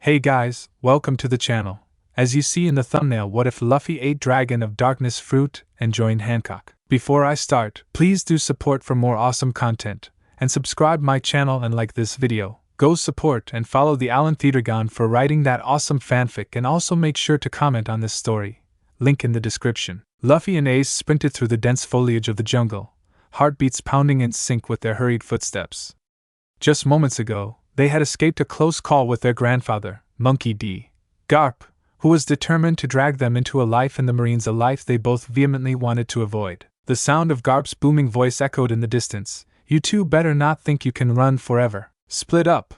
Hey guys, welcome to the channel. As you see in the thumbnail, what if Luffy ate Dragon of Darkness fruit and joined Hancock? Before I start, please do support for more awesome content, and subscribe my channel and like this video. Go support and follow the alenthedragon for writing that awesome fanfic, and also make sure to comment on this story. Link in the description. Luffy and Ace sprinted through the dense foliage of the jungle, heartbeats pounding in sync with their hurried footsteps. Just moments ago, they had escaped a close call with their grandfather, Monkey D. Garp, who was determined to drag them into a life in the Marines, a life they both vehemently wanted to avoid. The sound of Garp's booming voice echoed in the distance. "You two better not think you can run forever. Split up!"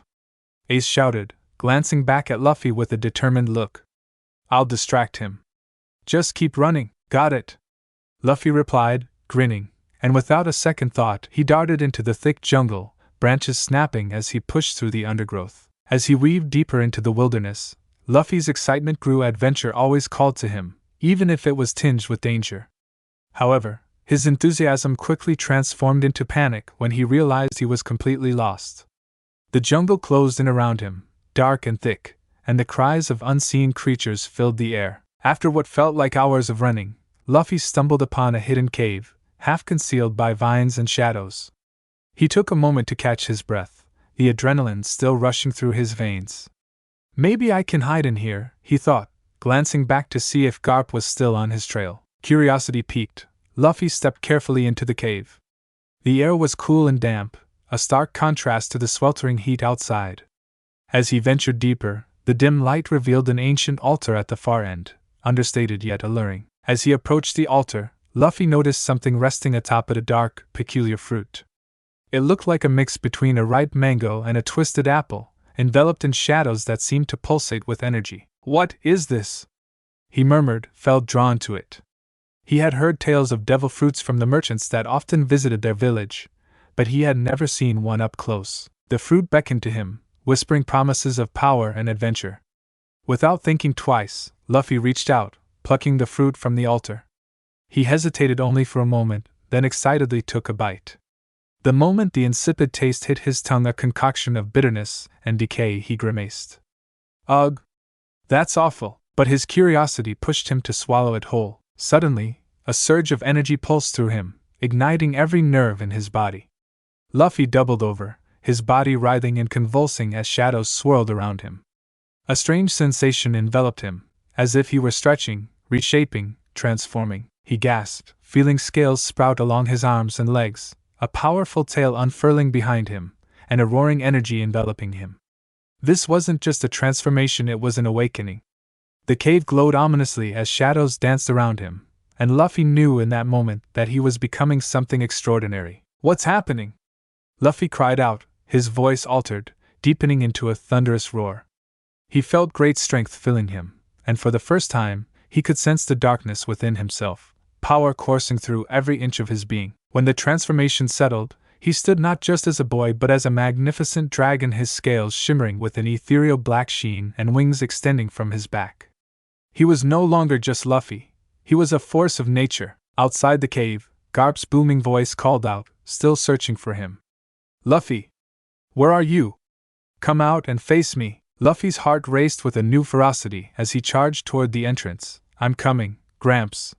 Ace shouted, glancing back at Luffy with a determined look. "I'll distract him." "Just keep running, got it?" Luffy replied, grinning, and without a second thought he darted into the thick jungle, branches snapping as he pushed through the undergrowth. As he weaved deeper into the wilderness, Luffy's excitement grew. Adventure always called to him, even if it was tinged with danger. However, his enthusiasm quickly transformed into panic when he realized he was completely lost. The jungle closed in around him, dark and thick, and the cries of unseen creatures filled the air. After what felt like hours of running, Luffy stumbled upon a hidden cave, half concealed by vines and shadows. He took a moment to catch his breath, the adrenaline still rushing through his veins. "Maybe I can hide in here," he thought, glancing back to see if Garp was still on his trail. Curiosity piqued, Luffy stepped carefully into the cave. The air was cool and damp, a stark contrast to the sweltering heat outside. As he ventured deeper, the dim light revealed an ancient altar at the far end, understated yet alluring. As he approached the altar, Luffy noticed something resting atop it, a dark, peculiar fruit. It looked like a mix between a ripe mango and a twisted apple, enveloped in shadows that seemed to pulsate with energy. "What is this?" he murmured, felt drawn to it. He had heard tales of devil fruits from the merchants that often visited their village, but he had never seen one up close. The fruit beckoned to him, whispering promises of power and adventure. Without thinking twice, Luffy reached out, plucking the fruit from the altar. He hesitated only for a moment, then excitedly took a bite. The moment the insipid taste hit his tongue, a concoction of bitterness and decay, he grimaced. "Ugh! That's awful!" But his curiosity pushed him to swallow it whole. Suddenly, a surge of energy pulsed through him, igniting every nerve in his body. Luffy doubled over, his body writhing and convulsing as shadows swirled around him. A strange sensation enveloped him, as if he were stretching, reshaping, transforming. He gasped, feeling scales sprout along his arms and legs, a powerful tail unfurling behind him, and a roaring energy enveloping him. This wasn't just a transformation, it was an awakening. The cave glowed ominously as shadows danced around him, and Luffy knew in that moment that he was becoming something extraordinary. "What's happening?" Luffy cried out, his voice altered, deepening into a thunderous roar. He felt great strength filling him, and for the first time, he could sense the darkness within himself, power coursing through every inch of his being. When the transformation settled, he stood not just as a boy but as a magnificent dragon, his scales shimmering with an ethereal black sheen and wings extending from his back. He was no longer just Luffy, he was a force of nature. Outside the cave, Garp's booming voice called out, still searching for him. "Luffy! Where are you? Come out and face me!" Luffy's heart raced with a new ferocity as he charged toward the entrance. "I'm coming, Gramps!"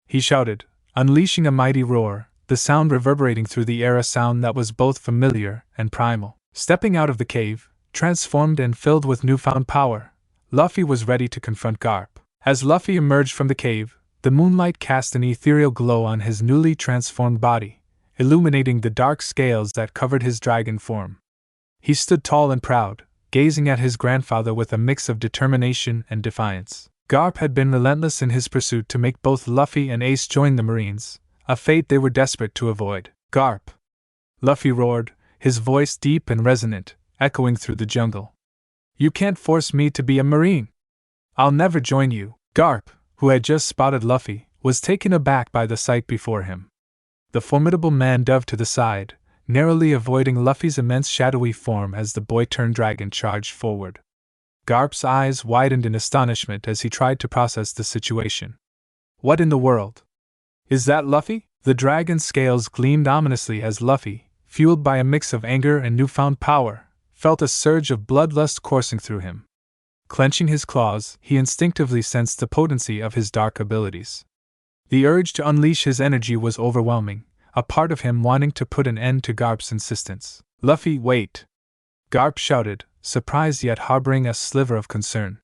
he shouted, unleashing a mighty roar, the sound reverberating through the air, a sound that was both familiar and primal. Stepping out of the cave, transformed and filled with newfound power, Luffy was ready to confront Garp. As Luffy emerged from the cave, the moonlight cast an ethereal glow on his newly transformed body, illuminating the dark scales that covered his dragon form. He stood tall and proud, gazing at his grandfather with a mix of determination and defiance. Garp had been relentless in his pursuit to make both Luffy and Ace join the Marines, a fate they were desperate to avoid. "Garp!" Luffy roared, his voice deep and resonant, echoing through the jungle. "You can't force me to be a Marine! I'll never join you!" Garp, who had just spotted Luffy, was taken aback by the sight before him. The formidable man dove to the side, narrowly avoiding Luffy's immense shadowy form as the boy-turned-dragon charged forward. Garp's eyes widened in astonishment as he tried to process the situation. "What in the world? Is that Luffy?" The dragon's scales gleamed ominously as Luffy, fueled by a mix of anger and newfound power, felt a surge of bloodlust coursing through him. Clenching his claws, he instinctively sensed the potency of his dark abilities. The urge to unleash his energy was overwhelming, a part of him wanting to put an end to Garp's insistence. "Luffy, wait!" Garp shouted, surprised yet harboring a sliver of concern.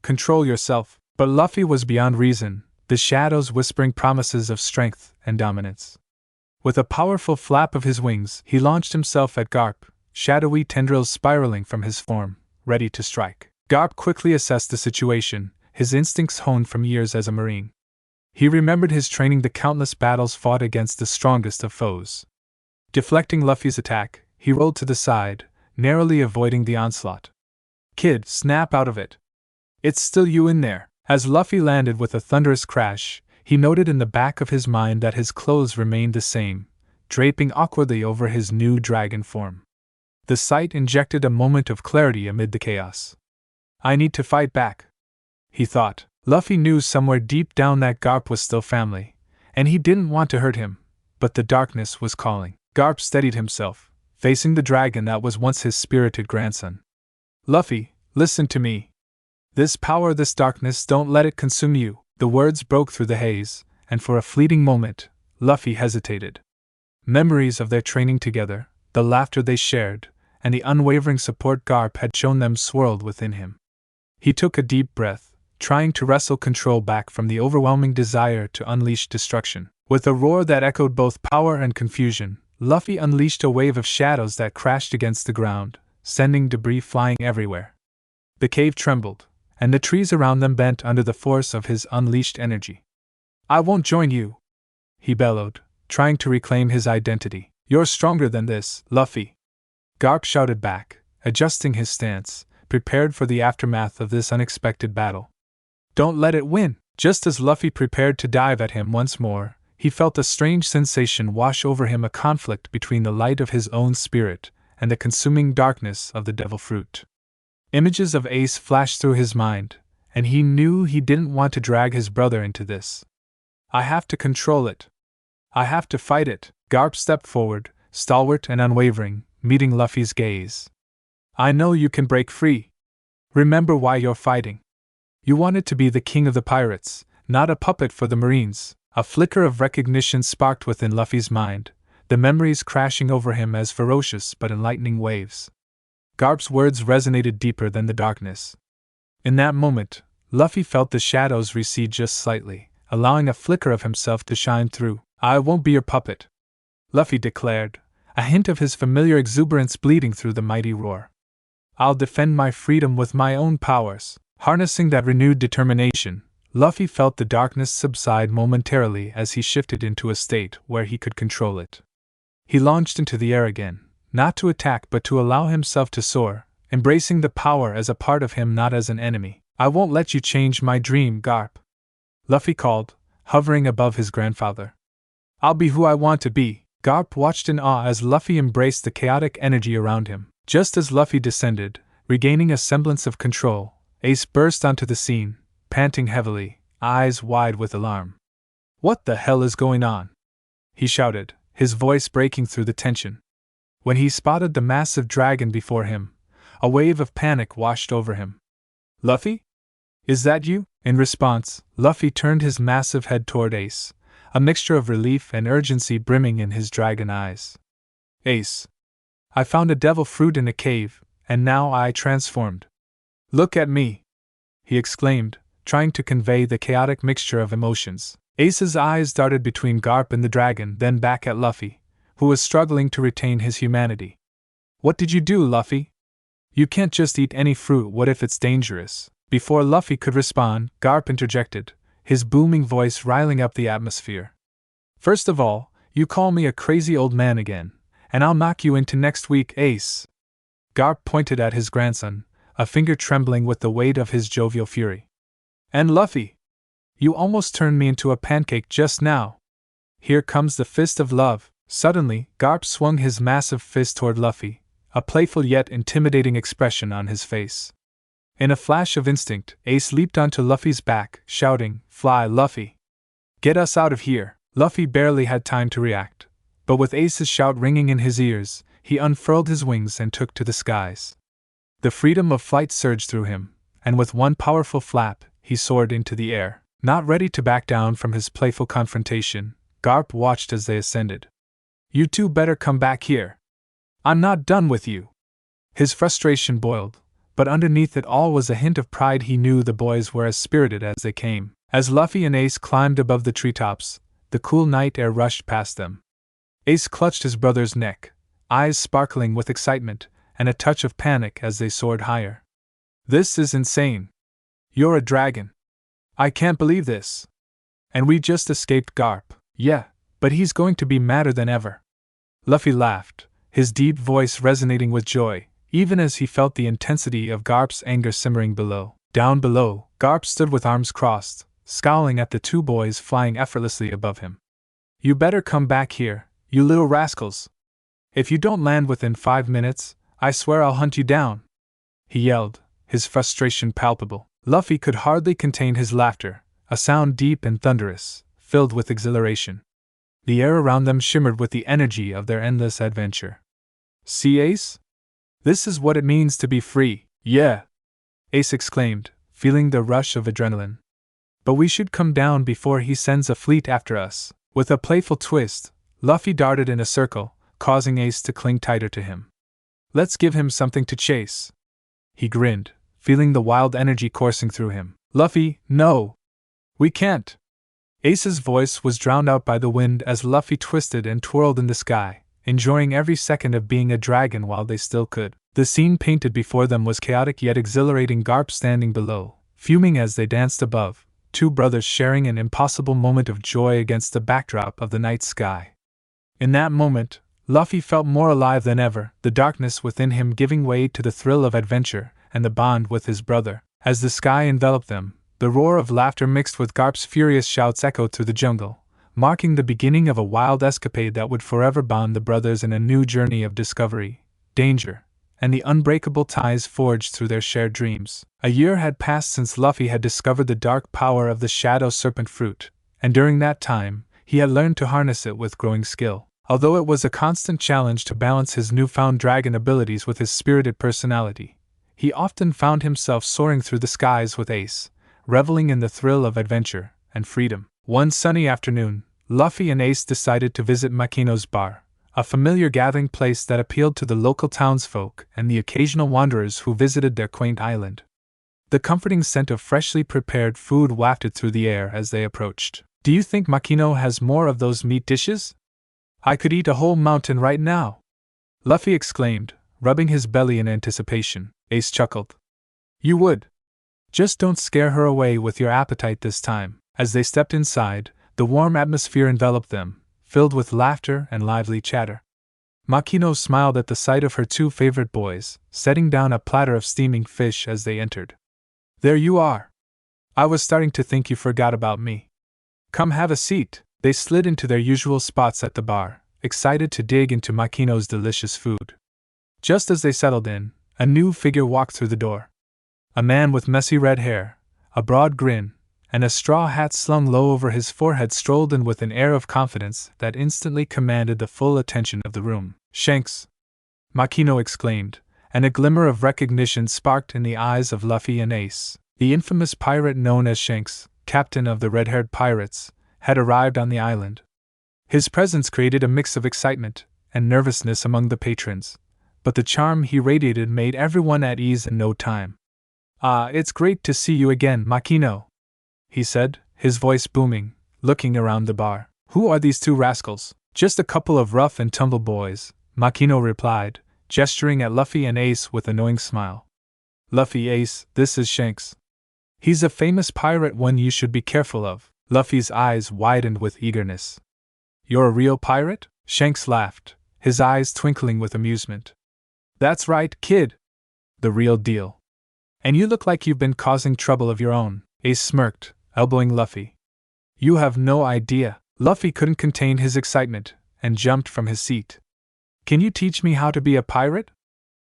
"Control yourself." But Luffy was beyond reason, the shadows whispering promises of strength and dominance. With a powerful flap of his wings, he launched himself at Garp, shadowy tendrils spiraling from his form, ready to strike. Garp quickly assessed the situation, his instincts honed from years as a marine. He remembered his training, the countless battles fought against the strongest of foes. Deflecting Luffy's attack, he rolled to the side, narrowly avoiding the onslaught. "Kid, snap out of it! It's still you in there!" As Luffy landed with a thunderous crash, he noted in the back of his mind that his clothes remained the same, draping awkwardly over his new dragon form. The sight injected a moment of clarity amid the chaos. "I need to fight back," he thought. Luffy knew somewhere deep down that Garp was still family, and he didn't want to hurt him, but the darkness was calling. Garp steadied himself, facing the dragon that was once his spirited grandson. "Luffy, listen to me. This power, this darkness, don't let it consume you." The words broke through the haze, and for a fleeting moment, Luffy hesitated. Memories of their training together, the laughter they shared, and the unwavering support Garp had shown them swirled within him. He took a deep breath, trying to wrestle control back from the overwhelming desire to unleash destruction. With a roar that echoed both power and confusion, Luffy unleashed a wave of shadows that crashed against the ground, sending debris flying everywhere. The cave trembled, and the trees around them bent under the force of his unleashed energy. "I won't join you," he bellowed, trying to reclaim his identity. "You're stronger than this, Luffy," Garp shouted back, adjusting his stance, prepared for the aftermath of this unexpected battle. "Don't let it win." Just as Luffy prepared to dive at him once more, he felt a strange sensation wash over him, a conflict between the light of his own spirit and the consuming darkness of the devil fruit. Images of Ace flashed through his mind, and he knew he didn't want to drag his brother into this. "I have to control it. I have to fight it." Garp stepped forward, stalwart and unwavering, meeting Luffy's gaze. "I know you can break free. Remember why you're fighting. You wanted to be the king of the pirates, not a puppet for the Marines." A flicker of recognition sparked within Luffy's mind, the memories crashing over him as ferocious but enlightening waves. Garp's words resonated deeper than the darkness. In that moment, Luffy felt the shadows recede just slightly, allowing a flicker of himself to shine through. "I won't be your puppet," Luffy declared, a hint of his familiar exuberance bleeding through the mighty roar. "I'll defend my freedom with my own powers." Harnessing that renewed determination, Luffy felt the darkness subside momentarily as he shifted into a state where he could control it. He launched into the air again, not to attack but to allow himself to soar, embracing the power as a part of him, not as an enemy. "I won't let you change my dream, Garp," Luffy called, hovering above his grandfather. "I'll be who I want to be." Garp watched in awe as Luffy embraced the chaotic energy around him. Just as Luffy descended, regaining a semblance of control, Ace burst onto the scene, panting heavily, eyes wide with alarm. "What the hell is going on?" he shouted, his voice breaking through the tension. When he spotted the massive dragon before him, a wave of panic washed over him. "Luffy? Is that you?" In response, Luffy turned his massive head toward Ace, a mixture of relief and urgency brimming in his dragon eyes. "Ace, I found a devil fruit in a cave, and now I transformed. Look at me!" he exclaimed, trying to convey the chaotic mixture of emotions. Ace's eyes darted between Garp and the dragon, then back at Luffy, who was struggling to retain his humanity. "What did you do, Luffy? You can't just eat any fruit. What if it's dangerous?" Before Luffy could respond, Garp interjected, his booming voice riling up the atmosphere. "First of all, you call me a crazy old man again, and I'll knock you into next week, Ace." Garp pointed at his grandson, a finger trembling with the weight of his jovial fury. "And Luffy, you almost turned me into a pancake just now. Here comes the fist of love." Suddenly, Garp swung his massive fist toward Luffy, a playful yet intimidating expression on his face. In a flash of instinct, Ace leaped onto Luffy's back, shouting, "Fly, Luffy! Get us out of here!" Luffy barely had time to react, but with Ace's shout ringing in his ears, he unfurled his wings and took to the skies. The freedom of flight surged through him, and with one powerful flap, he soared into the air. Not ready to back down from his playful confrontation, Garp watched as they ascended. "You two better come back here. I'm not done with you." His frustration boiled, but underneath it all was a hint of pride. He knew the boys were as spirited as they came. As Luffy and Ace climbed above the treetops, the cool night air rushed past them. Ace clutched his brother's neck, eyes sparkling with excitement and a touch of panic as they soared higher. "This is insane. You're a dragon. I can't believe this. And we just escaped Garp." "Yeah, but he's going to be madder than ever." Luffy laughed, his deep voice resonating with joy, even as he felt the intensity of Garp's anger simmering below. Down below, Garp stood with arms crossed, scowling at the two boys flying effortlessly above him. "You better come back here, you little rascals. If you don't land within 5 minutes, I swear I'll hunt you down," he yelled, his frustration palpable. Luffy could hardly contain his laughter, a sound deep and thunderous, filled with exhilaration. The air around them shimmered with the energy of their endless adventure. "See, Ace? This is what it means to be free." "Yeah," Ace exclaimed, feeling the rush of adrenaline. "But we should come down before he sends a fleet after us." With a playful twist, Luffy darted in a circle, causing Ace to cling tighter to him. "Let's give him something to chase." He grinned, feeling the wild energy coursing through him. "Luffy, no! We can't!" Ace's voice was drowned out by the wind as Luffy twisted and twirled in the sky, enjoying every second of being a dragon while they still could. The scene painted before them was chaotic yet exhilarating. Garp standing below, fuming as they danced above, two brothers sharing an impossible moment of joy against the backdrop of the night sky. In that moment, Luffy felt more alive than ever, the darkness within him giving way to the thrill of adventure and the bond with his brother. As the sky enveloped them, the roar of laughter mixed with Garp's furious shouts echoed through the jungle, marking the beginning of a wild escapade that would forever bond the brothers in a new journey of discovery, danger, and the unbreakable ties forged through their shared dreams. A year had passed since Luffy had discovered the dark power of the Shadow Serpent fruit, and during that time, he had learned to harness it with growing skill. Although it was a constant challenge to balance his newfound dragon abilities with his spirited personality, he often found himself soaring through the skies with Ace, reveling in the thrill of adventure and freedom. One sunny afternoon, Luffy and Ace decided to visit Makino's bar, a familiar gathering place that appealed to the local townsfolk and the occasional wanderers who visited their quaint island. The comforting scent of freshly prepared food wafted through the air as they approached. "Do you think Makino has more of those meat dishes? I could eat a whole mountain right now," Luffy exclaimed, rubbing his belly in anticipation. Ace chuckled. "You would. Just don't scare her away with your appetite this time." As they stepped inside, the warm atmosphere enveloped them, filled with laughter and lively chatter. Makino smiled at the sight of her two favorite boys, setting down a platter of steaming fish as they entered. "There you are. I was starting to think you forgot about me. Come have a seat." They slid into their usual spots at the bar, excited to dig into Makino's delicious food. Just as they settled in, a new figure walked through the door. A man with messy red hair, a broad grin, and a straw hat slung low over his forehead strolled in with an air of confidence that instantly commanded the full attention of the room. "Shanks!" Makino exclaimed, and a glimmer of recognition sparked in the eyes of Luffy and Ace. The infamous pirate known as Shanks, captain of the red-haired pirates, had arrived on the island. His presence created a mix of excitement and nervousness among the patrons, but the charm he radiated made everyone at ease in no time. "Ah, it's great to see you again, Makino," he said, his voice booming, looking around the bar. "Who are these two rascals?" "Just a couple of rough and tumble boys," Makino replied, gesturing at Luffy and Ace with a knowing smile. "Luffy, Ace, this is Shanks. He's a famous pirate, one you should be careful of." Luffy's eyes widened with eagerness. "You're a real pirate?" Shanks laughed, his eyes twinkling with amusement. "That's right, kid. The real deal. And you look like you've been causing trouble of your own." Ace smirked, elbowing Luffy. "You have no idea." Luffy couldn't contain his excitement, and jumped from his seat. "Can you teach me how to be a pirate?"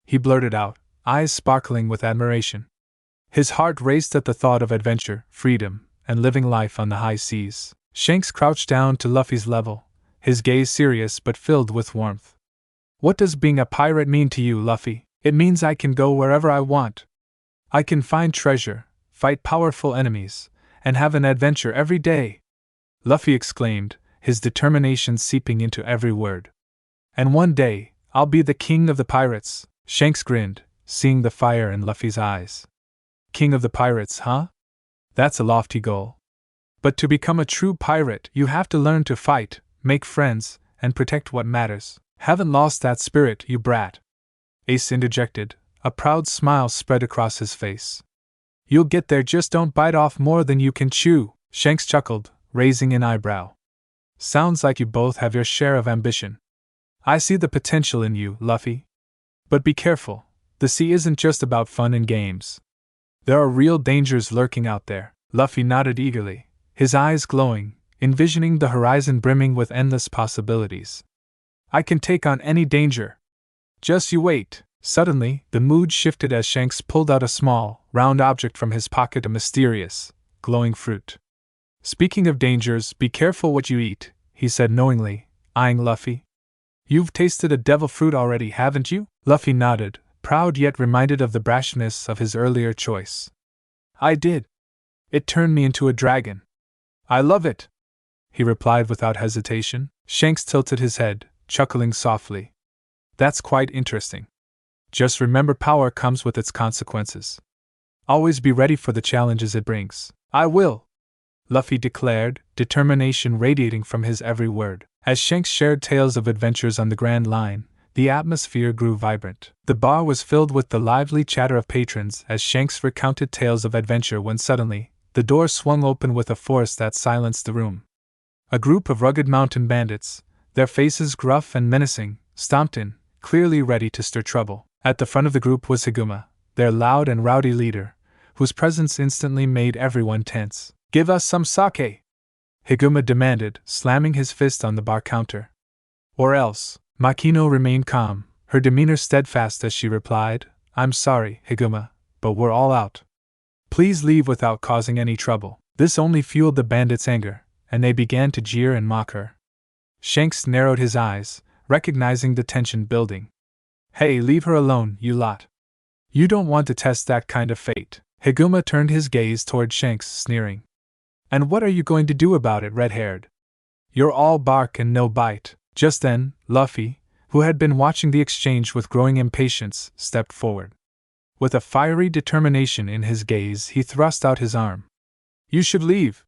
he blurted out, eyes sparkling with admiration. His heart raced at the thought of adventure, freedom, and living life on the high seas. Shanks crouched down to Luffy's level, his gaze serious but filled with warmth. "What does being a pirate mean to you, Luffy?" "It means I can go wherever I want. I can find treasure, fight powerful enemies, and have an adventure every day," Luffy exclaimed, his determination seeping into every word. "And one day, I'll be the king of the pirates," Shanks grinned, seeing the fire in Luffy's eyes. "King of the pirates, huh? That's a lofty goal. But to become a true pirate, you have to learn to fight, make friends, and protect what matters. Haven't lost that spirit, you brat," Ace interjected, a proud smile spread across his face. "You'll get there, just don't bite off more than you can chew," Shanks chuckled, raising an eyebrow. "Sounds like you both have your share of ambition. I see the potential in you, Luffy. But be careful, the sea isn't just about fun and games. There are real dangers lurking out there." Luffy nodded eagerly, his eyes glowing, envisioning the horizon brimming with endless possibilities. "I can take on any danger. Just you wait." Suddenly, the mood shifted as Shanks pulled out a small, round object from his pocket, a mysterious, glowing fruit. "Speaking of dangers, be careful what you eat," he said knowingly, eyeing Luffy. "You've tasted a devil fruit already, haven't you?" Luffy nodded, proud yet reminded of the brashness of his earlier choice. "I did. It turned me into a dragon. I love it," he replied without hesitation. Shanks tilted his head, chuckling softly. "That's quite interesting. Just remember, power comes with its consequences. Always be ready for the challenges it brings." "I will," Luffy declared, determination radiating from his every word. As Shanks shared tales of adventures on the Grand Line, the atmosphere grew vibrant. The bar was filled with the lively chatter of patrons as Shanks recounted tales of adventure when suddenly, the door swung open with a force that silenced the room. A group of rugged mountain bandits, their faces gruff and menacing, stomped in, clearly ready to stir trouble. At the front of the group was Higuma, their loud and rowdy leader, whose presence instantly made everyone tense. "Give us some sake," Higuma demanded, slamming his fist on the bar counter. "Or else." Makino remained calm, her demeanor steadfast as she replied, "I'm sorry, Higuma, but we're all out. Please leave without causing any trouble." This only fueled the bandits' anger, and they began to jeer and mock her. Shanks narrowed his eyes, recognizing the tension building. "Hey, leave her alone, you lot. You don't want to test that kind of fate." Higuma turned his gaze toward Shanks, sneering. "And what are you going to do about it, red-haired? You're all bark and no bite." Just then, Luffy, who had been watching the exchange with growing impatience, stepped forward. With a fiery determination in his gaze, he thrust out his arm. "You should leave.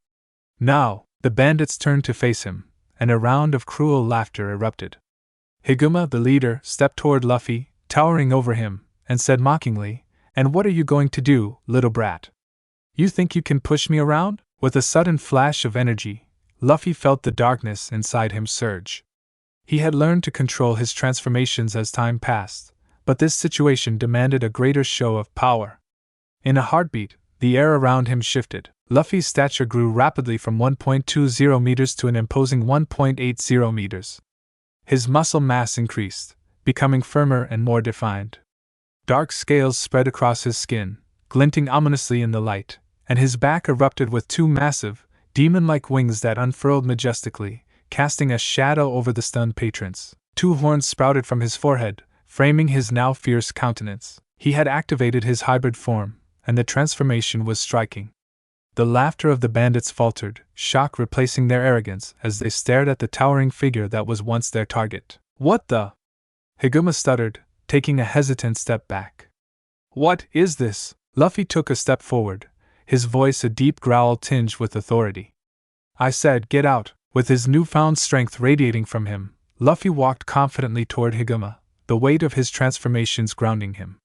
Now." The bandits turned to face him, and a round of cruel laughter erupted. Higuma, the leader, stepped toward Luffy, towering over him, and said mockingly, "And what are you going to do, little brat? You think you can push me around?" With a sudden flash of energy, Luffy felt the darkness inside him surge. He had learned to control his transformations as time passed, but this situation demanded a greater show of power. In a heartbeat, the air around him shifted. Luffy's stature grew rapidly from 1.20 meters to an imposing 1.80 meters. His muscle mass increased, becoming firmer and more defined. Dark scales spread across his skin, glinting ominously in the light, and his back erupted with two massive, demon-like wings that unfurled majestically, casting a shadow over the stunned patrons. Two horns sprouted from his forehead, framing his now fierce countenance. He had activated his hybrid form, and the transformation was striking. The laughter of the bandits faltered, shock replacing their arrogance as they stared at the towering figure that was once their target. "What the?" Higuma stuttered, taking a hesitant step back. "What is this?" Luffy took a step forward, his voice a deep growl tinged with authority. "I said, get out." With his newfound strength radiating from him, Luffy walked confidently toward Higuma, the weight of his transformations grounding him.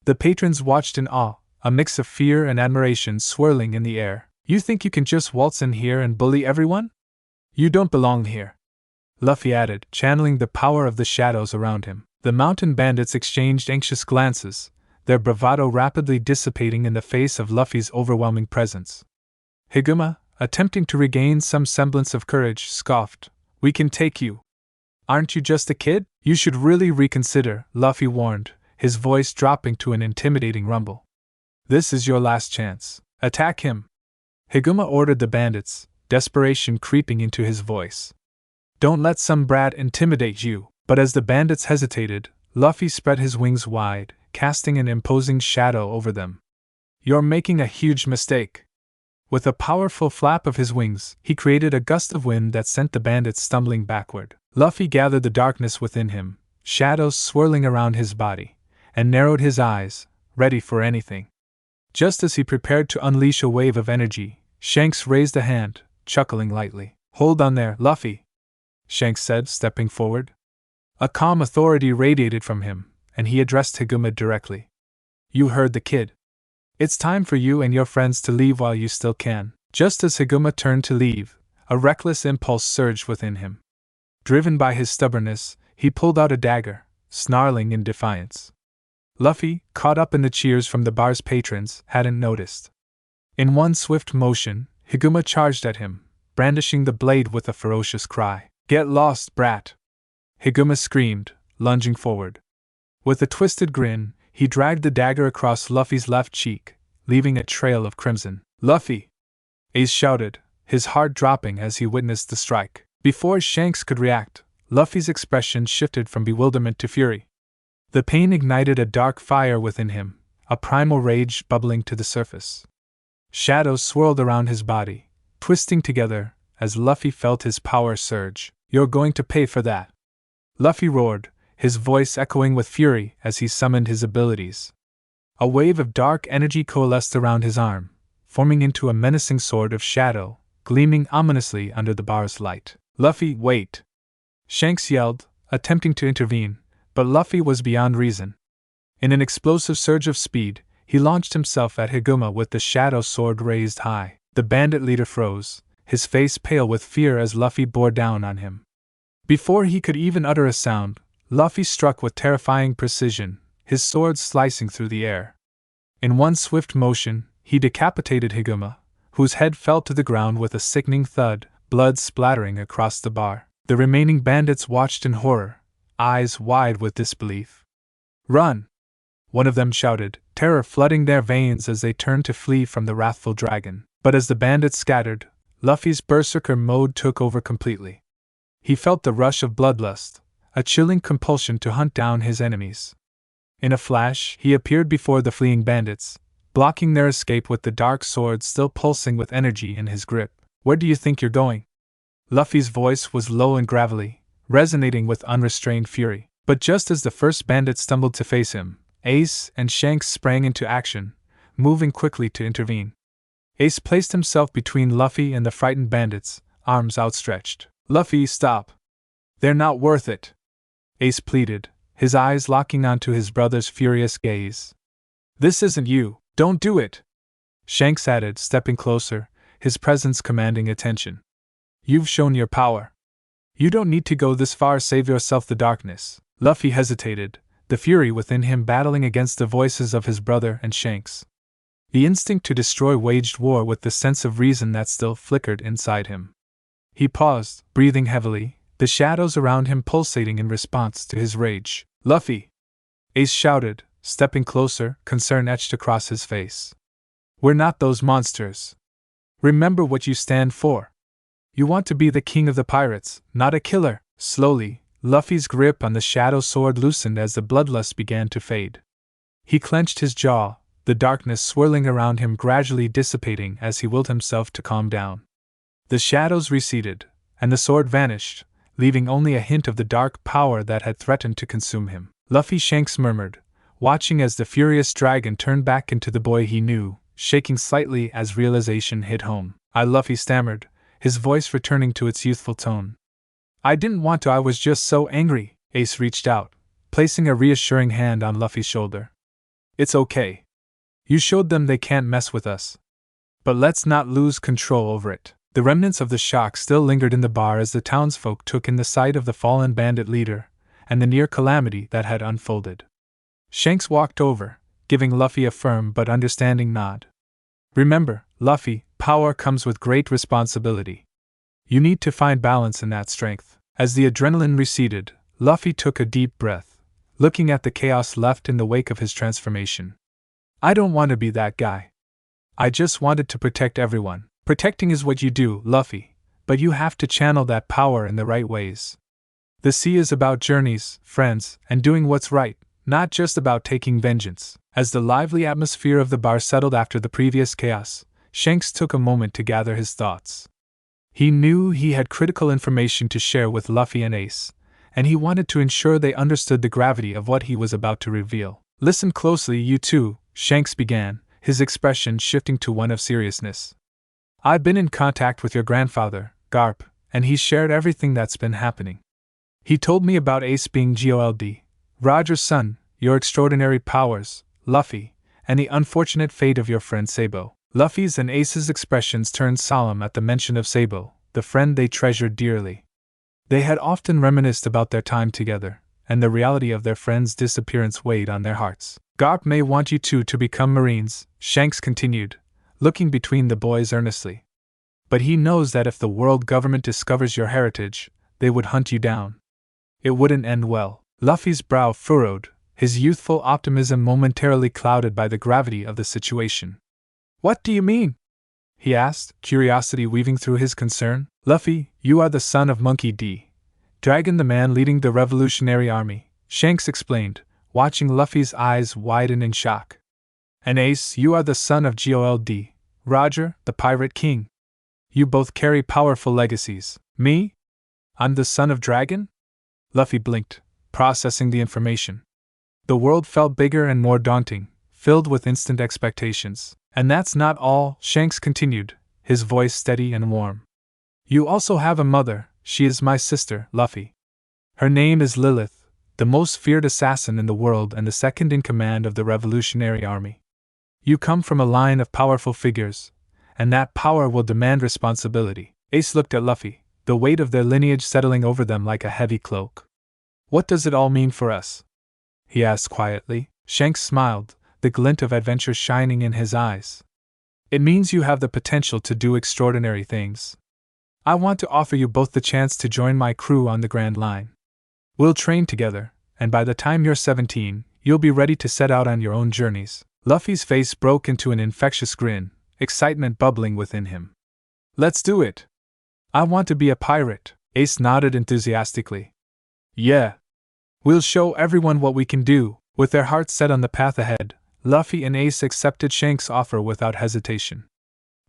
The patrons watched in awe, a mix of fear and admiration swirling in the air. "You think you can just waltz in here and bully everyone? You don't belong here," Luffy added, channeling the power of the shadows around him. The mountain bandits exchanged anxious glances, their bravado rapidly dissipating in the face of Luffy's overwhelming presence. Higuma, attempting to regain some semblance of courage, scoffed, "We can take you. Aren't you just a kid?" "You should really reconsider," Luffy warned, his voice dropping to an intimidating rumble. "This is your last chance. Attack him!" Higuma ordered the bandits, desperation creeping into his voice. "Don't let some brat intimidate you." But as the bandits hesitated, Luffy spread his wings wide, casting an imposing shadow over them. You're making a huge mistake. With a powerful flap of his wings, he created a gust of wind that sent the bandits stumbling backward. Luffy gathered the darkness within him, shadows swirling around his body, and narrowed his eyes, ready for anything. Just as he prepared to unleash a wave of energy, Shanks raised a hand, chuckling lightly. Hold on there, Luffy, Shanks said, stepping forward. A calm authority radiated from him, and he addressed Higuma directly. You heard the kid. It's time for you and your friends to leave while you still can. Just as Higuma turned to leave, a reckless impulse surged within him. Driven by his stubbornness, he pulled out a dagger, snarling in defiance. Luffy, caught up in the cheers from the bar's patrons, hadn't noticed. In one swift motion, Higuma charged at him, brandishing the blade with a ferocious cry. Get lost, brat! Higuma screamed, lunging forward. With a twisted grin, he dragged the dagger across Luffy's left cheek, leaving a trail of crimson. Luffy! Ace shouted, his heart dropping as he witnessed the strike. Before Shanks could react, Luffy's expression shifted from bewilderment to fury. The pain ignited a dark fire within him, a primal rage bubbling to the surface. Shadows swirled around his body, twisting together as Luffy felt his power surge. You're going to pay for that! Luffy roared, his voice echoing with fury as he summoned his abilities. A wave of dark energy coalesced around his arm, forming into a menacing sword of shadow, gleaming ominously under the bar's light. Luffy, wait! Shanks yelled, attempting to intervene, but Luffy was beyond reason. In an explosive surge of speed, he launched himself at Higuma with the shadow sword raised high. The bandit leader froze, his face pale with fear as Luffy bore down on him. Before he could even utter a sound, Luffy struck with terrifying precision, his sword slicing through the air. In one swift motion, he decapitated Higuma, whose head fell to the ground with a sickening thud, blood splattering across the bar. The remaining bandits watched in horror, eyes wide with disbelief. Run! One of them shouted, terror flooding their veins as they turned to flee from the wrathful dragon. But as the bandits scattered, Luffy's Berserker mode took over completely. He felt the rush of bloodlust, a chilling compulsion to hunt down his enemies. In a flash, he appeared before the fleeing bandits, blocking their escape with the dark sword still pulsing with energy in his grip. Where do you think you're going? Luffy's voice was low and gravelly, resonating with unrestrained fury. But just as the first bandit stumbled to face him, Ace and Shanks sprang into action, moving quickly to intervene. Ace placed himself between Luffy and the frightened bandits, arms outstretched. Luffy, stop! They're not worth it! Ace pleaded, his eyes locking onto his brother's furious gaze. This isn't you, don't do it! Shanks added, stepping closer, his presence commanding attention. You've shown your power. You don't need to go this far, save yourself the darkness. Luffy hesitated, the fury within him battling against the voices of his brother and Shanks. The instinct to destroy waged war with the sense of reason that still flickered inside him. He paused, breathing heavily, the shadows around him pulsating in response to his rage. Luffy! Ace shouted, stepping closer, concern etched across his face. We're not those monsters. Remember what you stand for. You want to be the king of the pirates, not a killer. Slowly, Luffy's grip on the shadow sword loosened as the bloodlust began to fade. He clenched his jaw, the darkness swirling around him gradually dissipating as he willed himself to calm down. The shadows receded, and the sword vanished, leaving only a hint of the dark power that had threatened to consume him. Luffy, Shanks murmured, watching as the furious dragon turned back into the boy he knew, shaking slightly as realization hit home. Luffy stammered, his voice returning to its youthful tone. I didn't want to, I was just so angry. Ace reached out, placing a reassuring hand on Luffy's shoulder. It's okay. You showed them they can't mess with us. But let's not lose control over it. The remnants of the shock still lingered in the bar as the townsfolk took in the sight of the fallen bandit leader, and the near calamity that had unfolded. Shanks walked over, giving Luffy a firm but understanding nod. Remember, Luffy, power comes with great responsibility. You need to find balance in that strength. As the adrenaline receded, Luffy took a deep breath, looking at the chaos left in the wake of his transformation. I don't want to be that guy. I just wanted to protect everyone. Protecting is what you do, Luffy, but you have to channel that power in the right ways. The sea is about journeys, friends, and doing what's right, not just about taking vengeance. As the lively atmosphere of the bar settled after the previous chaos, Shanks took a moment to gather his thoughts. He knew he had critical information to share with Luffy and Ace, and he wanted to ensure they understood the gravity of what he was about to reveal. Listen closely, you two, Shanks began, his expression shifting to one of seriousness. I've been in contact with your grandfather, Garp, and he shared everything that's been happening. He told me about Ace being Gold, Roger's son, your extraordinary powers, Luffy, and the unfortunate fate of your friend Sabo. Luffy's and Ace's expressions turned solemn at the mention of Sabo, the friend they treasured dearly. They had often reminisced about their time together, and the reality of their friend's disappearance weighed on their hearts. Garp may want you two to become Marines, Shanks continued, looking between the boys earnestly. But he knows that if the world government discovers your heritage, they would hunt you down. It wouldn't end well. Luffy's brow furrowed, his youthful optimism momentarily clouded by the gravity of the situation. What do you mean? He asked, curiosity weaving through his concern. Luffy, you are the son of Monkey D. Dragon, the man leading the Revolutionary Army, Shanks explained, watching Luffy's eyes widen in shock. And Ace, you are the son of Gold, Roger, the Pirate King. You both carry powerful legacies. Me? I'm the son of Dragon? Luffy blinked, processing the information. The world felt bigger and more daunting, filled with instant expectations. And that's not all, Shanks continued, his voice steady and warm. You also have a mother. She is my sister, Luffy. Her name is Lilith, the most feared assassin in the world and the second in command of the Revolutionary Army. You come from a line of powerful figures, and that power will demand responsibility. Ace looked at Luffy, the weight of their lineage settling over them like a heavy cloak. What does it all mean for us? He asked quietly. Shanks smiled, the glint of adventure shining in his eyes. It means you have the potential to do extraordinary things. I want to offer you both the chance to join my crew on the Grand Line. We'll train together, and by the time you're 17, you'll be ready to set out on your own journeys. Luffy's face broke into an infectious grin, excitement bubbling within him. Let's do it! I want to be a pirate, Ace nodded enthusiastically. Yeah. We'll show everyone what we can do. With their hearts set on the path ahead, Luffy and Ace accepted Shanks' offer without hesitation.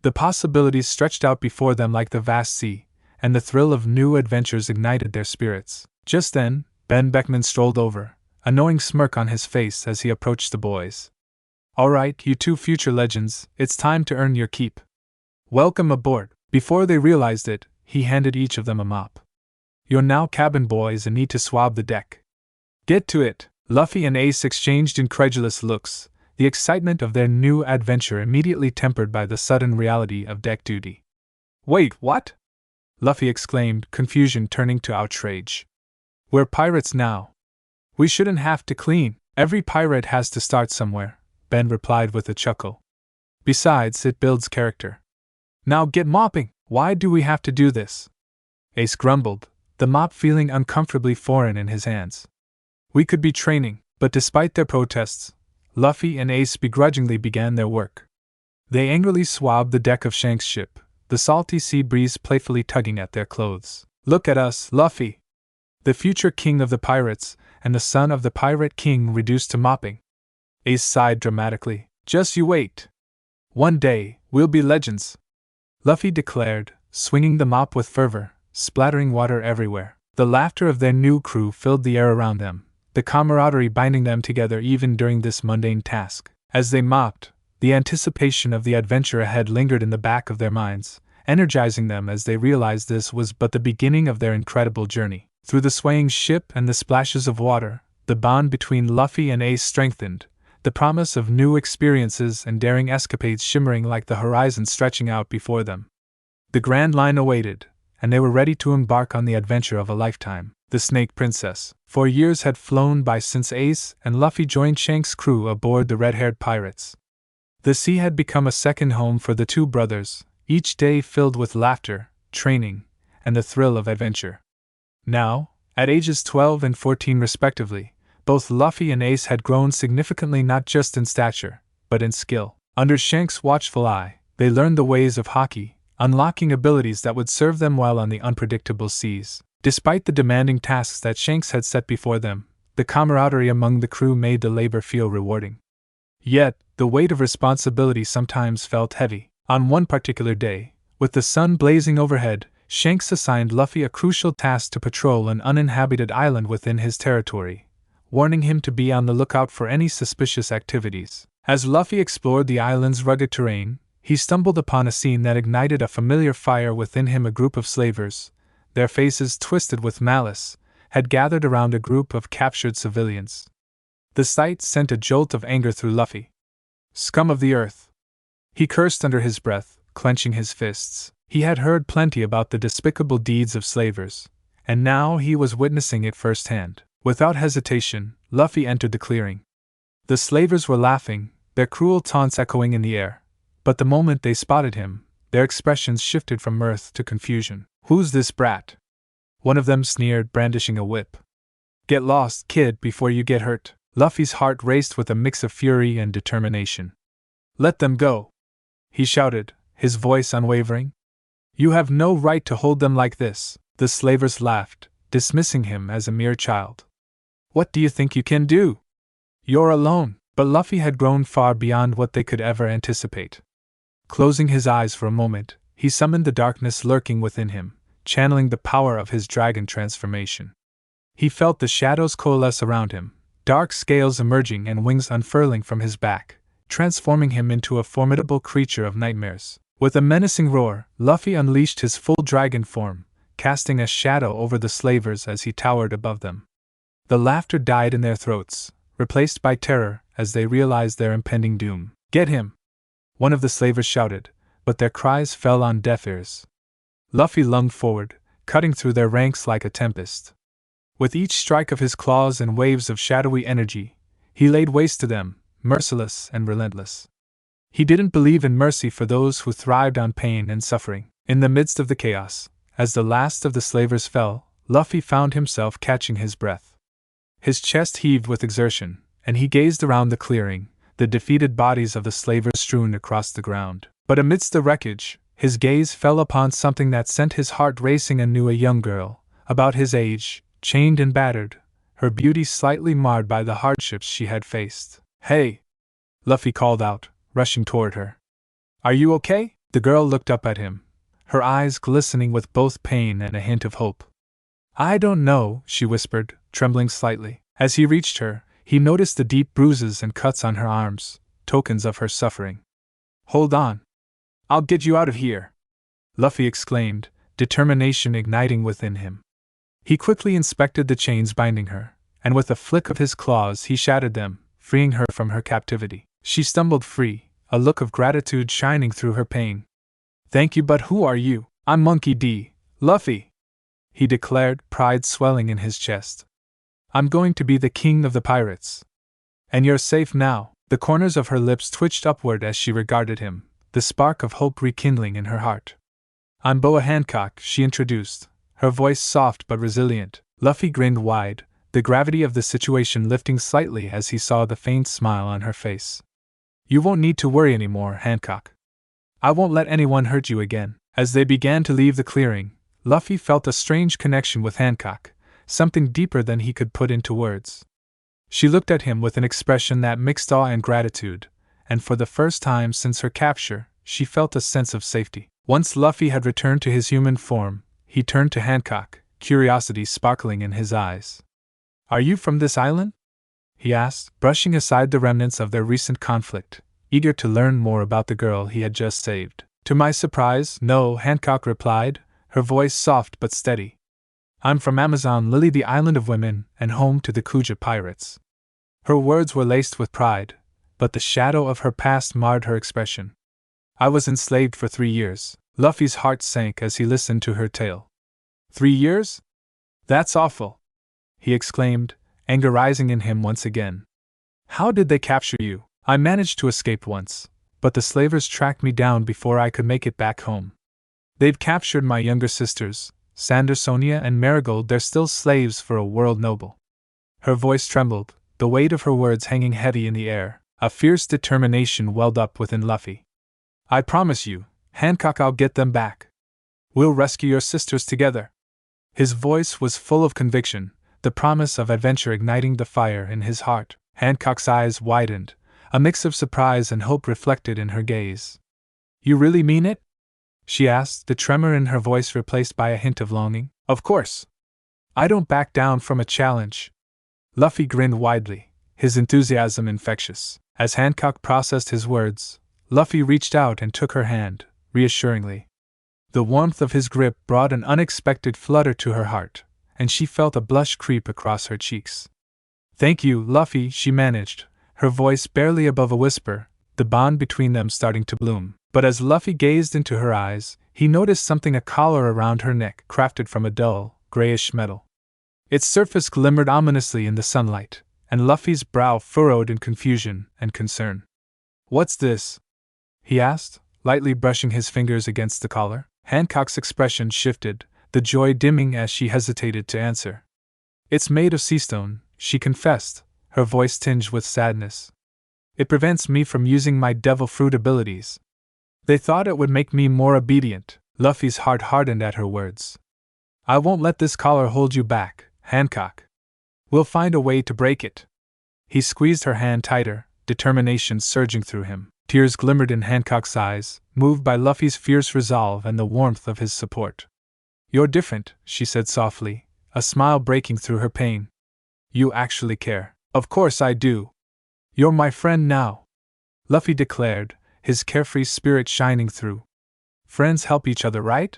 The possibilities stretched out before them like the vast sea, and the thrill of new adventures ignited their spirits. Just then, Ben Beckman strolled over, a knowing smirk on his face as he approached the boys. All right, you two future legends, it's time to earn your keep. Welcome aboard. Before they realized it, he handed each of them a mop. You're now cabin boys and need to swab the deck. Get to it. Luffy and Ace exchanged incredulous looks, the excitement of their new adventure immediately tempered by the sudden reality of deck duty. Wait, what? Luffy exclaimed, confusion turning to outrage. We're pirates now. We shouldn't have to clean. Every pirate has to start somewhere, Ben replied with a chuckle. Besides, it builds character. Now get mopping. Why do we have to do this? Ace grumbled, the mop feeling uncomfortably foreign in his hands. We could be training, but despite their protests, Luffy and Ace begrudgingly began their work. They angrily swabbed the deck of Shanks' ship, the salty sea breeze playfully tugging at their clothes. Look at us, Luffy! The future king of the pirates, and the son of the Pirate King reduced to mopping. Ace sighed dramatically. Just you wait. One day, we'll be legends, Luffy declared, swinging the mop with fervor, splattering water everywhere. The laughter of their new crew filled the air around them, the camaraderie binding them together even during this mundane task. As they mopped, the anticipation of the adventure ahead lingered in the back of their minds, energizing them as they realized this was but the beginning of their incredible journey. Through the swaying ship and the splashes of water, the bond between Luffy and Ace strengthened, the promise of new experiences and daring escapades shimmering like the horizon stretching out before them. The Grand Line awaited, and they were ready to embark on the adventure of a lifetime. The Snake Princess. 4 years had flown by since Ace and Luffy joined Shanks' crew aboard the red-haired pirates. The sea had become a second home for the two brothers, each day filled with laughter, training, and the thrill of adventure. Now, at ages 12 and 14 respectively, both Luffy and Ace had grown significantly not just in stature, but in skill. Under Shanks' watchful eye, they learned the ways of hockey, unlocking abilities that would serve them well on the unpredictable seas. Despite the demanding tasks that Shanks had set before them, the camaraderie among the crew made the labor feel rewarding. Yet, the weight of responsibility sometimes felt heavy. On one particular day, with the sun blazing overhead, Shanks assigned Luffy a crucial task to patrol an uninhabited island within his territory, warning him to be on the lookout for any suspicious activities. As Luffy explored the island's rugged terrain, he stumbled upon a scene that ignited a familiar fire within him. A group of slavers, their faces twisted with malice, had gathered around a group of captured civilians. The sight sent a jolt of anger through Luffy. Scum of the earth! He cursed under his breath, clenching his fists. He had heard plenty about the despicable deeds of slavers, and now he was witnessing it firsthand. Without hesitation, Luffy entered the clearing. The slavers were laughing, their cruel taunts echoing in the air, but the moment they spotted him, their expressions shifted from mirth to confusion. "Who's this brat?" one of them sneered, brandishing a whip. "Get lost, kid, before you get hurt." Luffy's heart raced with a mix of fury and determination. "Let them go!" he shouted, his voice unwavering. "You have no right to hold them like this." The slavers laughed, dismissing him as a mere child. "What do you think you can do? You're alone." But Luffy had grown far beyond what they could ever anticipate. Closing his eyes for a moment, he summoned the darkness lurking within him, channeling the power of his dragon transformation. He felt the shadows coalesce around him, dark scales emerging and wings unfurling from his back, transforming him into a formidable creature of nightmares. With a menacing roar, Luffy unleashed his full dragon form, casting a shadow over the slavers as he towered above them. The laughter died in their throats, replaced by terror as they realized their impending doom. "Get him!" one of the slavers shouted, but their cries fell on deaf ears. Luffy lunged forward, cutting through their ranks like a tempest. With each strike of his claws and waves of shadowy energy, he laid waste to them, merciless and relentless. He didn't believe in mercy for those who thrived on pain and suffering. In the midst of the chaos, as the last of the slavers fell, Luffy found himself catching his breath. His chest heaved with exertion, and he gazed around the clearing, the defeated bodies of the slavers strewn across the ground. But amidst the wreckage, his gaze fell upon something that sent his heart racing anew. A young girl, about his age, chained and battered, her beauty slightly marred by the hardships she had faced. "Hey!" Luffy called out, rushing toward her. "Are you okay?" The girl looked up at him, her eyes glistening with both pain and a hint of hope. "I don't know," she whispered, trembling slightly. As he reached her, he noticed the deep bruises and cuts on her arms, tokens of her suffering. "Hold on. I'll get you out of here!" Luffy exclaimed, determination igniting within him. He quickly inspected the chains binding her, and with a flick of his claws he shattered them, freeing her from her captivity. She stumbled free, a look of gratitude shining through her pain. "Thank you, but who are you?" "I'm Monkey D. Luffy," he declared, pride swelling in his chest. "I'm going to be the king of the pirates. And you're safe now." The corners of her lips twitched upward as she regarded him, the spark of hope rekindling in her heart. "I'm Boa Hancock," she introduced, her voice soft but resilient. Luffy grinned wide, the gravity of the situation lifting slightly as he saw the faint smile on her face. "You won't need to worry anymore, Hancock. I won't let anyone hurt you again." As they began to leave the clearing, Luffy felt a strange connection with Hancock, something deeper than he could put into words. She looked at him with an expression that mixed awe and gratitude, and for the first time since her capture, she felt a sense of safety. Once Luffy had returned to his human form, he turned to Hancock, curiosity sparkling in his eyes. "Are you from this island?" he asked, brushing aside the remnants of their recent conflict, eager to learn more about the girl he had just saved. To my surprise, no, Hancock replied, her voice soft but steady. "I'm from Amazon Lily, the island of women, and home to the Kuja pirates." Her words were laced with pride, but the shadow of her past marred her expression. "I was enslaved for 3 years. Luffy's heart sank as he listened to her tale. 3 years? That's awful!" he exclaimed, anger rising in him once again. "How did they capture you?" "I managed to escape once, but the slavers tracked me down before I could make it back home. They've captured my younger sisters, Sandersonia and Marigold. They're still slaves for a world noble." Her voice trembled, the weight of her words hanging heavy in the air. A fierce determination welled up within Luffy. "I promise you, Hancock, I'll get them back. We'll rescue your sisters together." His voice was full of conviction, the promise of adventure igniting the fire in his heart. Hancock's eyes widened, a mix of surprise and hope reflected in her gaze. You really mean it? She asked, the tremor in her voice replaced by a hint of longing. Of course. I don't back down from a challenge. Luffy grinned widely, his enthusiasm infectious. As Hancock processed his words, Luffy reached out and took her hand, reassuringly. The warmth of his grip brought an unexpected flutter to her heart, and she felt a blush creep across her cheeks. Thank you, Luffy, she managed, her voice barely above a whisper, the bond between them starting to bloom. But as Luffy gazed into her eyes, he noticed something, a collar around her neck crafted from a dull, grayish metal. Its surface glimmered ominously in the sunlight, and Luffy's brow furrowed in confusion and concern. What's this? He asked, lightly brushing his fingers against the collar. Hancock's expression shifted, the joy dimming as she hesitated to answer. It's made of seastone, she confessed, her voice tinged with sadness. It prevents me from using my devil fruit abilities. They thought it would make me more obedient. Luffy's heart hardened at her words. I won't let this collar hold you back, Hancock. We'll find a way to break it. He squeezed her hand tighter, determination surging through him. Tears glimmered in Hancock's eyes, moved by Luffy's fierce resolve and the warmth of his support. You're different, she said softly, a smile breaking through her pain. You actually care. Of course I do. You're my friend now, Luffy declared, his carefree spirit shining through. Friends help each other, right?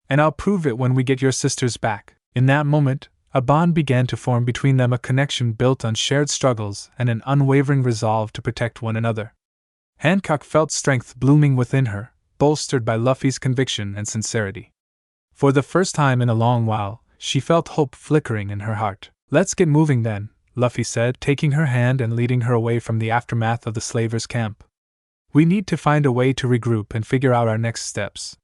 And I'll prove it when we get your sisters back. In that moment, a bond began to form between them, a connection built on shared struggles and an unwavering resolve to protect one another. Hancock felt strength blooming within her, bolstered by Luffy's conviction and sincerity. For the first time in a long while, she felt hope flickering in her heart. Let's get moving then, Luffy said, taking her hand and leading her away from the aftermath of the slavers' camp. We need to find a way to regroup and figure out our next steps.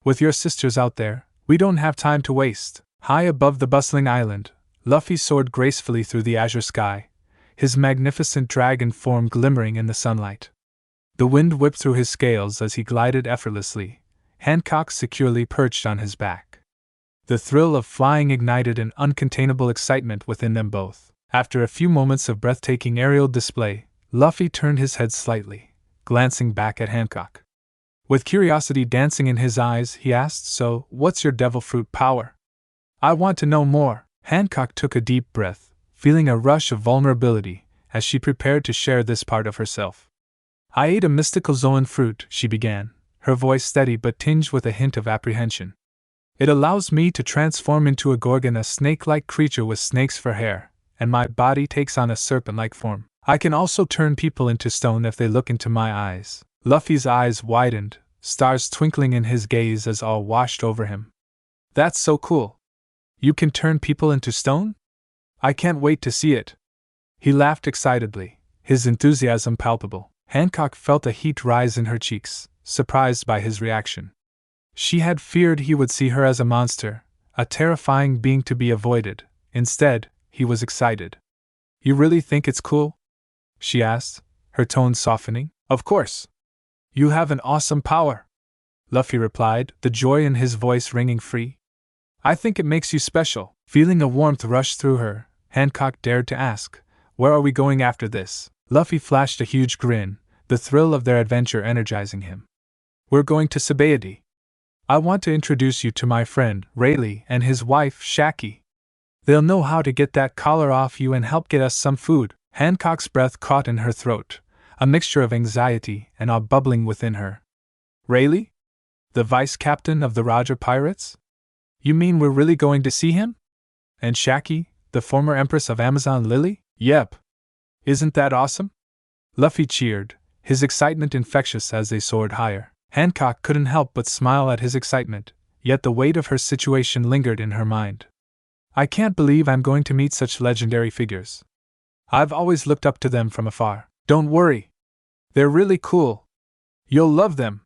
With your sisters out there, we don't have time to waste. High above the bustling island, Luffy soared gracefully through the azure sky, his magnificent dragon form glimmering in the sunlight. The wind whipped through his scales as he glided effortlessly, Hancock securely perched on his back. The thrill of flying ignited an uncontainable excitement within them both. After a few moments of breathtaking aerial display, Luffy turned his head slightly, glancing back at Hancock. With curiosity dancing in his eyes, he asked, So, what's your devil fruit power? I want to know more. Hancock took a deep breath, feeling a rush of vulnerability as she prepared to share this part of herself. I ate a mystical Zoan fruit, she began, her voice steady but tinged with a hint of apprehension. It allows me to transform into a Gorgon, a snake-like creature with snakes for hair, and my body takes on a serpent-like form. I can also turn people into stone if they look into my eyes. Luffy's eyes widened, stars twinkling in his gaze as awe washed over him. That's so cool. You can turn people into stone? I can't wait to see it. He laughed excitedly, his enthusiasm palpable. Hancock felt a heat rise in her cheeks, surprised by his reaction. She had feared he would see her as a monster, a terrifying being to be avoided. Instead, he was excited. You really think it's cool? She asked, her tone softening. Of course. You have an awesome power, Luffy replied, the joy in his voice ringing free. I think it makes you special. Feeling a warmth rush through her, Hancock dared to ask, Where are we going after this? Luffy flashed a huge grin, the thrill of their adventure energizing him. We're going to Sabaody. I want to introduce you to my friend, Rayleigh, and his wife, Shaki. They'll know how to get that collar off you and help get us some food. Hancock's breath caught in her throat, a mixture of anxiety and awe bubbling within her. Rayleigh? The vice captain of the Roger Pirates? You mean we're really going to see him? And Shaki, the former empress of Amazon Lily? Yep. Isn't that awesome? Luffy cheered, his excitement infectious as they soared higher. Hancock couldn't help but smile at his excitement, yet the weight of her situation lingered in her mind. I can't believe I'm going to meet such legendary figures. I've always looked up to them from afar. Don't worry. They're really cool. You'll love them,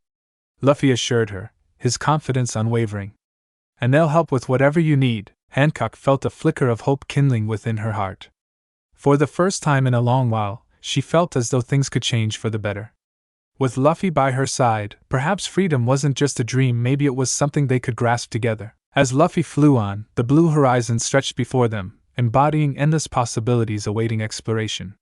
Luffy assured her, his confidence unwavering. And they'll help with whatever you need. Hancock felt a flicker of hope kindling within her heart. For the first time in a long while, she felt as though things could change for the better. With Luffy by her side, perhaps freedom wasn't just a dream, maybe it was something they could grasp together. As Luffy flew on, the blue horizon stretched before them, embodying endless possibilities awaiting exploration.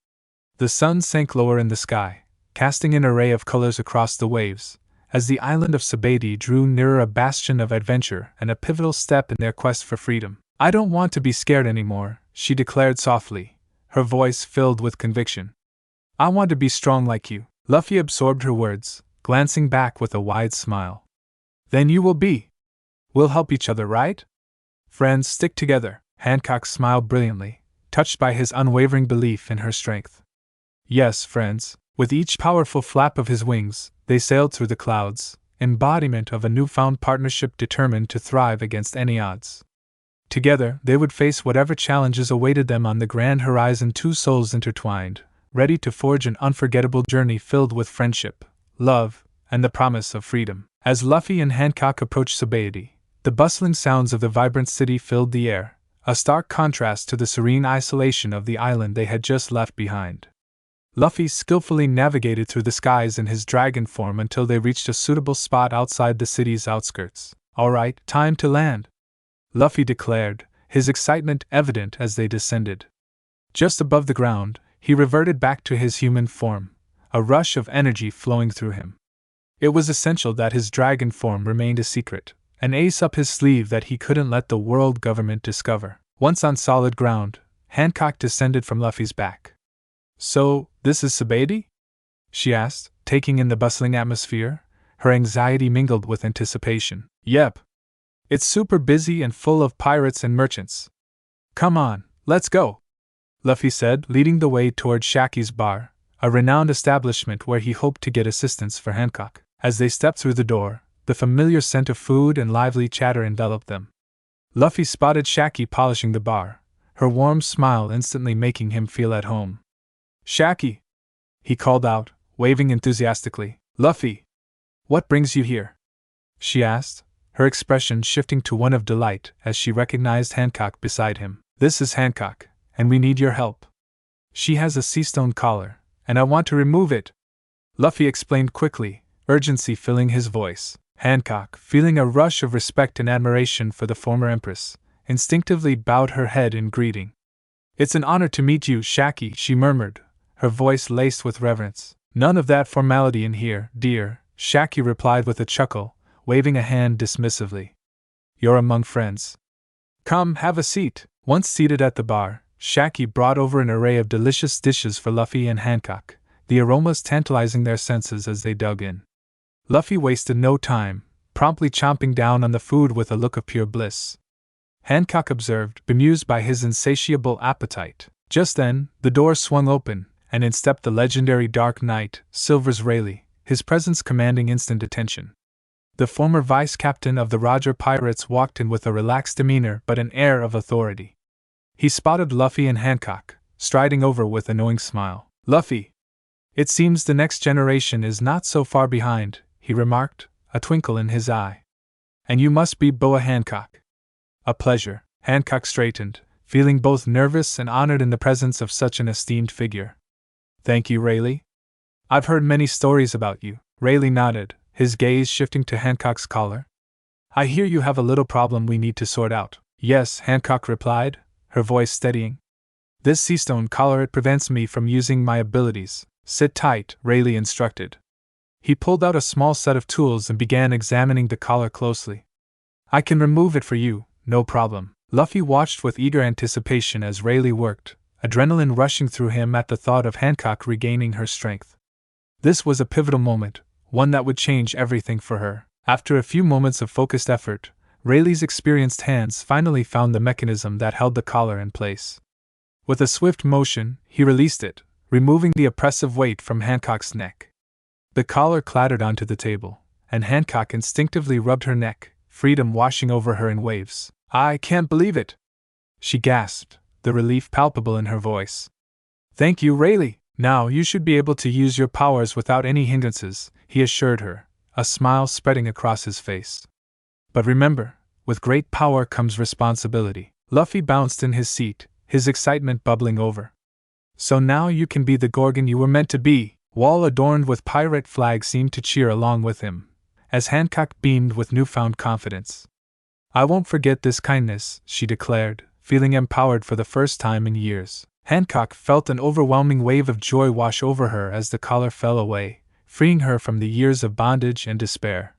The sun sank lower in the sky, casting an array of colors across the waves, as the island of Sabeti drew nearer, a bastion of adventure and a pivotal step in their quest for freedom. "I don't want to be scared anymore," she declared softly, her voice filled with conviction. "I want to be strong like you." Luffy absorbed her words, glancing back with a wide smile. "Then you will be. We'll help each other, right? Friends stick together." Hancock smiled brilliantly, touched by his unwavering belief in her strength. "Yes, friends." With each powerful flap of his wings, they sailed through the clouds, embodiment of a newfound partnership determined to thrive against any odds. Together, they would face whatever challenges awaited them on the grand horizon, two souls intertwined, ready to forge an unforgettable journey filled with friendship, love, and the promise of freedom. As Luffy and Hancock approached Sabeti, the bustling sounds of the vibrant city filled the air, a stark contrast to the serene isolation of the island they had just left behind. Luffy skillfully navigated through the skies in his dragon form until they reached a suitable spot outside the city's outskirts. "All right, time to land," Luffy declared, his excitement evident as they descended. Just above the ground, he reverted back to his human form, a rush of energy flowing through him. It was essential that his dragon form remained a secret, an ace up his sleeve that he couldn't let the world government discover. Once on solid ground, Hancock descended from Luffy's back. "So, this is Sabeti?" she asked, taking in the bustling atmosphere, her anxiety mingled with anticipation. "Yep. It's super busy and full of pirates and merchants. Come on, let's go," Luffy said, leading the way toward Shaki's bar, a renowned establishment where he hoped to get assistance for Hancock. As they stepped through the door, the familiar scent of food and lively chatter enveloped them. Luffy spotted Shaki polishing the bar, her warm smile instantly making him feel at home. "Shaki!" he called out, waving enthusiastically. "Luffy! What brings you here?" she asked, her expression shifting to one of delight as she recognized Hancock beside him. "This is Hancock, and we need your help. She has a seastone collar, and I want to remove it," Luffy explained quickly, urgency filling his voice. Hancock, feeling a rush of respect and admiration for the former empress, instinctively bowed her head in greeting. "It's an honor to meet you, Shaki," she murmured, her voice laced with reverence. "None of that formality in here, dear," Shaki replied with a chuckle, waving a hand dismissively. "You're among friends. Come, have a seat." Once seated at the bar, Shaki brought over an array of delicious dishes for Luffy and Hancock, the aromas tantalizing their senses as they dug in. Luffy wasted no time, promptly chomping down on the food with a look of pure bliss. Hancock observed, bemused by his insatiable appetite. Just then, the door swung open, and in stepped the legendary Dark Knight, Silver's Rayleigh, his presence commanding instant attention. The former vice-captain of the Roger Pirates walked in with a relaxed demeanor but an air of authority. He spotted Luffy and Hancock, striding over with a knowing smile. "Luffy! It seems the next generation is not so far behind," he remarked, a twinkle in his eye. "And you must be Boa Hancock." "A pleasure." Hancock straightened, feeling both nervous and honored in the presence of such an esteemed figure. "Thank you, Rayleigh. I've heard many stories about you." Rayleigh nodded, his gaze shifting to Hancock's collar. "I hear you have a little problem we need to sort out." "Yes," Hancock replied, her voice steadying. "This seastone collar, it prevents me from using my abilities." "Sit tight," Rayleigh instructed. He pulled out a small set of tools and began examining the collar closely. "I can remove it for you, no problem." Luffy watched with eager anticipation as Rayleigh worked, adrenaline rushing through him at the thought of Hancock regaining her strength. This was a pivotal moment, one that would change everything for her. After a few moments of focused effort, Rayleigh's experienced hands finally found the mechanism that held the collar in place. With a swift motion, he released it, removing the oppressive weight from Hancock's neck. The collar clattered onto the table, and Hancock instinctively rubbed her neck, freedom washing over her in waves. "I can't believe it!" she gasped, the relief palpable in her voice. "Thank you, Rayleigh. Now you should be able to use your powers without any hindrances," he assured her, a smile spreading across his face. "But remember, with great power comes responsibility." Luffy bounced in his seat, his excitement bubbling over. "So now you can be the Gorgon you were meant to be." Wall adorned with pirate flags seemed to cheer along with him, as Hancock beamed with newfound confidence. "I won't forget this kindness," she declared, feeling empowered for the first time in years. Hancock felt an overwhelming wave of joy wash over her as the collar fell away, freeing her from the years of bondage and despair.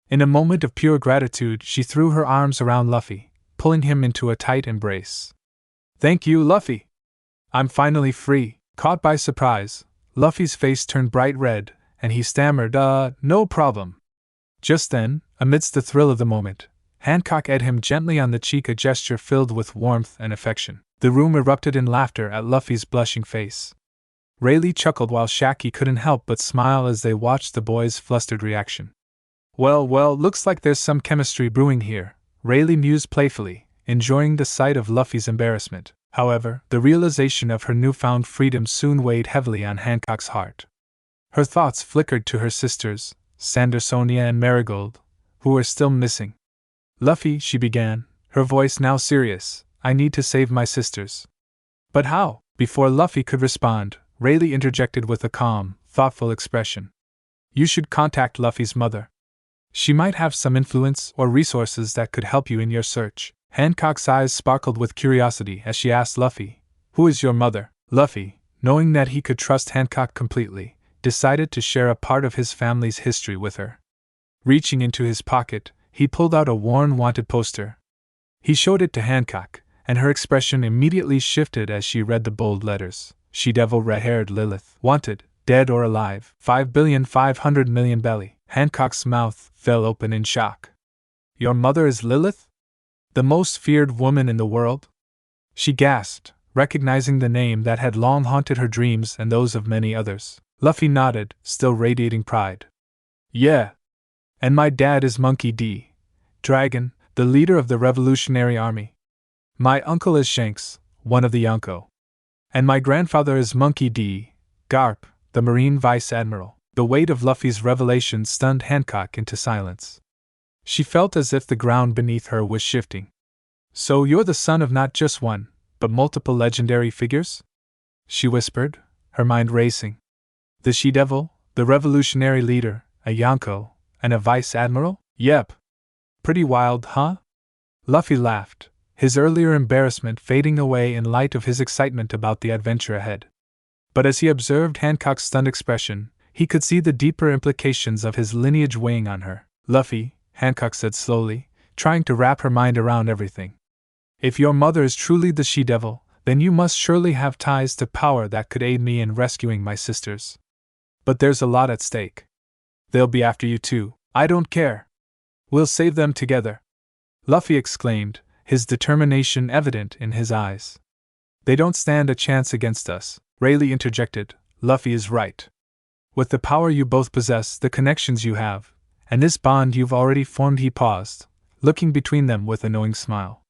In a moment of pure gratitude, she threw her arms around Luffy, pulling him into a tight embrace. "Thank you, Luffy! I'm finally free." Caught by surprise, Luffy's face turned bright red, and he stammered, "No problem." Just then, amidst the thrill of the moment, Hancock eyed him gently on the cheek, a gesture filled with warmth and affection. The room erupted in laughter at Luffy's blushing face. Rayleigh chuckled while Shaggy couldn't help but smile as they watched the boy's flustered reaction. Well, looks like there's some chemistry brewing here," Rayleigh mused playfully, enjoying the sight of Luffy's embarrassment. However, the realization of her newfound freedom soon weighed heavily on Hancock's heart. Her thoughts flickered to her sisters, Sandersonia and Marigold, who were still missing. "Luffy," she began, her voice now serious, "I need to save my sisters." "But how?" Before Luffy could respond, Rayleigh interjected with a calm, thoughtful expression. "You should contact Luffy's mother. She might have some influence or resources that could help you in your search." Hancock's eyes sparkled with curiosity as she asked Luffy, "Who is your mother?" Luffy, knowing that he could trust Hancock completely, decided to share a part of his family's history with her. Reaching into his pocket, he pulled out a worn wanted poster. He showed it to Hancock, and her expression immediately shifted as she read the bold letters. She-devil, red-haired Lilith, wanted, dead or alive, 5,500,000,000 belly. Hancock's mouth fell open in shock. "Your mother is Lilith? The most feared woman in the world?" she gasped, recognizing the name that had long haunted her dreams and those of many others. Luffy nodded, still radiating pride. "Yeah. And my dad is Monkey D. Dragon, the leader of the Revolutionary Army. My uncle is Shanks, one of the Yonko. And my grandfather is Monkey D. Garp, the Marine Vice Admiral." The weight of Luffy's revelation stunned Hancock into silence. She felt as if the ground beneath her was shifting. "So you're the son of not just one, but multiple legendary figures?" she whispered, her mind racing. "The She-Devil, the revolutionary leader, a Yonko, and a vice admiral? Yep. Pretty wild, huh?" Luffy laughed, his earlier embarrassment fading away in light of his excitement about the adventure ahead. But as he observed Hancock's stunned expression, he could see the deeper implications of his lineage weighing on her. "Luffy," Hancock said slowly, trying to wrap her mind around everything. "If your mother is truly the She-Devil, then you must surely have ties to power that could aid me in rescuing my sisters. But there's a lot at stake. They'll be after you too." "I don't care. We'll save them together," Luffy exclaimed, his determination evident in his eyes. "They don't stand a chance against us," Rayleigh interjected. "Luffy is right. With the power you both possess, the connections you have, and this bond you've already formed." He paused, looking between them with a knowing smile.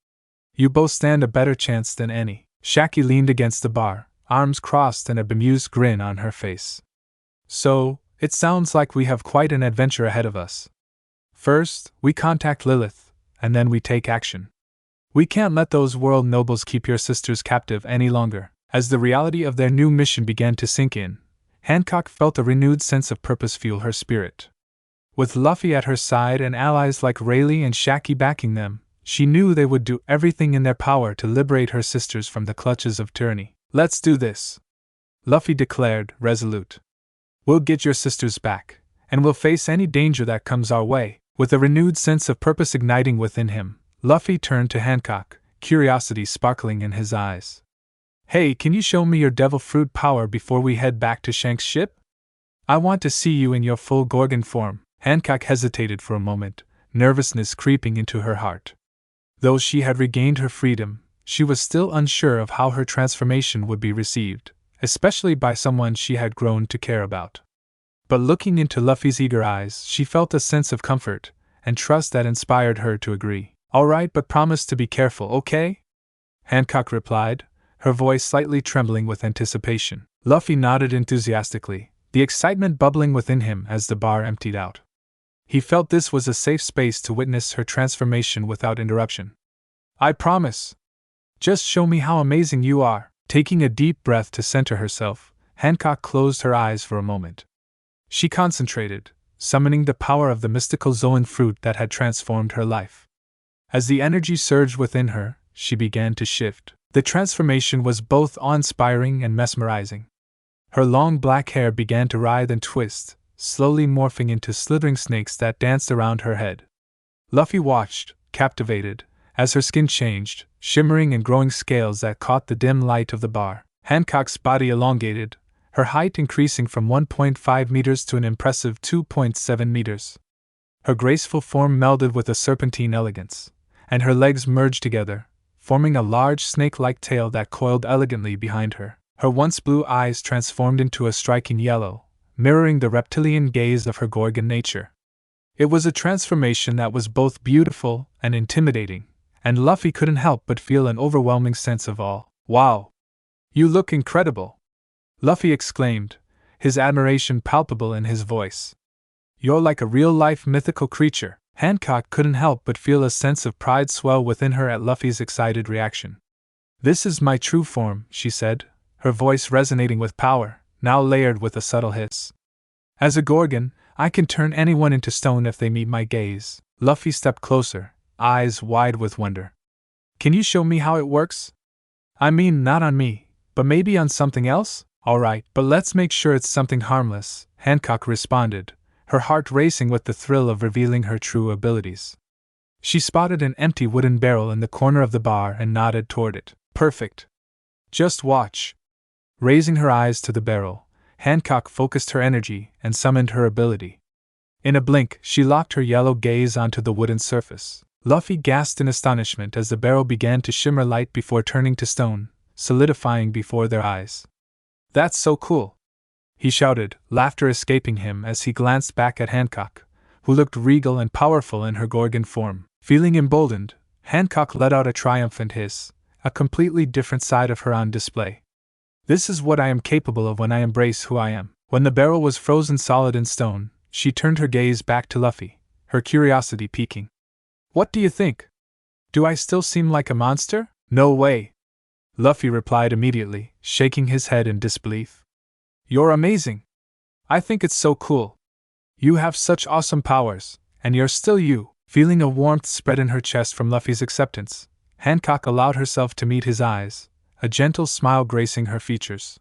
"You both stand a better chance than any." Shaggy leaned against the bar, arms crossed and a bemused grin on her face. "So, it sounds like we have quite an adventure ahead of us. First, we contact Lilith, and then we take action. We can't let those world nobles keep your sisters captive any longer." As the reality of their new mission began to sink in, Hancock felt a renewed sense of purpose fuel her spirit. With Luffy at her side and allies like Rayleigh and Shaggy backing them, she knew they would do everything in their power to liberate her sisters from the clutches of tyranny. "Let's do this," Luffy declared, resolute. "We'll get your sisters back, and we'll face any danger that comes our way." With a renewed sense of purpose igniting within him, Luffy turned to Hancock, curiosity sparkling in his eyes. "Hey, can you show me your devil fruit power before we head back to Shanks' ship? I want to see you in your full Gorgon form." Hancock hesitated for a moment, nervousness creeping into her heart. Though she had regained her freedom, she was still unsure of how her transformation would be received, especially by someone she had grown to care about. But looking into Luffy's eager eyes, she felt a sense of comfort and trust that inspired her to agree. "All right, but promise to be careful, okay?" Hancock replied, her voice slightly trembling with anticipation. Luffy nodded enthusiastically, the excitement bubbling within him as the bar emptied out. He felt this was a safe space to witness her transformation without interruption. "I promise. Just show me how amazing you are." Taking a deep breath to center herself, Hancock closed her eyes for a moment. She concentrated, summoning the power of the mystical Zoan fruit that had transformed her life. As the energy surged within her, she began to shift. The transformation was both awe-inspiring and mesmerizing. Her long black hair began to writhe and twist, slowly morphing into slithering snakes that danced around her head. Luffy watched, captivated, as her skin changed, shimmering and growing scales that caught the dim light of the bar. Hancock's body elongated, her height increasing from 1.5 meters to an impressive 2.7 meters. Her graceful form melded with a serpentine elegance, and her legs merged together, forming a large snake-like tail that coiled elegantly behind her. Her once blue eyes transformed into a striking yellow, mirroring the reptilian gaze of her Gorgon nature. It was a transformation that was both beautiful and intimidating, and Luffy couldn't help but feel an overwhelming sense of awe. "Wow! You look incredible!" Luffy exclaimed, his admiration palpable in his voice. "You're like a real-life mythical creature." Hancock couldn't help but feel a sense of pride swell within her at Luffy's excited reaction. "This is my true form," she said, her voice resonating with power, now layered with a subtle hiss. "As a Gorgon, I can turn anyone into stone if they meet my gaze." Luffy stepped closer, eyes wide with wonder. "Can you show me how it works? I mean, not on me, but maybe on something else?" "Alright, but let's make sure it's something harmless," Hancock responded, her heart racing with the thrill of revealing her true abilities. She spotted an empty wooden barrel in the corner of the bar and nodded toward it. "Perfect. Just watch." Raising her eyes to the barrel, Hancock focused her energy and summoned her ability. In a blink, she locked her yellow gaze onto the wooden surface. Luffy gasped in astonishment as the barrel began to shimmer light before turning to stone, solidifying before their eyes. "That's so cool!" he shouted, laughter escaping him as he glanced back at Hancock, who looked regal and powerful in her Gorgon form. Feeling emboldened, Hancock let out a triumphant hiss, a completely different side of her on display. "This is what I am capable of when I embrace who I am." When the barrel was frozen solid in stone, she turned her gaze back to Luffy, her curiosity piquing. "What do you think? Do I still seem like a monster?" "No way," Luffy replied immediately, shaking his head in disbelief. "You're amazing. I think it's so cool. You have such awesome powers, and you're still you." Feeling a warmth spread in her chest from Luffy's acceptance, Hancock allowed herself to meet his eyes, a gentle smile gracing her features.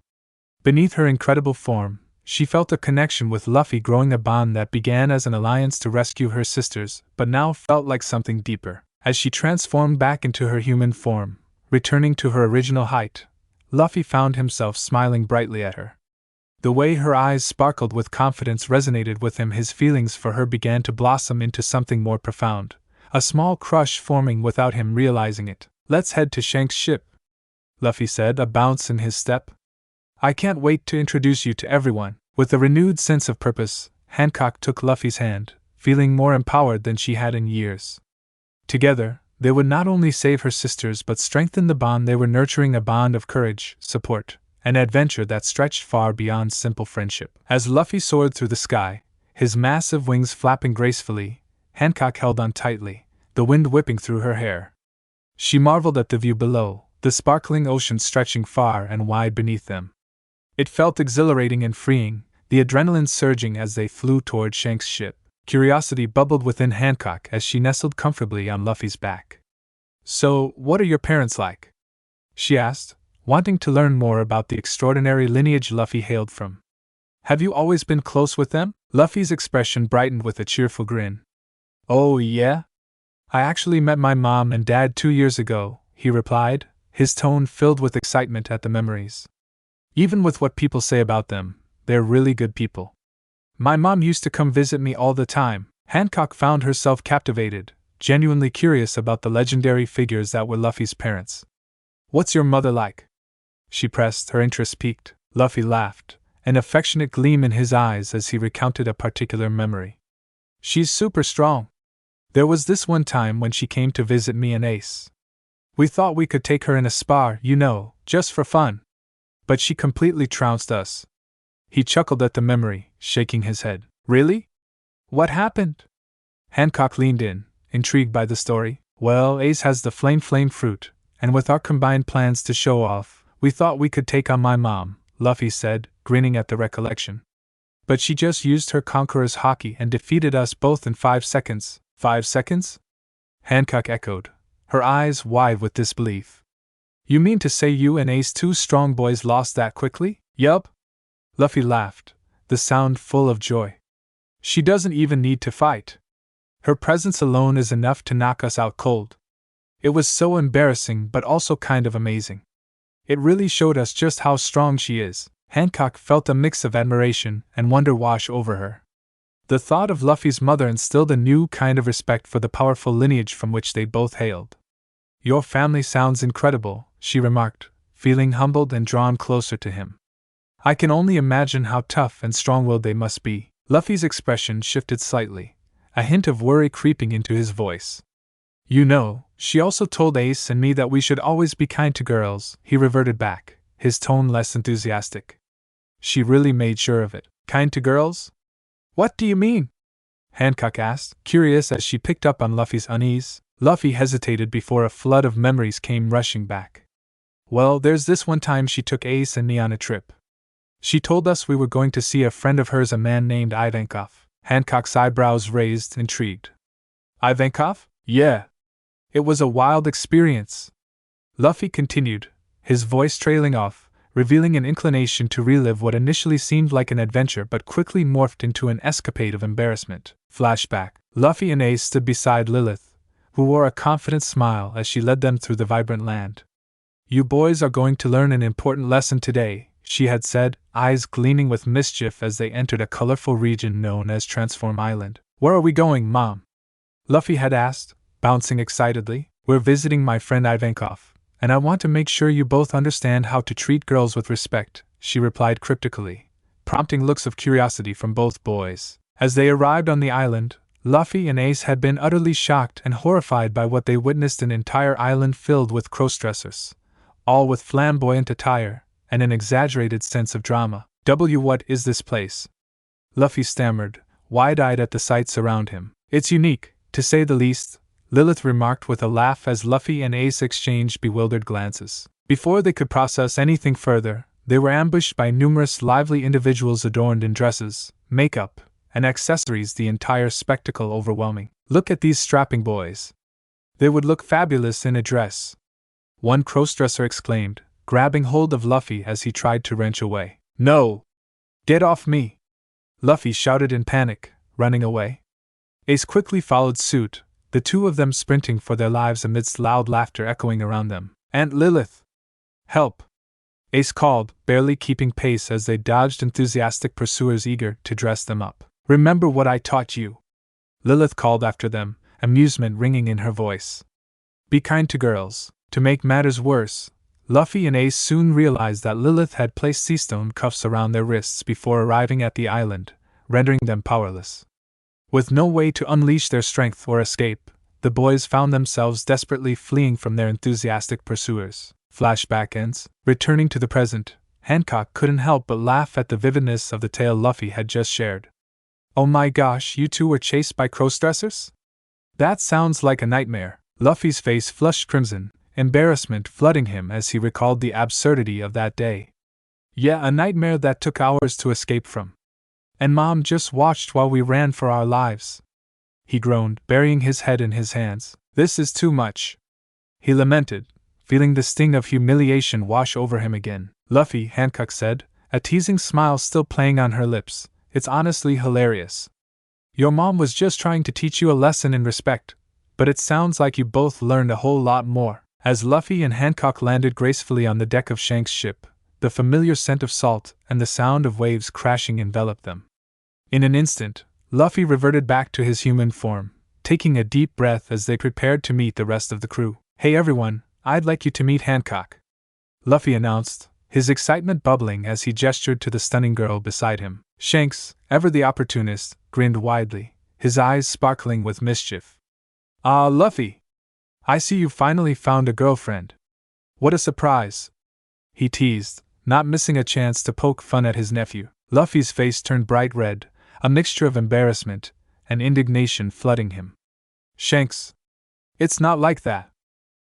Beneath her incredible form, she felt a connection with Luffy, growing a bond that began as an alliance to rescue her sisters, but now felt like something deeper. As she transformed back into her human form, returning to her original height, Luffy found himself smiling brightly at her. The way her eyes sparkled with confidence resonated with him. His feelings for her began to blossom into something more profound, a small crush forming without him realizing it. "Let's head to Shanks' ship," Luffy said, a bounce in his step. "I can't wait to introduce you to everyone." With a renewed sense of purpose, Hancock took Luffy's hand, feeling more empowered than she had in years. Together, they would not only save her sisters but strengthen the bond they were nurturing, a bond of courage, support, and adventure that stretched far beyond simple friendship. As Luffy soared through the sky, his massive wings flapping gracefully, Hancock held on tightly, the wind whipping through her hair. She marveled at the view below, the sparkling ocean stretching far and wide beneath them. It felt exhilarating and freeing, the adrenaline surging as they flew toward Shanks' ship. Curiosity bubbled within Hancock as she nestled comfortably on Luffy's back. "So, what are your parents like?" she asked, wanting to learn more about the extraordinary lineage Luffy hailed from. "Have you always been close with them?" Luffy's expression brightened with a cheerful grin. "Oh yeah? I actually met my mom and dad 2 years ago," he replied, his tone filled with excitement at the memories. "Even with what people say about them, they're really good people. My mom used to come visit me all the time." Hancock found herself captivated, genuinely curious about the legendary figures that were Luffy's parents. "What's your mother like?" she pressed, her interest piqued. Luffy laughed, an affectionate gleam in his eyes as he recounted a particular memory. "She's super strong. There was this one time when she came to visit me and Ace. We thought we could take her in a spar, just for fun. But she completely trounced us." He chuckled at the memory, shaking his head. "Really? What happened?" Hancock leaned in, intrigued by the story. "Well, Ace has the flame fruit, and with our combined plans to show off, we thought we could take on my mom," Luffy said, grinning at the recollection. "But she just used her conqueror's haki and defeated us both in 5 seconds. 5 seconds? Hancock echoed, her eyes wide with disbelief. You mean to say you and Ace, two strong boys, lost that quickly? Yup. Luffy laughed, the sound full of joy. She doesn't even need to fight. Her presence alone is enough to knock us out cold. It was so embarrassing but also kind of amazing. It really showed us just how strong she is. Hancock felt a mix of admiration and wonder wash over her. The thought of Luffy's mother instilled a new kind of respect for the powerful lineage from which they both hailed. Your family sounds incredible, she remarked, feeling humbled and drawn closer to him. I can only imagine how tough and strong-willed they must be. Luffy's expression shifted slightly, a hint of worry creeping into his voice. You know, she also told Ace and me that we should always be kind to girls, he reverted back, his tone less enthusiastic. She really made sure of it. Kind to girls? What do you mean? Hancock asked, curious as she picked up on Luffy's unease. Luffy hesitated before a flood of memories came rushing back. Well, there's this one time she took Ace and me on a trip. She told us we were going to see a friend of hers, a man named Ivankov. Hancock's eyebrows raised, intrigued. Ivankov? Yeah. It was a wild experience. Luffy continued, his voice trailing off, revealing an inclination to relive what initially seemed like an adventure but quickly morphed into an escapade of embarrassment. Flashback. Luffy and Ace stood beside Lilith, who wore a confident smile as she led them through the vibrant land. You boys are going to learn an important lesson today, she had said, eyes gleaming with mischief as they entered a colorful region known as Transform Island. Where are we going, Mom? Luffy had asked, bouncing excitedly. We're visiting my friend Ivankov, and I want to make sure you both understand how to treat girls with respect, she replied cryptically, prompting looks of curiosity from both boys. As they arrived on the island, Luffy and Ace had been utterly shocked and horrified by what they witnessed, an entire island filled with cross-dressers, all with flamboyant attire and an exaggerated sense of drama. What is this place? Luffy stammered, wide-eyed at the sights around him. It's unique, to say the least, Lilith remarked with a laugh as Luffy and Ace exchanged bewildered glances. Before they could process anything further, they were ambushed by numerous lively individuals adorned in dresses, makeup, and accessories, the entire spectacle overwhelming. Look at these strapping boys. They would look fabulous in a dress, one crossdresser exclaimed, grabbing hold of Luffy as he tried to wrench away. No! Get off me! Luffy shouted in panic, running away. Ace quickly followed suit, the two of them sprinting for their lives amidst loud laughter echoing around them. Aunt Lilith! Help! Ace called, barely keeping pace as they dodged enthusiastic pursuers eager to dress them up. Remember what I taught you! Lilith called after them, amusement ringing in her voice. Be kind to girls. To make matters worse, Luffy and Ace soon realized that Lilith had placed sea-stone cuffs around their wrists before arriving at the island, rendering them powerless. With no way to unleash their strength or escape, the boys found themselves desperately fleeing from their enthusiastic pursuers. Flashback ends. Returning to the present, Hancock couldn't help but laugh at the vividness of the tale Luffy had just shared. Oh my gosh, you two were chased by crossdressers? That sounds like a nightmare. Luffy's face flushed crimson, embarrassment flooding him as he recalled the absurdity of that day. Yeah, a nightmare that took hours to escape from. And Mom just watched while we ran for our lives. He groaned, burying his head in his hands. This is too much. He lamented, feeling the sting of humiliation wash over him again. Luffy, Hancock said, a teasing smile still playing on her lips, it's honestly hilarious. Your mom was just trying to teach you a lesson in respect, but it sounds like you both learned a whole lot more. As Luffy and Hancock landed gracefully on the deck of Shanks' ship, the familiar scent of salt and the sound of waves crashing enveloped them. In an instant, Luffy reverted back to his human form, taking a deep breath as they prepared to meet the rest of the crew. Hey everyone, I'd like you to meet Hancock, Luffy announced, his excitement bubbling as he gestured to the stunning girl beside him. Shanks, ever the opportunist, grinned widely, his eyes sparkling with mischief. Ah, Luffy! I see you finally found a girlfriend. What a surprise! He teased, not missing a chance to poke fun at his nephew. Luffy's face turned bright red, a mixture of embarrassment and indignation flooding him. Shanks! It's not like that!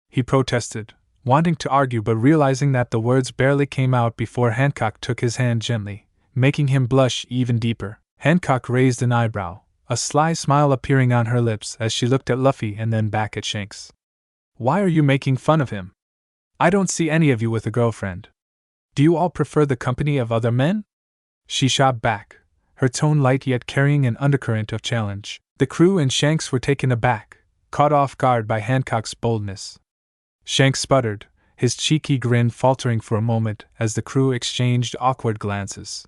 He protested, wanting to argue but realizing that the words barely came out before Hancock took his hand gently, making him blush even deeper. Hancock raised an eyebrow, a sly smile appearing on her lips as she looked at Luffy and then back at Shanks. Why are you making fun of him? I don't see any of you with a girlfriend. Do you all prefer the company of other men? She shot back, her tone light yet carrying an undercurrent of challenge. The crew and Shanks were taken aback, caught off guard by Hancock's boldness. Shanks sputtered, his cheeky grin faltering for a moment as the crew exchanged awkward glances.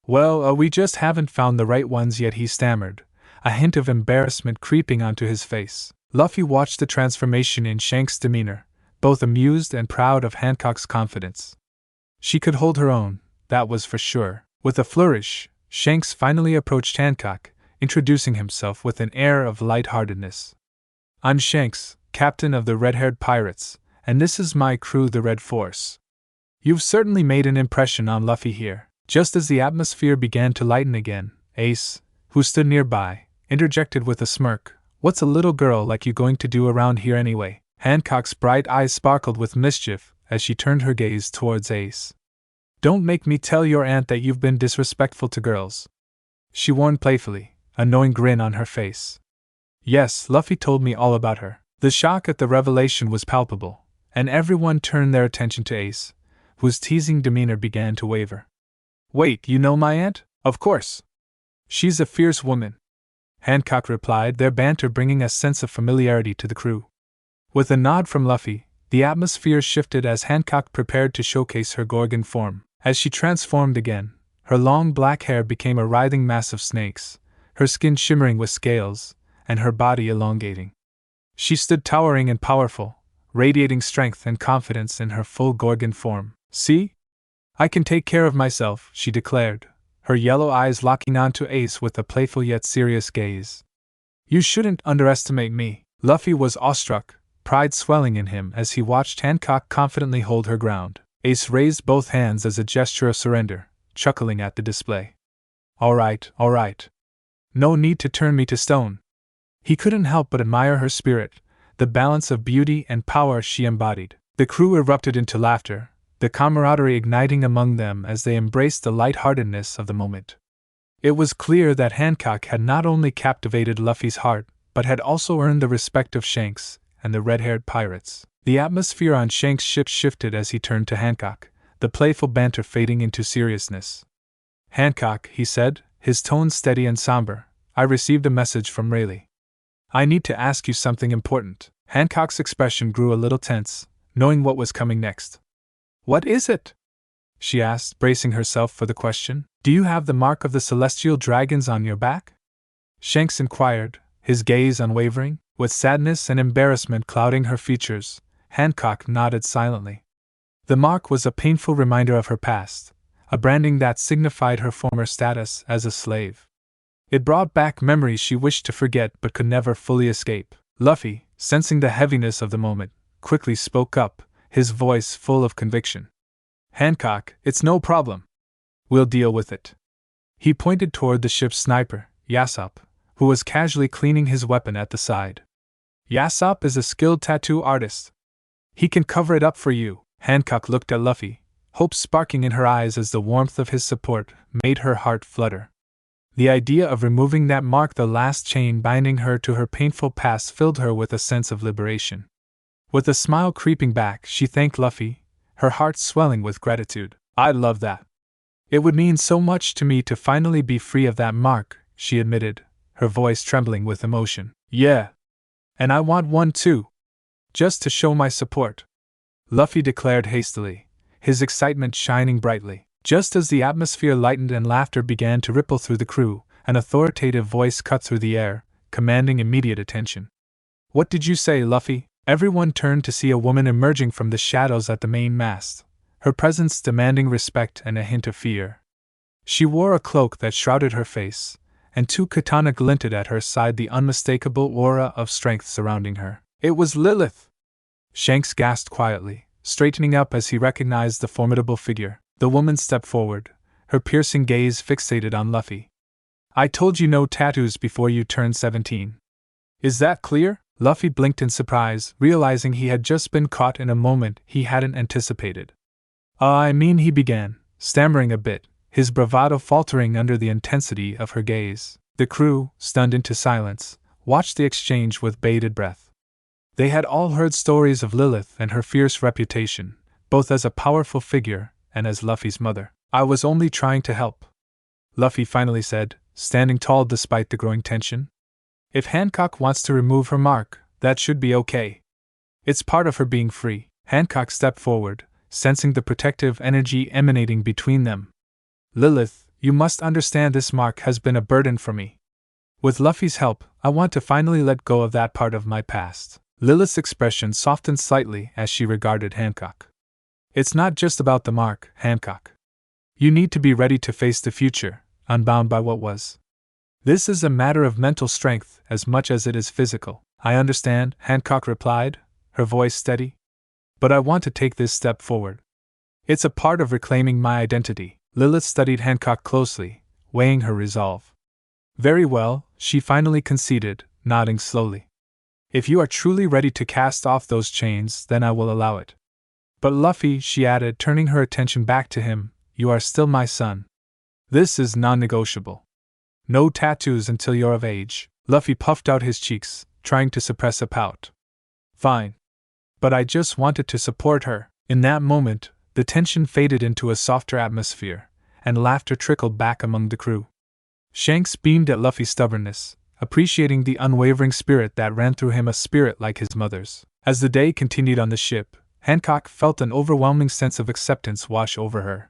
Well, we just haven't found the right ones yet, he stammered, a hint of embarrassment creeping onto his face. Luffy watched the transformation in Shanks' demeanor, both amused and proud of Hancock's confidence. She could hold her own, that was for sure. With a flourish, Shanks finally approached Hancock, introducing himself with an air of light-heartedness. I'm Shanks, captain of the red-haired pirates, and this is my crew, the Red Force. You've certainly made an impression on Luffy here. Just as the atmosphere began to lighten again, Ace, who stood nearby, interjected with a smirk, "What's a little girl like you going to do around here anyway?" Hancock's bright eyes sparkled with mischief as she turned her gaze towards Ace. "Don't make me tell your aunt that you've been disrespectful to girls," she warned playfully, a knowing grin on her face. Yes, Luffy told me all about her. The shock at the revelation was palpable, and everyone turned their attention to Ace, whose teasing demeanor began to waver. "Wait, you know my aunt? Of course. She's a fierce woman," Hancock replied, their banter bringing a sense of familiarity to the crew. With a nod from Luffy, the atmosphere shifted as Hancock prepared to showcase her Gorgon form. As she transformed again, her long black hair became a writhing mass of snakes, her skin shimmering with scales, and her body elongating. She stood towering and powerful, radiating strength and confidence in her full Gorgon form. "See? I can take care of myself," she declared, her yellow eyes locking onto Ace with a playful yet serious gaze. "You shouldn't underestimate me." Luffy was awestruck, pride swelling in him as he watched Hancock confidently hold her ground. Ace raised both hands as a gesture of surrender, chuckling at the display. All right. No need to turn me to stone." He couldn't help but admire her spirit, the balance of beauty and power she embodied. The crew erupted into laughter, the camaraderie igniting among them as they embraced the lightheartedness of the moment. It was clear that Hancock had not only captivated Luffy's heart, but had also earned the respect of Shanks and the red-haired pirates. The atmosphere on Shanks' ship shifted as he turned to Hancock, the playful banter fading into seriousness. "Hancock," he said, his tone steady and somber, "I received a message from Rayleigh. I need to ask you something important." Hancock's expression grew a little tense, knowing what was coming next. "What is it?" she asked, bracing herself for the question. "Do you have the mark of the celestial dragons on your back?" Shanks inquired, his gaze unwavering. With sadness and embarrassment clouding her features, Hancock nodded silently. The mark was a painful reminder of her past, a branding that signified her former status as a slave. It brought back memories she wished to forget but could never fully escape. Luffy, sensing the heaviness of the moment, quickly spoke up, his voice full of conviction. "Hancock, it's no problem. We'll deal with it." He pointed toward the ship's sniper, Yasopp, who was casually cleaning his weapon at the side. "Yasopp is a skilled tattoo artist. He can cover it up for you." Hancock looked at Luffy, hope sparking in her eyes as the warmth of his support made her heart flutter. The idea of removing that mark, the last chain binding her to her painful past, filled her with a sense of liberation. With a smile creeping back, she thanked Luffy, her heart swelling with gratitude. "I'd love that. It would mean so much to me to finally be free of that mark," she admitted, her voice trembling with emotion. "Yeah. And I want one too. Just to show my support," Luffy declared hastily, his excitement shining brightly. Just as the atmosphere lightened and laughter began to ripple through the crew, an authoritative voice cut through the air, commanding immediate attention. "What did you say, Luffy?" Everyone turned to see a woman emerging from the shadows at the main mast, her presence demanding respect and a hint of fear. She wore a cloak that shrouded her face, and two katana glinted at her side, the unmistakable aura of strength surrounding her. It was Lilith! Shanks gasped quietly, straightening up as he recognized the formidable figure. The woman stepped forward, her piercing gaze fixated on Luffy. "I told you no tattoos before you turned 17. Is that clear?" Luffy blinked in surprise, realizing he had just been caught in a moment he hadn't anticipated. He began, stammering a bit, his bravado faltering under the intensity of her gaze. The crew, stunned into silence, watched the exchange with bated breath. They had all heard stories of Lilith and her fierce reputation, both as a powerful figure and as Luffy's mother. I was only trying to help, Luffy finally said, standing tall despite the growing tension. If Hancock wants to remove her mark, that should be okay. It's part of her being free. Hancock stepped forward, sensing the protective energy emanating between them. Lilith, you must understand this mark has been a burden for me. With Luffy's help, I want to finally let go of that part of my past. Lilith's expression softened slightly as she regarded Hancock. It's not just about the mark, Hancock. You need to be ready to face the future, unbound by what was. This is a matter of mental strength as much as it is physical. I understand, Hancock replied, her voice steady. But I want to take this step forward. It's a part of reclaiming my identity. Lilith studied Hancock closely, weighing her resolve. Very well, she finally conceded, nodding slowly. If you are truly ready to cast off those chains, then I will allow it. But Luffy, she added, turning her attention back to him, you are still my son. This is non-negotiable. No tattoos until you're of age. Luffy puffed out his cheeks, trying to suppress a pout. Fine. But I just wanted to support her. In that moment, the tension faded into a softer atmosphere, and laughter trickled back among the crew. Shanks beamed at Luffy's stubbornness, appreciating the unwavering spirit that ran through him, a spirit like his mother's. As the day continued on the ship, Hancock felt an overwhelming sense of acceptance wash over her.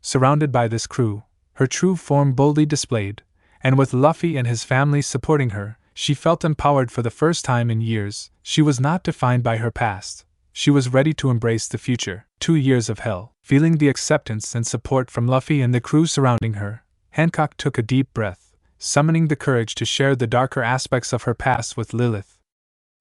Surrounded by this crew, her true form boldly displayed, and with Luffy and his family supporting her, she felt empowered for the first time in years. She was not defined by her past. She was ready to embrace the future. 2 years of hell. Feeling the acceptance and support from Luffy and the crew surrounding her, Hancock took a deep breath, summoning the courage to share the darker aspects of her past with Lilith.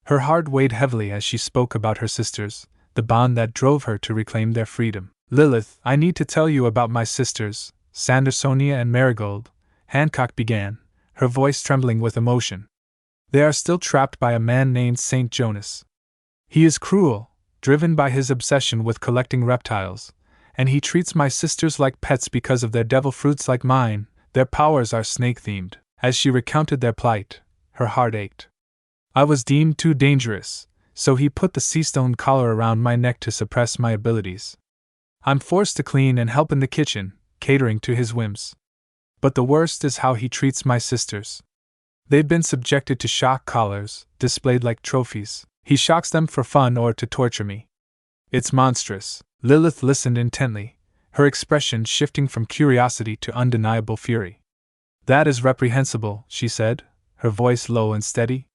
Her heart weighed heavily as she spoke about her sisters, the bond that drove her to reclaim their freedom. Lilith, I need to tell you about my sisters, Sandersonia and Marigold, Hancock began, her voice trembling with emotion. They are still trapped by a man named St. Jonas. He is cruel, driven by his obsession with collecting reptiles, and he treats my sisters like pets because of their devil fruits like mine. Their powers are snake-themed. As she recounted their plight, her heart ached. I was deemed too dangerous, so he put the seastone collar around my neck to suppress my abilities. I'm forced to clean and help in the kitchen, catering to his whims. But the worst is how he treats my sisters. They've been subjected to shock collars, displayed like trophies. He shocks them for fun or to torture me. It's monstrous. Lilith listened intently, her expression shifting from curiosity to undeniable fury. That is reprehensible, she said, her voice low and steady.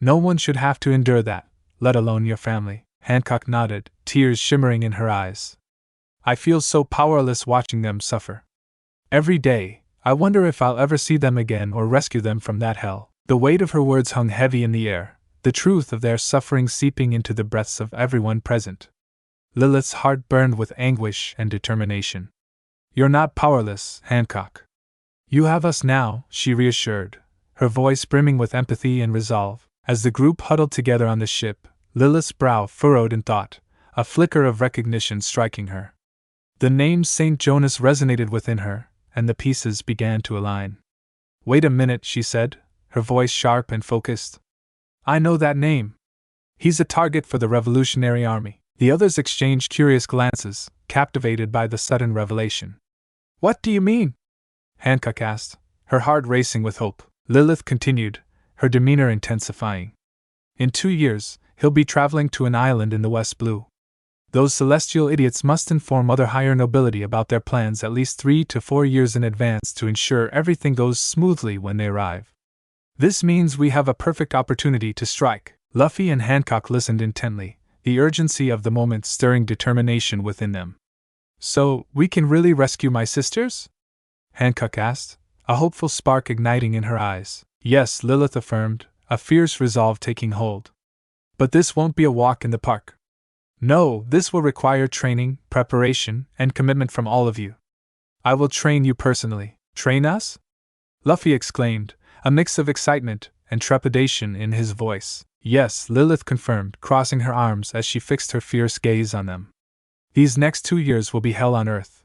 No one should have to endure that, let alone your family. Hancock nodded, tears shimmering in her eyes. I feel so powerless watching them suffer. Every day, I wonder if I'll ever see them again or rescue them from that hell. The weight of her words hung heavy in the air, the truth of their suffering seeping into the breaths of everyone present. Lilith's heart burned with anguish and determination. You're not powerless, Hancock. You have us now, she reassured, her voice brimming with empathy and resolve. As the group huddled together on the ship, Lilith's brow furrowed in thought, a flicker of recognition striking her. The name St. Jonas resonated within her, and the pieces began to align. Wait a minute, she said, her voice sharp and focused. I know that name. He's a target for the Revolutionary Army. The others exchanged curious glances, captivated by the sudden revelation. What do you mean? Hancock asked, her heart racing with hope. Lilith continued, her demeanor intensifying. In 2 years, he'll be traveling to an island in the West Blue. Those celestial idiots must inform other higher nobility about their plans at least 3 to 4 years in advance to ensure everything goes smoothly when they arrive. This means we have a perfect opportunity to strike. Luffy and Hancock listened intently, the urgency of the moment stirring determination within them. So, we can really rescue my sisters? Hancock asked, a hopeful spark igniting in her eyes. Yes, Lilith affirmed, a fierce resolve taking hold. But this won't be a walk in the park. No, this will require training, preparation, and commitment from all of you. I will train you personally. Train us? Luffy exclaimed, a mix of excitement and trepidation in his voice. Yes, Lilith confirmed, crossing her arms as she fixed her fierce gaze on them. These next 2 years will be hell on earth.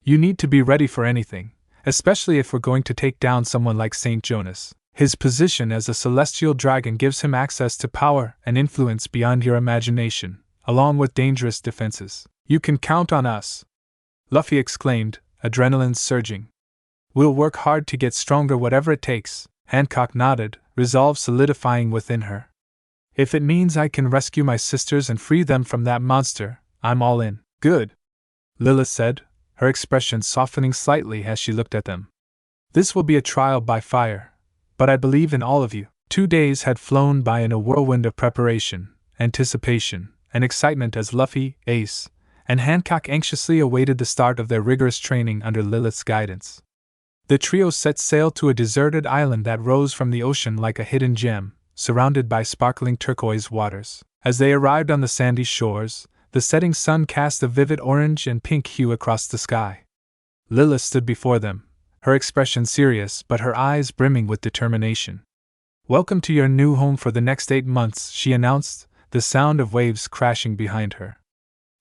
You need to be ready for anything, especially if we're going to take down someone like St. Jonas. His position as a celestial dragon gives him access to power and influence beyond your imagination, along with dangerous defenses. You can count on us, Luffy exclaimed, adrenaline surging. We'll work hard to get stronger whatever it takes. Hancock nodded, resolve solidifying within her. If it means I can rescue my sisters and free them from that monster, I'm all in. Good, Lilith said, her expression softening slightly as she looked at them. This will be a trial by fire, but I believe in all of you. 2 days had flown by in a whirlwind of preparation, anticipation, and excitement as Luffy, Ace, and Hancock anxiously awaited the start of their rigorous training under Lilith's guidance. The trio set sail to a deserted island that rose from the ocean like a hidden gem, surrounded by sparkling turquoise waters. As they arrived on the sandy shores, the setting sun cast a vivid orange and pink hue across the sky. Lilith stood before them, her expression serious but her eyes brimming with determination. Welcome to your new home for the next 8 months, she announced, the sound of waves crashing behind her.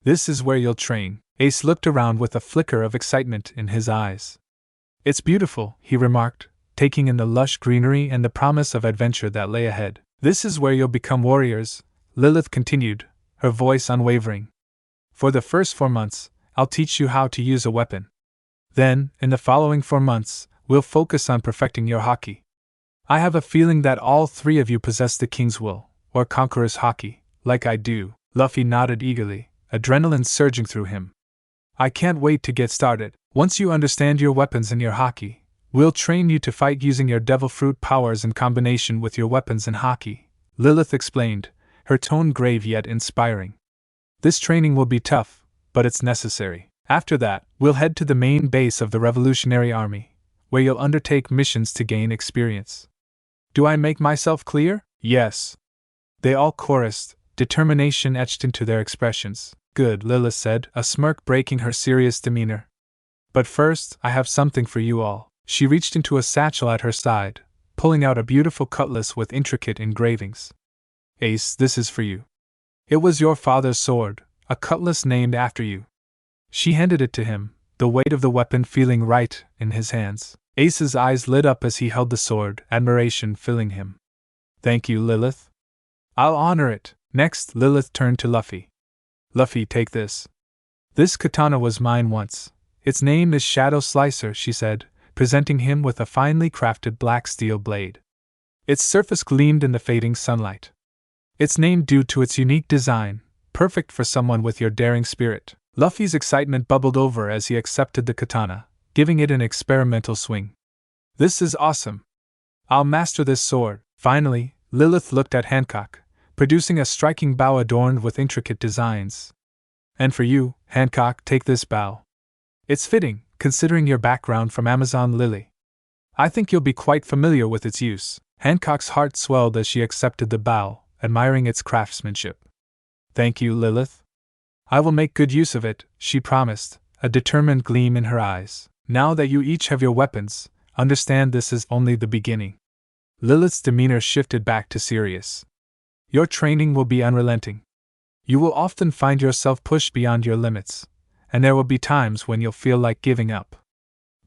This is where you'll train. Ace looked around with a flicker of excitement in his eyes. It's beautiful, he remarked, taking in the lush greenery and the promise of adventure that lay ahead. This is where you'll become warriors, Lilith continued, her voice unwavering. For the first 4 months, I'll teach you how to use a weapon. Then, in the following 4 months, we'll focus on perfecting your haki. I have a feeling that all 3 of you possess the King's Will, or Conqueror's haki, like I do. Luffy nodded eagerly, adrenaline surging through him. I can't wait to get started. Once you understand your weapons and your haki, we'll train you to fight using your devil fruit powers in combination with your weapons and haki, Lilith explained, her tone grave yet inspiring. This training will be tough, but it's necessary. After that, we'll head to the main base of the Revolutionary Army, where you'll undertake missions to gain experience. Do I make myself clear? Yes. They all chorused, determination etched into their expressions. Good, Lilith said, a smirk breaking her serious demeanor. But first, I have something for you all. She reached into a satchel at her side, pulling out a beautiful cutlass with intricate engravings. Ace, this is for you. It was your father's sword, a cutlass named after you. She handed it to him, the weight of the weapon feeling right in his hands. Ace's eyes lit up as he held the sword, admiration filling him. Thank you, Lilith. I'll honor it. Next, Lilith turned to Luffy. Luffy, take this. This katana was mine once. Its name is Shadow Slicer, she said, presenting him with a finely crafted black steel blade. Its surface gleamed in the fading sunlight. It's named due to its unique design, perfect for someone with your daring spirit. Luffy's excitement bubbled over as he accepted the katana, giving it an experimental swing. This is awesome. I'll master this sword. Finally, Lilith looked at Hancock, producing a striking bow adorned with intricate designs. And for you, Hancock, take this bow. It's fitting, considering your background from Amazon Lily. I think you'll be quite familiar with its use. Hancock's heart swelled as she accepted the bow, admiring its craftsmanship. Thank you, Lilith. I will make good use of it, she promised, a determined gleam in her eyes. Now that you each have your weapons, understand this is only the beginning. Lilith's demeanor shifted back to serious. Your training will be unrelenting. You will often find yourself pushed beyond your limits, and there will be times when you'll feel like giving up.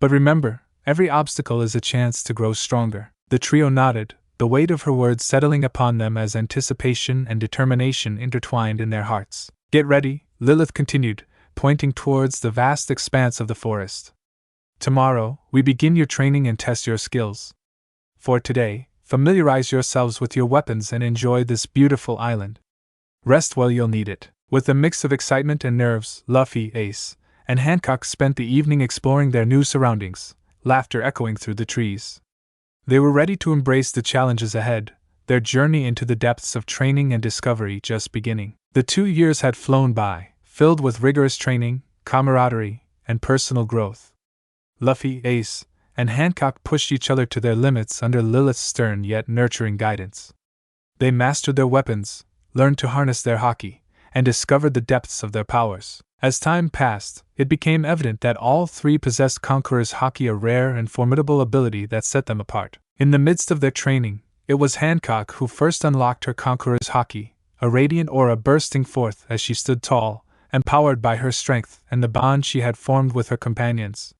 But remember, every obstacle is a chance to grow stronger. The trio nodded, the weight of her words settling upon them as anticipation and determination intertwined in their hearts. Get ready, Lilith continued, pointing towards the vast expanse of the forest. Tomorrow, we begin your training and test your skills. For today, familiarize yourselves with your weapons and enjoy this beautiful island. Rest well, you'll need it. With a mix of excitement and nerves, Luffy, Ace, and Hancock spent the evening exploring their new surroundings, laughter echoing through the trees. They were ready to embrace the challenges ahead, their journey into the depths of training and discovery just beginning. The 2 years had flown by, filled with rigorous training, camaraderie, and personal growth. Luffy, Ace, and Hancock pushed each other to their limits under Lilith's stern yet nurturing guidance. They mastered their weapons, learned to harness their haki, and discovered the depths of their powers. As time passed, it became evident that all 3 possessed Conqueror's haki, a rare and formidable ability that set them apart. In the midst of their training, it was Hancock who first unlocked her Conqueror's haki, a radiant aura bursting forth as she stood tall, empowered by her strength and the bond she had formed with her companions.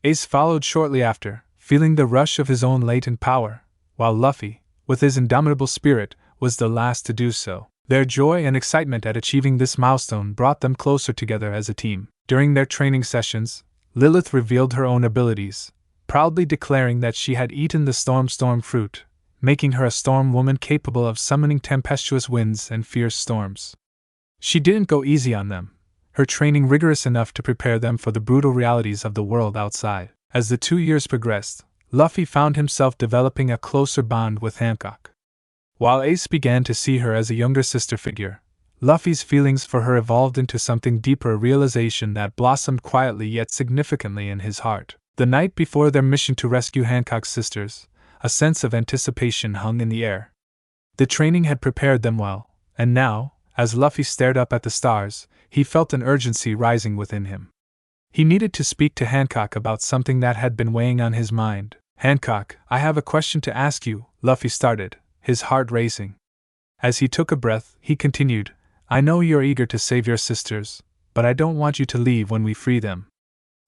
Ace followed shortly after, feeling the rush of his own latent power, while Luffy, with his indomitable spirit, was the last to do so. Their joy and excitement at achieving this milestone brought them closer together as a team. During their training sessions, Lilith revealed her own abilities, proudly declaring that she had eaten the storm fruit, making her a storm woman capable of summoning tempestuous winds and fierce storms. She didn't go easy on them, her training rigorous enough to prepare them for the brutal realities of the world outside. As the 2 years progressed, Luffy found himself developing a closer bond with Hancock. While Ace began to see her as a younger sister figure, Luffy's feelings for her evolved into something deeper, a realization that blossomed quietly yet significantly in his heart. The night before their mission to rescue Hancock's sisters, a sense of anticipation hung in the air. The training had prepared them well, and now, as Luffy stared up at the stars, he felt an urgency rising within him. He needed to speak to Hancock about something that had been weighing on his mind. "Hancock, I have a question to ask you," Luffy started, his heart racing. As he took a breath, he continued, "I know you're eager to save your sisters, but I don't want you to leave when we free them.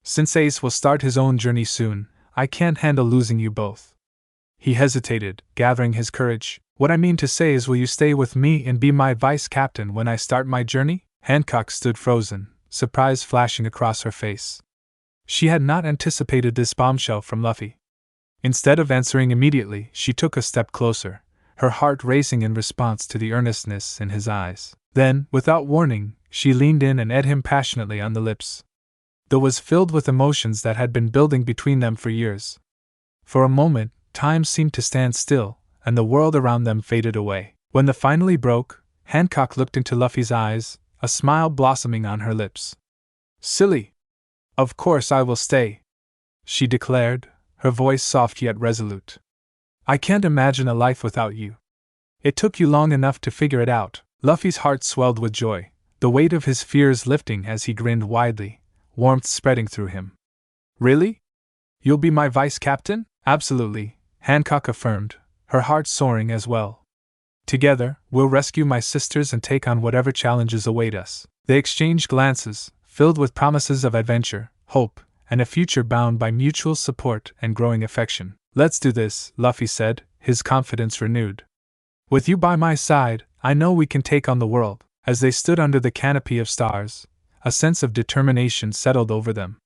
Since Ace will start his own journey soon, I can't handle losing you both." He hesitated, gathering his courage. "What I mean to say is, will you stay with me and be my vice captain when I start my journey?" Hancock stood frozen, surprise flashing across her face. She had not anticipated this bombshell from Luffy. Instead of answering immediately, she took a step closer, her heart racing in response to the earnestness in his eyes. Then, without warning, she leaned in and ate him passionately on the lips. Though was filled with emotions that had been building between them for years. For a moment, time seemed to stand still, and the world around them faded away. When the finally broke, Hancock looked into Luffy's eyes, a smile blossoming on her lips. "Silly! Of course I will stay," she declared, her voice soft yet resolute. "I can't imagine a life without you. It took you long enough to figure it out." Luffy's heart swelled with joy, the weight of his fears lifting as he grinned widely, warmth spreading through him. "Really? You'll be my vice captain?" "Absolutely," Hancock affirmed, her heart soaring as well. "Together, we'll rescue my sisters and take on whatever challenges await us." They exchanged glances, filled with promises of adventure, hope, and a future bound by mutual support and growing affection. "Let's do this," Luffy said, his confidence renewed. "With you by my side, I know we can take on the world." As they stood under the canopy of stars, a sense of determination settled over them.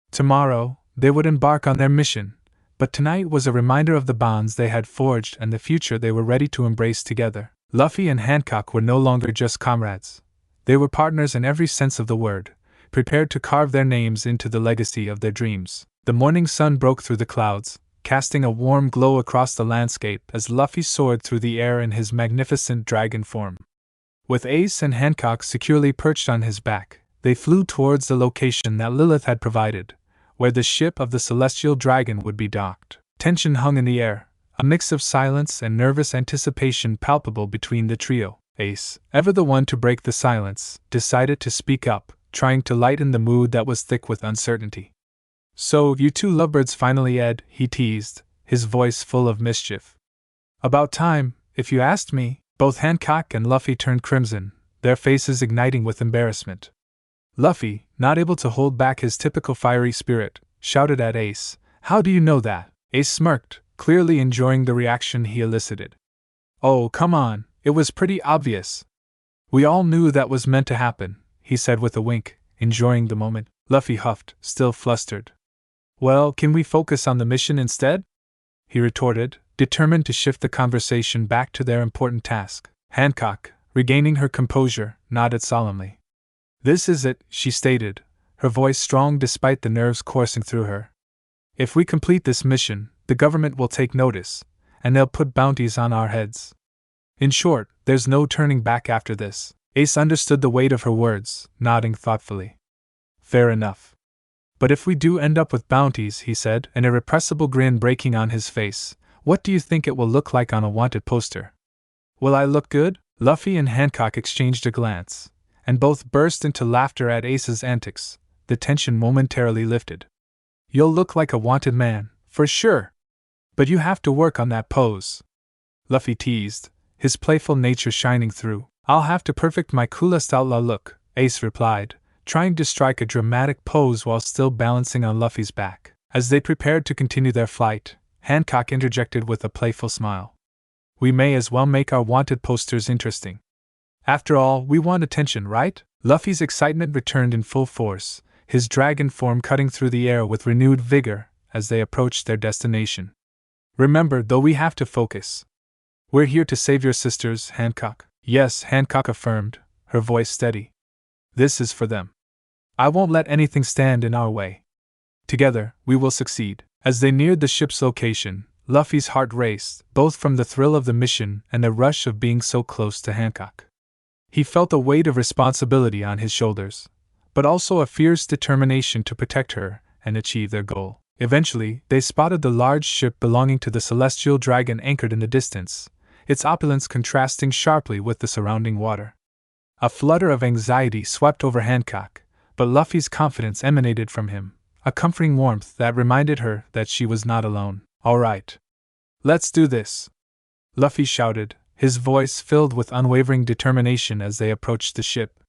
Tomorrow, they would embark on their mission, but tonight was a reminder of the bonds they had forged and the future they were ready to embrace together. Luffy and Hancock were no longer just comrades. They were partners in every sense of the word, prepared to carve their names into the legacy of their dreams. The morning sun broke through the clouds, casting a warm glow across the landscape as Luffy soared through the air in his magnificent dragon form. With Ace and Hancock securely perched on his back, they flew towards the location that Lilith had provided, where the ship of the celestial dragon would be docked. Tension hung in the air, a mix of silence and nervous anticipation palpable between the trio. Ace, ever the one to break the silence, decided to speak up, trying to lighten the mood that was thick with uncertainty. "So, you two lovebirds finally, Ed," he teased, his voice full of mischief. "About time, if you asked me." Both Hancock and Luffy turned crimson, their faces igniting with embarrassment. Luffy, not able to hold back his typical fiery spirit, shouted at Ace, "How do you know that?" Ace smirked, clearly enjoying the reaction he elicited. "Oh, come on, it was pretty obvious. We all knew that was meant to happen," he said with a wink, enjoying the moment. Luffy huffed, still flustered. "Well, can we focus on the mission instead?" he retorted, determined to shift the conversation back to their important task. Hancock, regaining her composure, nodded solemnly. "This is it," she stated, her voice strong despite the nerves coursing through her. "If we complete this mission, the government will take notice, and they'll put bounties on our heads. In short, there's no turning back after this." Ace understood the weight of her words, nodding thoughtfully. "Fair enough. But if we do end up with bounties," he said, an irrepressible grin breaking on his face, "what do you think it will look like on a wanted poster? Will I look good?" Luffy and Hancock exchanged a glance, and both burst into laughter at Ace's antics. The tension momentarily lifted. "You'll look like a wanted man, for sure. But you have to work on that pose," Luffy teased, his playful nature shining through. "I'll have to perfect my coolest outlaw look," Ace replied, trying to strike a dramatic pose while still balancing on Luffy's back. As they prepared to continue their flight, Hancock interjected with a playful smile. We may as well make our wanted posters interesting. After all, we want attention, right? Luffy's excitement returned in full force, his dragon form cutting through the air with renewed vigor as they approached their destination. Remember, though, we have to focus. We're here to save your sisters, Hancock. Yes, Hancock affirmed, her voice steady. This is for them. I won't let anything stand in our way. Together, we will succeed. As they neared the ship's location, Luffy's heart raced, both from the thrill of the mission and the rush of being so close to Hancock. He felt a weight of responsibility on his shoulders, but also a fierce determination to protect her and achieve their goal. Eventually, they spotted the large ship belonging to the Celestial Dragon anchored in the distance, its opulence contrasting sharply with the surrounding water. A flutter of anxiety swept over Hancock, but Luffy's confidence emanated from him, a comforting warmth that reminded her that she was not alone. All right. Let's do this, Luffy shouted, his voice filled with unwavering determination as they approached the ship.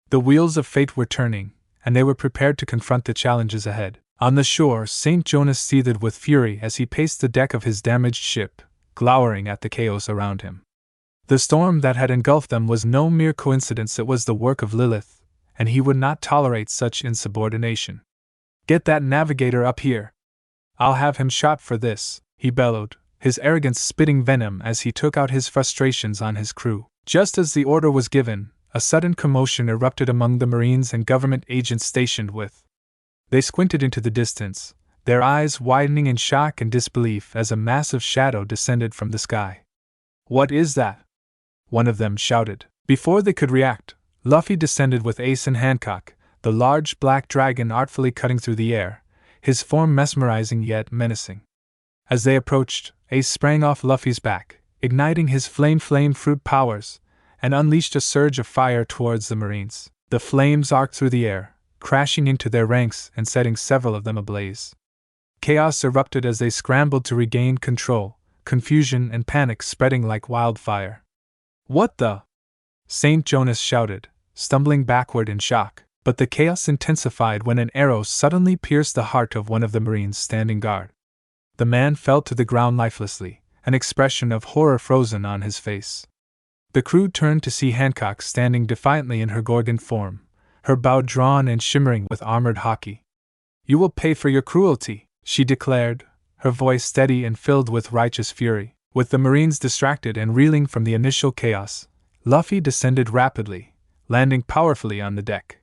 The wheels of fate were turning, and they were prepared to confront the challenges ahead. On the shore, St. Jonas seethed with fury as he paced the deck of his damaged ship, glowering at the chaos around him. The storm that had engulfed them was no mere coincidence, it was the work of Lilith, and he would not tolerate such insubordination. Get that navigator up here. I'll have him shot for this, he bellowed, his arrogance spitting venom as he took out his frustrations on his crew. Just as the order was given, a sudden commotion erupted among the Marines and government agents stationed with. They squinted into the distance, their eyes widening in shock and disbelief as a massive shadow descended from the sky. What is that? One of them shouted. Before they could react, Luffy descended with Ace and Hancock, the large black dragon artfully cutting through the air, his form mesmerizing yet menacing. As they approached, Ace sprang off Luffy's back, igniting his flame fruit powers, and unleashed a surge of fire towards the Marines. The flames arced through the air, crashing into their ranks and setting several of them ablaze. Chaos erupted as they scrambled to regain control, confusion and panic spreading like wildfire. What the? St. Jonas shouted, stumbling backward in shock, but the chaos intensified when an arrow suddenly pierced the heart of one of the Marines standing guard. The man fell to the ground lifelessly, an expression of horror frozen on his face. The crew turned to see Hancock standing defiantly in her Gorgon form, her bow drawn and shimmering with armored hockey. You will pay for your cruelty, she declared, her voice steady and filled with righteous fury. With the Marines distracted and reeling from the initial chaos, Luffy descended rapidly, landing powerfully on the deck.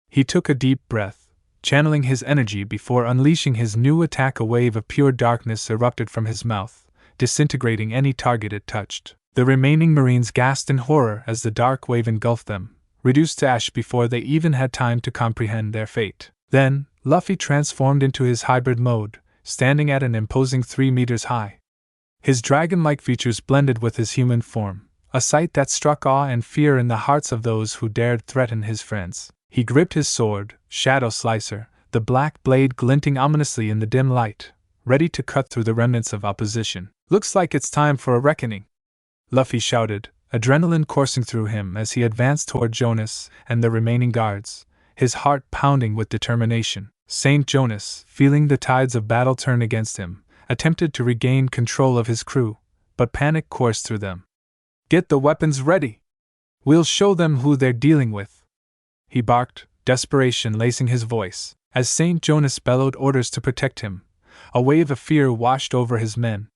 He took a deep breath, channeling his energy before unleashing his new attack. A wave of pure darkness erupted from his mouth, disintegrating any target it touched. The remaining Marines gasped in horror as the dark wave engulfed them, reduced to ash before they even had time to comprehend their fate. Then, Luffy transformed into his hybrid mode, standing at an imposing 3 meters high. His dragon-like features blended with his human form, a sight that struck awe and fear in the hearts of those who dared threaten his friends. He gripped his sword, Shadow Slicer, the black blade glinting ominously in the dim light, ready to cut through the remnants of opposition. Looks like it's time for a reckoning, Luffy shouted, adrenaline coursing through him as he advanced toward Jonas and the remaining guards, his heart pounding with determination. St. Jonas, feeling the tides of battle turn against him, attempted to regain control of his crew, but panic coursed through them. Get the weapons ready! We'll show them who they're dealing with, he barked, desperation lacing his voice. As St. Jonas bellowed orders to protect him, a wave of fear washed over his men.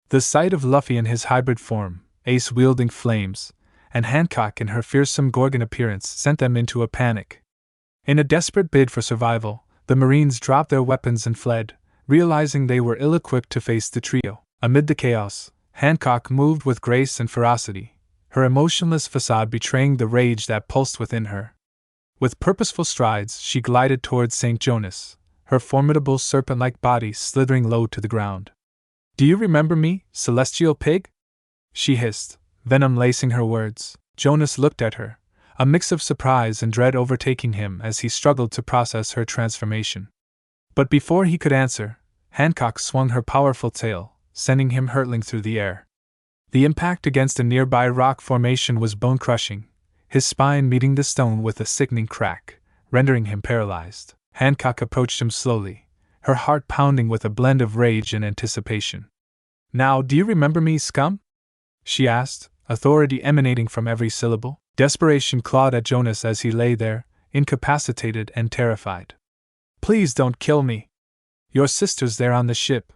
The sight of Luffy in his hybrid form, Ace wielding flames, and Hancock in her fearsome Gorgon appearance sent them into a panic. In a desperate bid for survival, the Marines dropped their weapons and fled, realizing they were ill-equipped to face the trio. Amid the chaos, Hancock moved with grace and ferocity, her emotionless facade betraying the rage that pulsed within her. With purposeful strides, she glided towards St. Jonas, her formidable serpent-like body slithering low to the ground. Do you remember me, celestial pig? She hissed, venom lacing her words. Jonas looked at her, a mix of surprise and dread overtaking him as he struggled to process her transformation. But before he could answer, Hancock swung her powerful tail, sending him hurtling through the air. The impact against a nearby rock formation was bone-crushing, his spine meeting the stone with a sickening crack, rendering him paralyzed. Hancock approached him slowly, her heart pounding with a blend of rage and anticipation. "Now, do you remember me, scum?" she asked, authority emanating from every syllable. Desperation clawed at Jonas as he lay there, incapacitated and terrified. "Please don't kill me. Your sister's there on the ship,"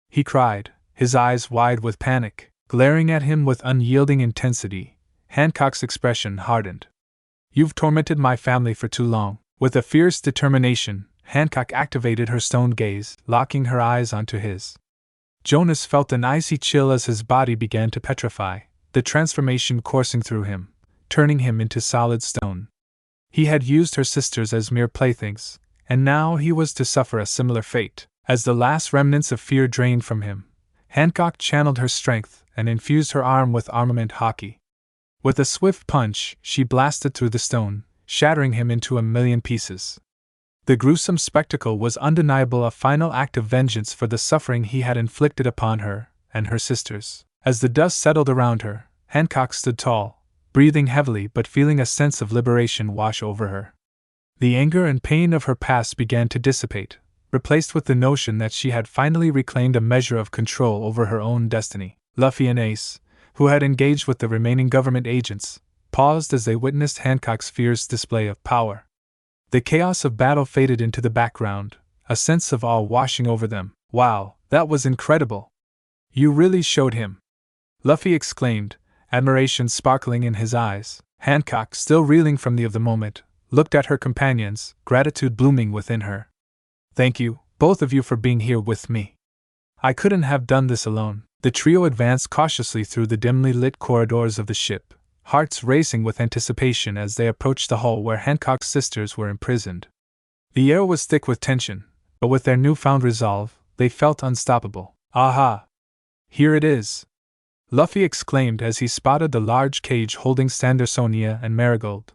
he cried, his eyes wide with panic. Glaring at him with unyielding intensity, Hancock's expression hardened. "You've tormented my family for too long." With a fierce determination, Hancock activated her stone gaze, locking her eyes onto his. Jonas felt an icy chill as his body began to petrify, the transformation coursing through him, turning him into solid stone. He had used her sisters as mere playthings, and now he was to suffer a similar fate. As the last remnants of fear drained from him, Hancock channeled her strength and infused her arm with armament hockey. With a swift punch, she blasted through the stone, shattering him into a million pieces. The gruesome spectacle was undeniable, a final act of vengeance for the suffering he had inflicted upon her and her sisters. As the dust settled around her, Hancock stood tall, breathing heavily but feeling a sense of liberation wash over her. The anger and pain of her past began to dissipate, replaced with the notion that she had finally reclaimed a measure of control over her own destiny. Luffy and Ace, who had engaged with the remaining government agents, paused as they witnessed Hancock's fierce display of power. The chaos of battle faded into the background, a sense of awe washing over them. "Wow, that was incredible! You really showed him!" Luffy exclaimed, admiration sparkling in his eyes. Hancock, still reeling from the moment, looked at her companions, gratitude blooming within her. "Thank you, both of you, for being here with me. I couldn't have done this alone." The trio advanced cautiously through the dimly lit corridors of the ship, hearts racing with anticipation as they approached the hall where Hancock's sisters were imprisoned. The air was thick with tension, but with their newfound resolve, they felt unstoppable. "Aha! Here it is!" Luffy exclaimed as he spotted the large cage holding Sandersonia and Marigold.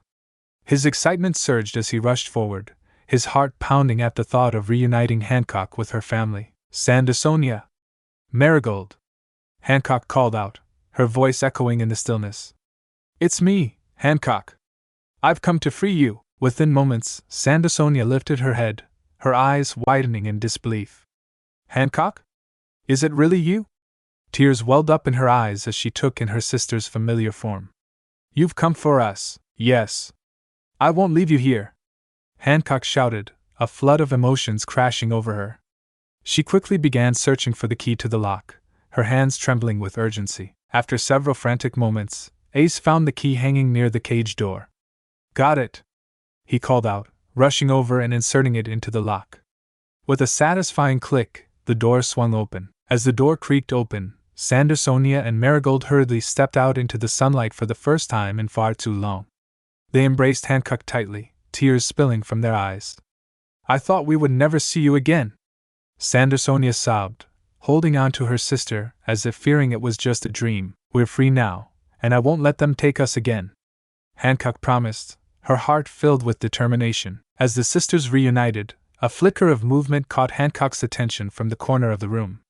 His excitement surged as he rushed forward, his heart pounding at the thought of reuniting Hancock with her family. "Sandersonia! Marigold!" Hancock called out, her voice echoing in the stillness. "It's me, Hancock. I've come to free you." Within moments, Sandersonia lifted her head, her eyes widening in disbelief. "Hancock? Is it really you?" Tears welled up in her eyes as she took in her sister's familiar form. "You've come for us." "Yes. I won't leave you here," Hancock shouted, a flood of emotions crashing over her. She quickly began searching for the key to the lock, her hands trembling with urgency. After several frantic moments, Ace found the key hanging near the cage door. "Got it!" he called out, rushing over and inserting it into the lock. With a satisfying click, the door swung open. As the door creaked open, Sandersonia and Marigold hurriedly stepped out into the sunlight for the first time in far too long. They embraced Hancock tightly, tears spilling from their eyes. "I thought we would never see you again," Sandersonia sobbed, holding on to her sister as if fearing it was just a dream. "We're free now, and I won't let them take us again," Hancock promised, her heart filled with determination. As the sisters reunited, a flicker of movement caught Hancock's attention from the corner of the room.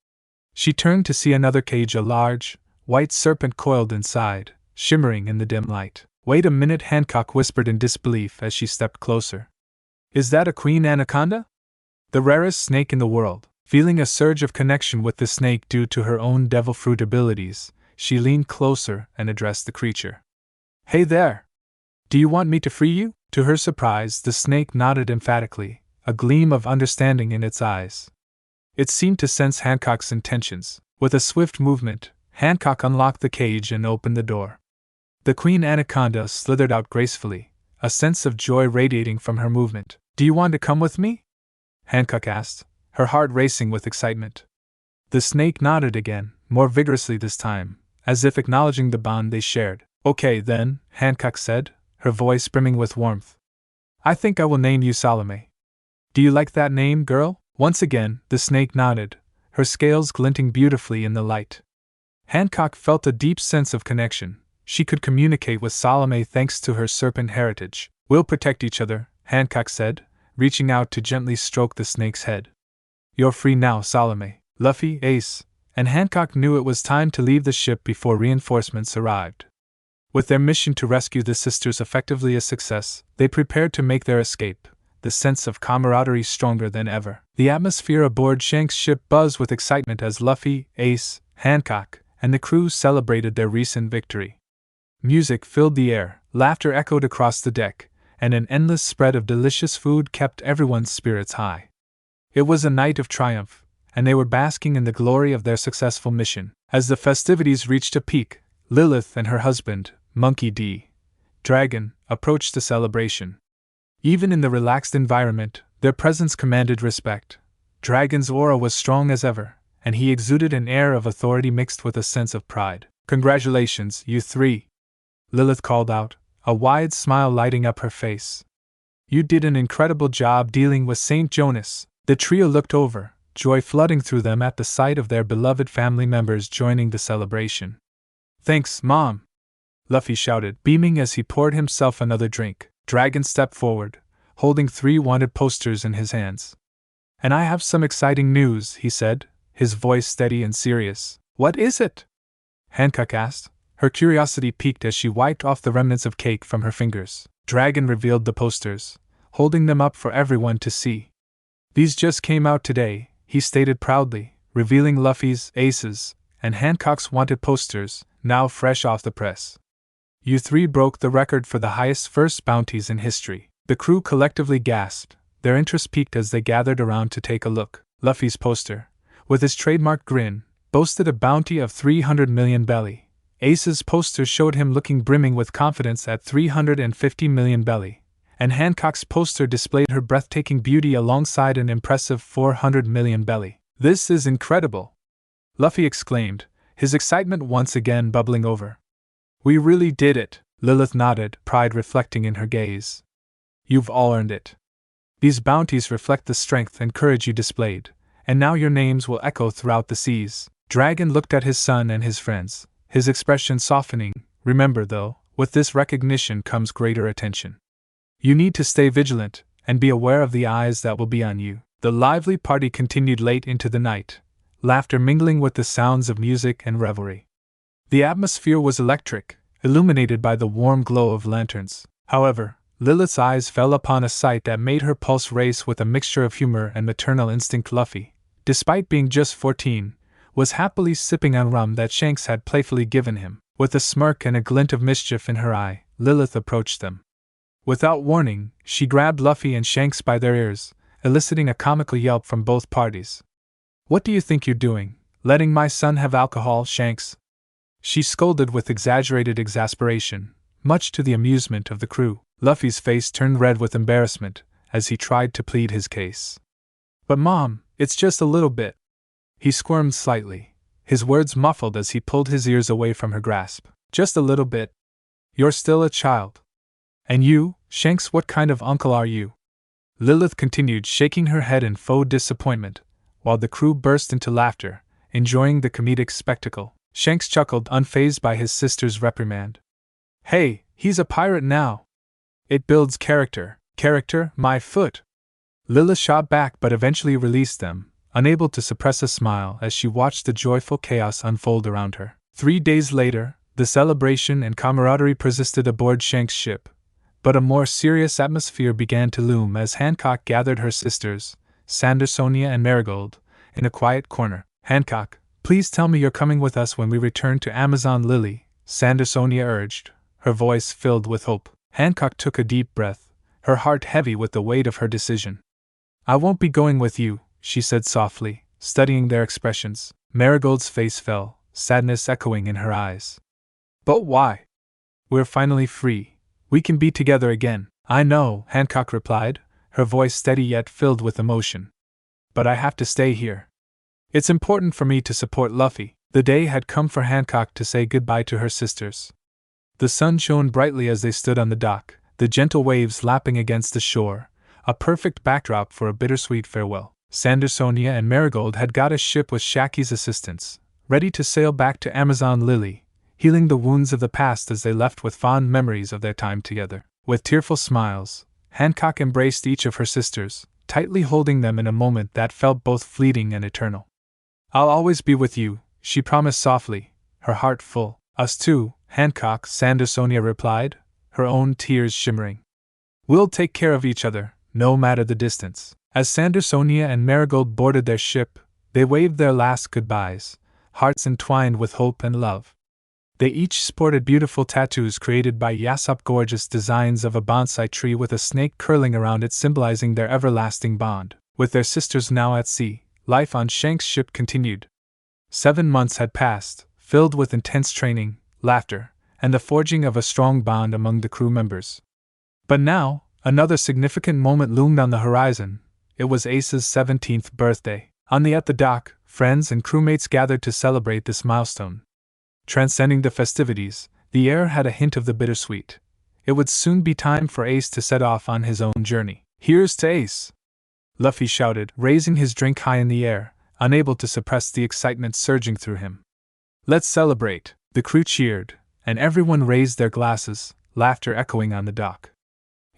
She turned to see another cage, a large, white serpent coiled inside, shimmering in the dim light. "Wait a minute," Hancock whispered in disbelief as she stepped closer. "Is that a queen anaconda? The rarest snake in the world?" Feeling a surge of connection with the snake due to her own devil fruit abilities, she leaned closer and addressed the creature. "Hey there! Do you want me to free you?" To her surprise, the snake nodded emphatically, a gleam of understanding in its eyes. It seemed to sense Hancock's intentions. With a swift movement, Hancock unlocked the cage and opened the door. The queen anaconda slithered out gracefully, a sense of joy radiating from her movement. "Do you want to come with me?" Hancock asked, her heart racing with excitement. The snake nodded again, more vigorously this time, as if acknowledging the bond they shared. "Okay then," Hancock said, her voice brimming with warmth. "I think I will name you Salome. Do you like that name, girl?" Once again, the snake nodded, her scales glinting beautifully in the light. Hancock felt a deep sense of connection. She could communicate with Salome thanks to her serpent heritage. "We'll protect each other," Hancock said, reaching out to gently stroke the snake's head. "You're free now, Salome." Luffy, Ace, and Hancock knew it was time to leave the ship before reinforcements arrived. With their mission to rescue the sisters effectively a success, they prepared to make their escape, the sense of camaraderie stronger than ever. The atmosphere aboard Shanks' ship buzzed with excitement as Luffy, Ace, Hancock, and the crew celebrated their recent victory. Music filled the air, laughter echoed across the deck, and an endless spread of delicious food kept everyone's spirits high. It was a night of triumph, and they were basking in the glory of their successful mission. As the festivities reached a peak, Lilith and her husband, Monkey D. Dragon, approached the celebration. Even in the relaxed environment, their presence commanded respect. Dragon's aura was strong as ever, and he exuded an air of authority mixed with a sense of pride. "Congratulations, you three," Lilith called out, a wide smile lighting up her face. "You did an incredible job dealing with St. Jonas." The trio looked over, joy flooding through them at the sight of their beloved family members joining the celebration. "Thanks, Mom!" Luffy shouted, beaming as he poured himself another drink. Dragon stepped forward, holding 3 wanted posters in his hands. "And I have some exciting news," he said, his voice steady and serious. "What is it?" Hancock asked, her curiosity piqued as she wiped off the remnants of cake from her fingers. Dragon revealed the posters, holding them up for everyone to see. "These just came out today," he stated proudly, revealing Luffy's, Ace's, and Hancock's wanted posters, now fresh off the press. "You three broke the record for the highest first bounties in history." The crew collectively gasped, their interest piqued as they gathered around to take a look. Luffy's poster, with his trademark grin, boasted a bounty of 300 million belly. Ace's poster showed him looking brimming with confidence at 350 million belly, and Hancock's poster displayed her breathtaking beauty alongside an impressive 400 million belly. "This is incredible!" Luffy exclaimed, his excitement once again bubbling over. "We really did it," Lilith nodded, pride reflecting in her gaze. "You've all earned it. These bounties reflect the strength and courage you displayed, and now your names will echo throughout the seas." Dragon looked at his son and his friends, his expression softening. "Remember, though, with this recognition comes greater attention. You need to stay vigilant, and be aware of the eyes that will be on you." The lively party continued late into the night, laughter mingling with the sounds of music and revelry. The atmosphere was electric, illuminated by the warm glow of lanterns. However, Lilith's eyes fell upon a sight that made her pulse race with a mixture of humor and maternal instinct. Luffy, despite being just 14, was happily sipping on rum that Shanks had playfully given him. With a smirk and a glint of mischief in her eye, Lilith approached them. Without warning, she grabbed Luffy and Shanks by their ears, eliciting a comical yelp from both parties. "What do you think you're doing, letting my son have alcohol, Shanks?" she scolded with exaggerated exasperation, much to the amusement of the crew. Luffy's face turned red with embarrassment as he tried to plead his case. "But Mom, it's just a little bit." He squirmed slightly, his words muffled as he pulled his ears away from her grasp. "Just a little bit? You're still a child. And you, Shanks, what kind of uncle are you?" Lilith continued, shaking her head in faux disappointment, while the crew burst into laughter, enjoying the comedic spectacle. Shanks chuckled, unfazed by his sister's reprimand. "Hey, he's a pirate now. It builds character." "Character, my foot!" Lilith shot back but eventually released them, unable to suppress a smile as she watched the joyful chaos unfold around her. 3 days later, the celebration and camaraderie persisted aboard Shanks' ship, but a more serious atmosphere began to loom as Hancock gathered her sisters, Sandersonia and Marigold, in a quiet corner. "Hancock, please tell me you're coming with us when we return to Amazon Lily," Sandersonia urged, her voice filled with hope. Hancock took a deep breath, her heart heavy with the weight of her decision. "I won't be going with you," she said softly, studying their expressions. Marigold's face fell, sadness echoing in her eyes. "But why? We're finally free. We can be together again." "I know," Hancock replied, her voice steady yet filled with emotion. "But I have to stay here. It's important for me to support Luffy." The day had come for Hancock to say goodbye to her sisters. The sun shone brightly as they stood on the dock, the gentle waves lapping against the shore, a perfect backdrop for a bittersweet farewell. Sandersonia and Marigold had got a ship with Shaki's assistance, ready to sail back to Amazon Lily, healing the wounds of the past as they left with fond memories of their time together. With tearful smiles, Hancock embraced each of her sisters, tightly holding them in a moment that felt both fleeting and eternal. "I'll always be with you," she promised softly, her heart full. "Us too, Hancock," Sandersonia replied, her own tears shimmering. "We'll take care of each other, no matter the distance. As Sandersonia and Marigold boarded their ship, they waved their last goodbyes, hearts entwined with hope and love. They each sported beautiful tattoos created by Yassop, gorgeous designs of a bonsai tree with a snake curling around it symbolizing their everlasting bond. With their sisters now at sea, life on Shanks' ship continued. 7 months had passed, filled with intense training, laughter, and the forging of a strong bond among the crew members. But now, another significant moment loomed on the horizon. It was Ace's 17th birthday. At the dock, friends and crewmates gathered to celebrate this milestone. Transcending the festivities, the air had a hint of the bittersweet. It would soon be time for Ace to set off on his own journey. "Here's to Ace!" Luffy shouted, raising his drink high in the air, unable to suppress the excitement surging through him. "Let's celebrate!" The crew cheered, and everyone raised their glasses, laughter echoing on the dock.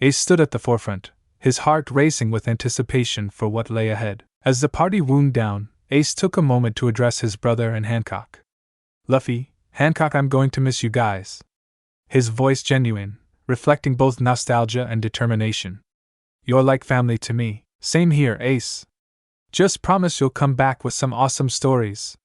Ace stood at the forefront, his heart racing with anticipation for what lay ahead. As the party wound down, Ace took a moment to address his brother and Hancock. "Luffy, Hancock, I'm going to miss you guys." His voice genuine, reflecting both nostalgia and determination. "You're like family to me." "Same here, Ace. Just promise you'll come back with some awesome stories."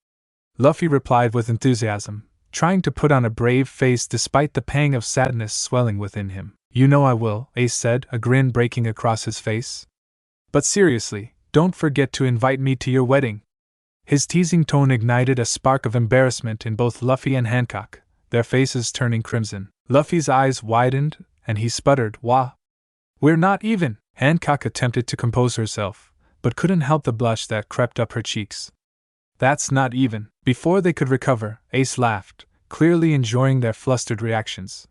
Luffy replied with enthusiasm, trying to put on a brave face despite the pang of sadness swelling within him. "You know I will," Ace said, a grin breaking across his face. "But seriously, don't forget to invite me to your wedding." His teasing tone ignited a spark of embarrassment in both Luffy and Hancock, their faces turning crimson. Luffy's eyes widened, and he sputtered, "Wah! We're not even!" Hancock attempted to compose herself, but couldn't help the blush that crept up her cheeks. "That's not even." Before they could recover, Ace laughed, clearly enjoying their flustered reactions.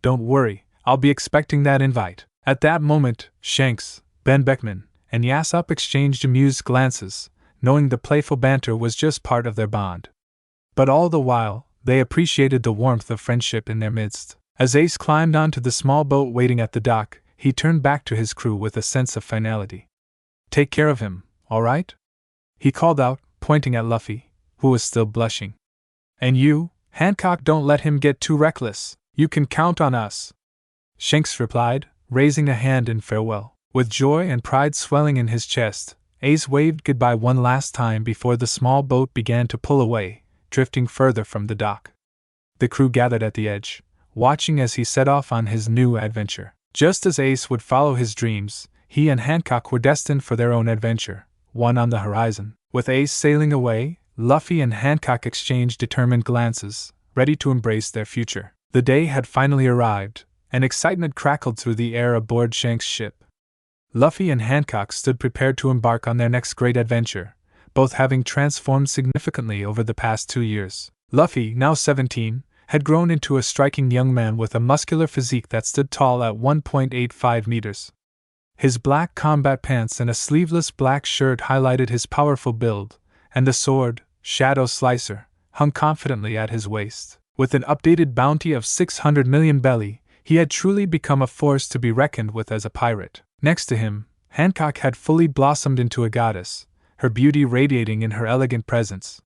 "Don't worry, I'll be expecting that invite." At that moment, Shanks, Ben Beckman, and Yassop exchanged amused glances, knowing the playful banter was just part of their bond. But all the while, they appreciated the warmth of friendship in their midst. As Ace climbed onto the small boat waiting at the dock, he turned back to his crew with a sense of finality. "Take care of him, all right?" he called out, pointing at Luffy, who was still blushing. "And you, Hancock, don't let him get too reckless. You can count on us," Shanks replied, raising a hand in farewell. With joy and pride swelling in his chest, Ace waved goodbye one last time before the small boat began to pull away, drifting further from the dock. The crew gathered at the edge, watching as he set off on his new adventure. Just as Ace would follow his dreams, he and Hancock were destined for their own adventure, one on the horizon. With Ace sailing away, Luffy and Hancock exchanged determined glances, ready to embrace their future. The day had finally arrived, and excitement crackled through the air aboard Shanks' ship. Luffy and Hancock stood prepared to embark on their next great adventure, both having transformed significantly over the past 2 years. Luffy, now 17, had grown into a striking young man with a muscular physique that stood tall at 1.85 meters. His black combat pants and a sleeveless black shirt highlighted his powerful build, and the sword, Shadow Slicer, hung confidently at his waist. With an updated bounty of 600 million belly, he had truly become a force to be reckoned with as a pirate. Next to him, Hancock had fully blossomed into a goddess, her beauty radiating in her elegant presence.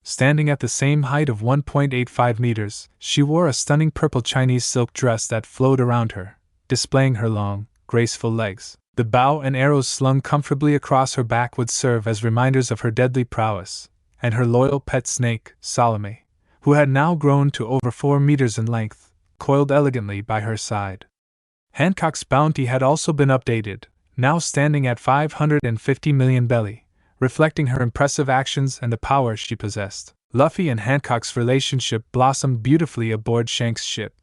Standing at the same height of 1.85 meters, she wore a stunning purple Chinese silk dress that flowed around her, displaying her long, graceful legs. The bow and arrows slung comfortably across her back would serve as reminders of her deadly prowess, and her loyal pet snake, Salome, who had now grown to over 4 meters in length, coiled elegantly by her side. Hancock's bounty had also been updated, now standing at 550 million belly, reflecting her impressive actions and the power she possessed. Luffy and Hancock's relationship blossomed beautifully aboard Shanks' ship.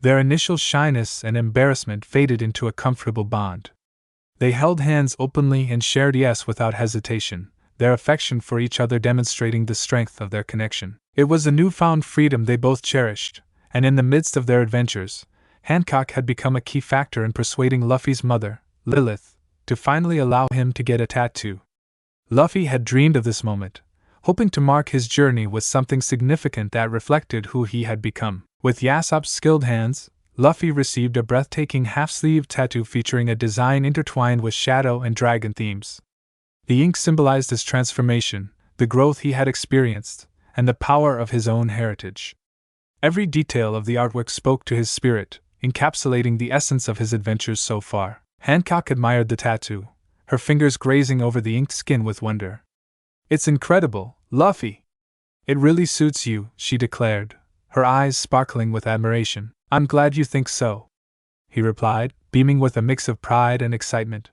Their initial shyness and embarrassment faded into a comfortable bond. They held hands openly and shared yes without hesitation, their affection for each other demonstrating the strength of their connection. It was a newfound freedom they both cherished, and in the midst of their adventures, Hancock had become a key factor in persuading Luffy's mother, Lilith, to finally allow him to get a tattoo. Luffy had dreamed of this moment, hoping to mark his journey with something significant that reflected who he had become. With Yassop's skilled hands, Luffy received a breathtaking half-sleeve tattoo featuring a design intertwined with shadow and dragon themes. The ink symbolized his transformation, the growth he had experienced, and the power of his own heritage. Every detail of the artwork spoke to his spirit, encapsulating the essence of his adventures so far. Hancock admired the tattoo, her fingers grazing over the inked skin with wonder. It's incredible, Luffy. It really suits you, she declared, her eyes sparkling with admiration. I'm glad you think so, he replied, beaming with a mix of pride and excitement.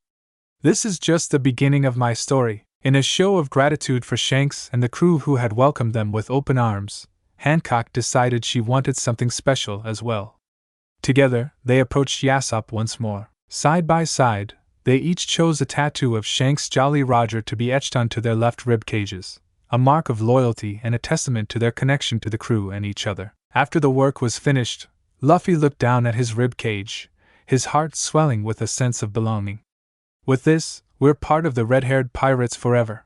This is just the beginning of my story. In a show of gratitude for Shanks and the crew who had welcomed them with open arms, Hancock decided she wanted something special as well. Together, they approached Yasopp once more. Side by side, they each chose a tattoo of Shanks' Jolly Roger to be etched onto their left rib cages, a mark of loyalty and a testament to their connection to the crew and each other. After the work was finished, Luffy looked down at his rib cage, his heart swelling with a sense of belonging. With this, we're part of the red-haired pirates forever,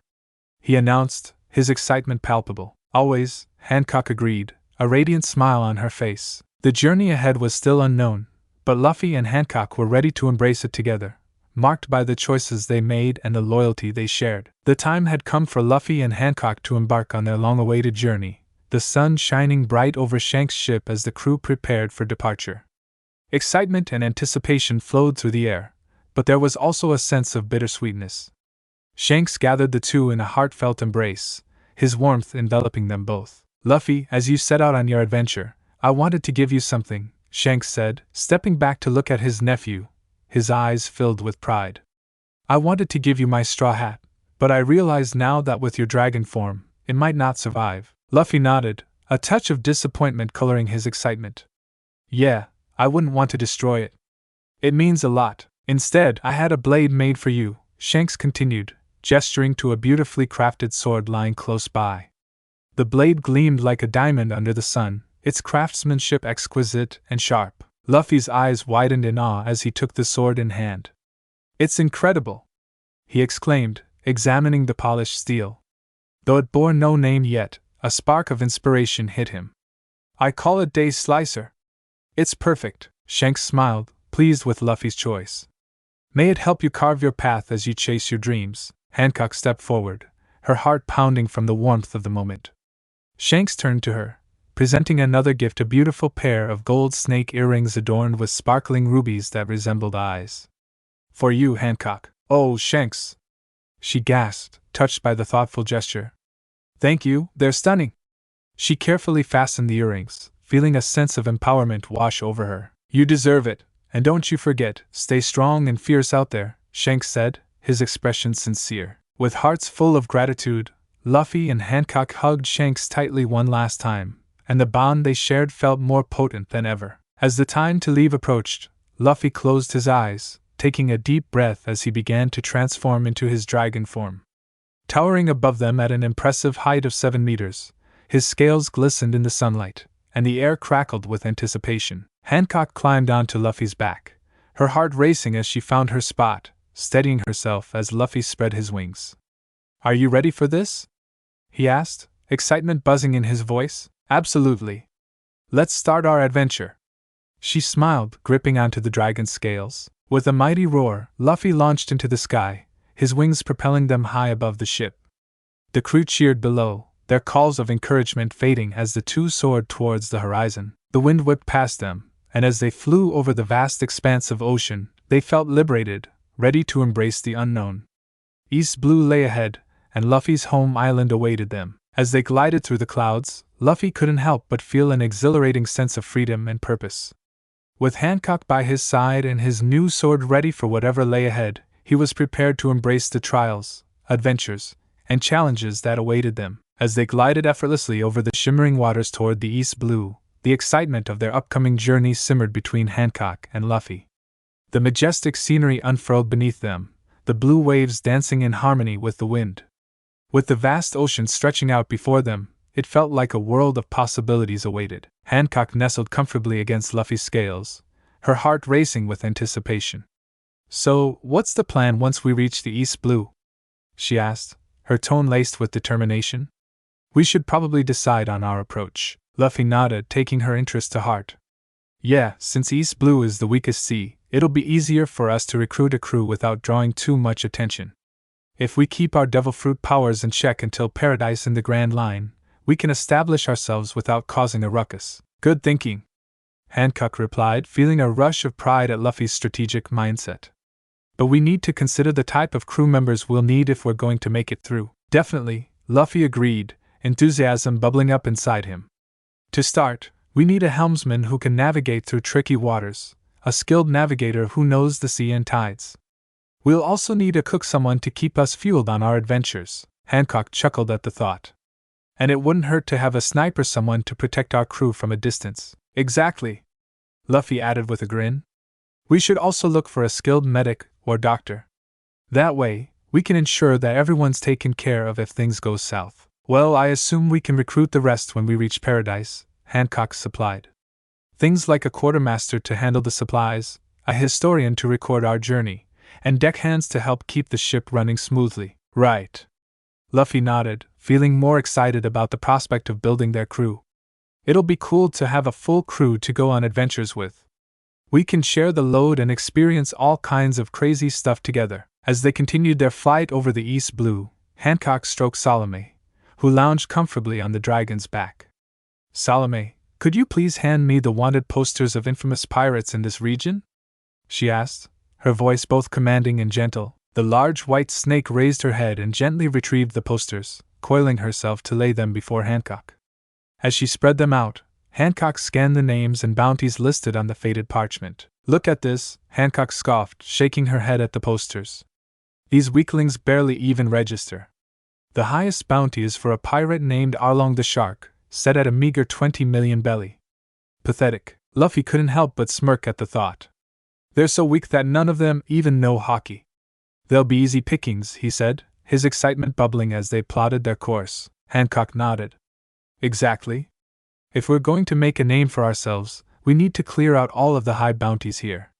he announced, his excitement palpable. Always, Hancock agreed, a radiant smile on her face. The journey ahead was still unknown, but Luffy and Hancock were ready to embrace it together, marked by the choices they made and the loyalty they shared. The time had come for Luffy and Hancock to embark on their long-awaited journey, the sun shining bright over Shanks' ship as the crew prepared for departure. Excitement and anticipation flowed through the air, but there was also a sense of bittersweetness. Shanks gathered the two in a heartfelt embrace, his warmth enveloping them both. Luffy, as you set out on your adventure, I wanted to give you something, Shanks said, stepping back to look at his nephew, his eyes filled with pride. I wanted to give you my straw hat, but I realize now that with your dragon form, it might not survive. Luffy nodded, a touch of disappointment coloring his excitement. Yeah, I wouldn't want to destroy it. It means a lot. Instead, I had a blade made for you, Shanks continued, gesturing to a beautifully crafted sword lying close by. The blade gleamed like a diamond under the sun, its craftsmanship exquisite and sharp. Luffy's eyes widened in awe as he took the sword in hand. It's incredible, he exclaimed, examining the polished steel. Though it bore no name yet, a spark of inspiration hit him. I call it Day Slicer. It's perfect, Shanks smiled, pleased with Luffy's choice. May it help you carve your path as you chase your dreams. Hancock stepped forward, her heart pounding from the warmth of the moment. Shanks turned to her, presenting another gift, a beautiful pair of gold snake earrings adorned with sparkling rubies that resembled eyes. For you, Hancock. Oh, Shanks! She gasped, touched by the thoughtful gesture. Thank you, they're stunning. She carefully fastened the earrings, feeling a sense of empowerment wash over her. You deserve it, and don't you forget, stay strong and fierce out there, Shanks said, his expression sincere. With hearts full of gratitude, Luffy and Hancock hugged Shanks tightly one last time, and the bond they shared felt more potent than ever. As the time to leave approached, Luffy closed his eyes, taking a deep breath as he began to transform into his dragon form. Towering above them at an impressive height of 7 meters, his scales glistened in the sunlight, and the air crackled with anticipation. Hancock climbed onto Luffy's back, her heart racing as she found her spot, steadying herself as Luffy spread his wings. Are you ready for this? He asked, excitement buzzing in his voice. Absolutely. Let's start our adventure. She smiled, gripping onto the dragon's scales. With a mighty roar, Luffy launched into the sky, his wings propelling them high above the ship. The crew cheered below, their calls of encouragement fading as the two soared towards the horizon. The wind whipped past them, and as they flew over the vast expanse of ocean, they felt liberated, ready to embrace the unknown. East Blue lay ahead, and Luffy's home island awaited them. As they glided through the clouds, Luffy couldn't help but feel an exhilarating sense of freedom and purpose. With Hancock by his side and his new sword ready for whatever lay ahead, he was prepared to embrace the trials, adventures, and challenges that awaited them. As they glided effortlessly over the shimmering waters toward the East Blue, the excitement of their upcoming journey simmered between Hancock and Luffy. The majestic scenery unfurled beneath them, the blue waves dancing in harmony with the wind. With the vast ocean stretching out before them, it felt like a world of possibilities awaited. Hancock nestled comfortably against Luffy's scales, her heart racing with anticipation. So, what's the plan once we reach the East Blue? She asked, her tone laced with determination. We should probably decide on our approach. Luffy nodded, taking her interest to heart. Yeah, since East Blue is the weakest sea, it'll be easier for us to recruit a crew without drawing too much attention. If we keep our devil fruit powers in check until Paradise in the Grand Line, we can establish ourselves without causing a ruckus. Good thinking, Hancock replied, feeling a rush of pride at Luffy's strategic mindset. But we need to consider the type of crew members we'll need if we're going to make it through. Definitely, Luffy agreed, enthusiasm bubbling up inside him. To start, we need a helmsman who can navigate through tricky waters, a skilled navigator who knows the sea and tides. We'll also need a cook, someone to keep us fueled on our adventures. Hancock chuckled at the thought. And it wouldn't hurt to have a sniper, someone to protect our crew from a distance. Exactly, Luffy added with a grin. We should also look for a skilled medic or doctor. That way, we can ensure that everyone's taken care of if things go south. Well, I assume we can recruit the rest when we reach Paradise, Hancock supplied. Things like a quartermaster to handle the supplies, a historian to record our journey, and deckhands to help keep the ship running smoothly. Right. Luffy nodded, feeling more excited about the prospect of building their crew. It'll be cool to have a full crew to go on adventures with. We can share the load and experience all kinds of crazy stuff together. As they continued their flight over the East Blue, Hancock stroked Salome, who lounged comfortably on the dragon's back. Salome, could you please hand me the wanted posters of infamous pirates in this region? She asked, her voice both commanding and gentle. The large white snake raised her head and gently retrieved the posters, coiling herself to lay them before Hancock. As she spread them out, Hancock scanned the names and bounties listed on the faded parchment. Look at this, Hancock scoffed, shaking her head at the posters. These weaklings barely even register. The highest bounty is for a pirate named Arlong the Shark, set at a meager 20 million belly. Pathetic. Luffy couldn't help but smirk at the thought. They're so weak that none of them even know hockey. They'll be easy pickings, he said, his excitement bubbling as they plotted their course. Hancock nodded. Exactly. If we're going to make a name for ourselves, we need to clear out all of the high bounties here.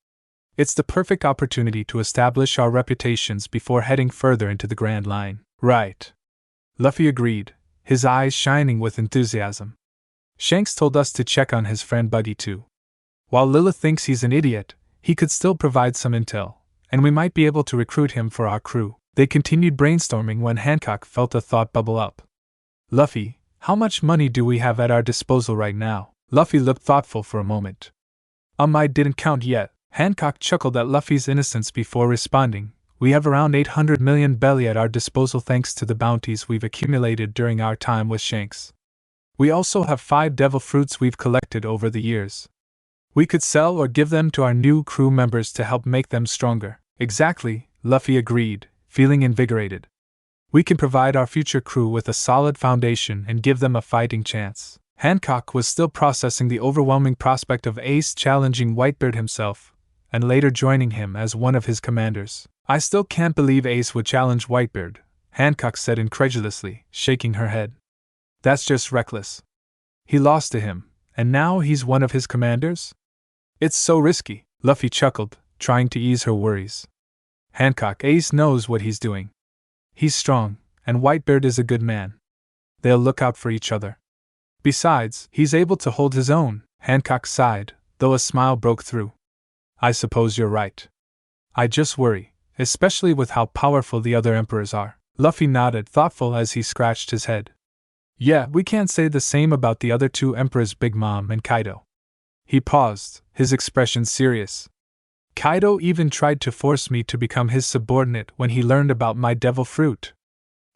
It's the perfect opportunity to establish our reputations before heading further into the Grand Line. Right. Luffy agreed, his eyes shining with enthusiasm. Shanks told us to check on his friend Buddy too. While Lilith thinks he's an idiot, he could still provide some intel, and we might be able to recruit him for our crew. They continued brainstorming when Hancock felt a thought bubble up. Luffy, how much money do we have at our disposal right now? Luffy looked thoughtful for a moment. I didn't count yet. Hancock chuckled at Luffy's innocence before responding. We have around 800 million belly at our disposal thanks to the bounties we've accumulated during our time with Shanks. We also have 5 devil fruits we've collected over the years. We could sell or give them to our new crew members to help make them stronger. Exactly, Luffy agreed, feeling invigorated. We can provide our future crew with a solid foundation and give them a fighting chance. Hancock was still processing the overwhelming prospect of Ace challenging Whitebeard himself, and later joining him as one of his commanders. I still can't believe Ace would challenge Whitebeard, Hancock said incredulously, shaking her head. That's just reckless. He lost to him, and now he's one of his commanders? It's so risky, Luffy chuckled, trying to ease her worries. Hancock, Ace knows what he's doing. He's strong, and Whitebeard is a good man. They'll look out for each other. Besides, he's able to hold his own, Hancock sighed, though a smile broke through. I suppose you're right. I just worry, especially with how powerful the other emperors are. Luffy nodded, thoughtful as he scratched his head. Yeah, we can't say the same about the other 2 emperors, Big Mom and Kaido. He paused, his expression serious. Kaido even tried to force me to become his subordinate when he learned about my devil fruit.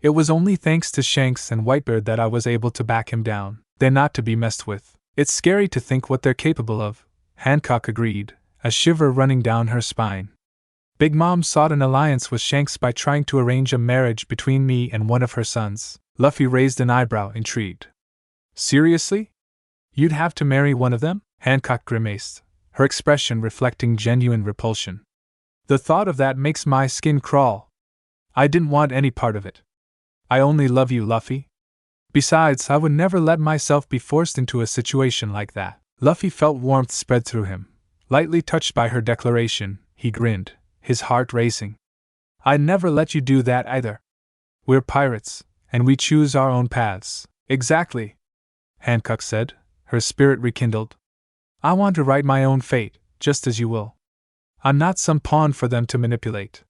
It was only thanks to Shanks and Whitebeard that I was able to back him down. They're not to be messed with. It's scary to think what they're capable of, Hancock agreed, a shiver running down her spine. Big Mom sought an alliance with Shanks by trying to arrange a marriage between me and one of her sons. Luffy raised an eyebrow, intrigued. Seriously? You'd have to marry one of them? Hancock grimaced, her expression reflecting genuine repulsion. The thought of that makes my skin crawl. I didn't want any part of it. I only love you, Luffy. Besides, I would never let myself be forced into a situation like that. Luffy felt warmth spread through him. Lightly touched by her declaration, he grinned, his heart racing. I'd never let you do that either. We're pirates, and we choose our own paths. Exactly, Hancock said, her spirit rekindled. I want to write my own fate, just as you will. I'm not some pawn for them to manipulate.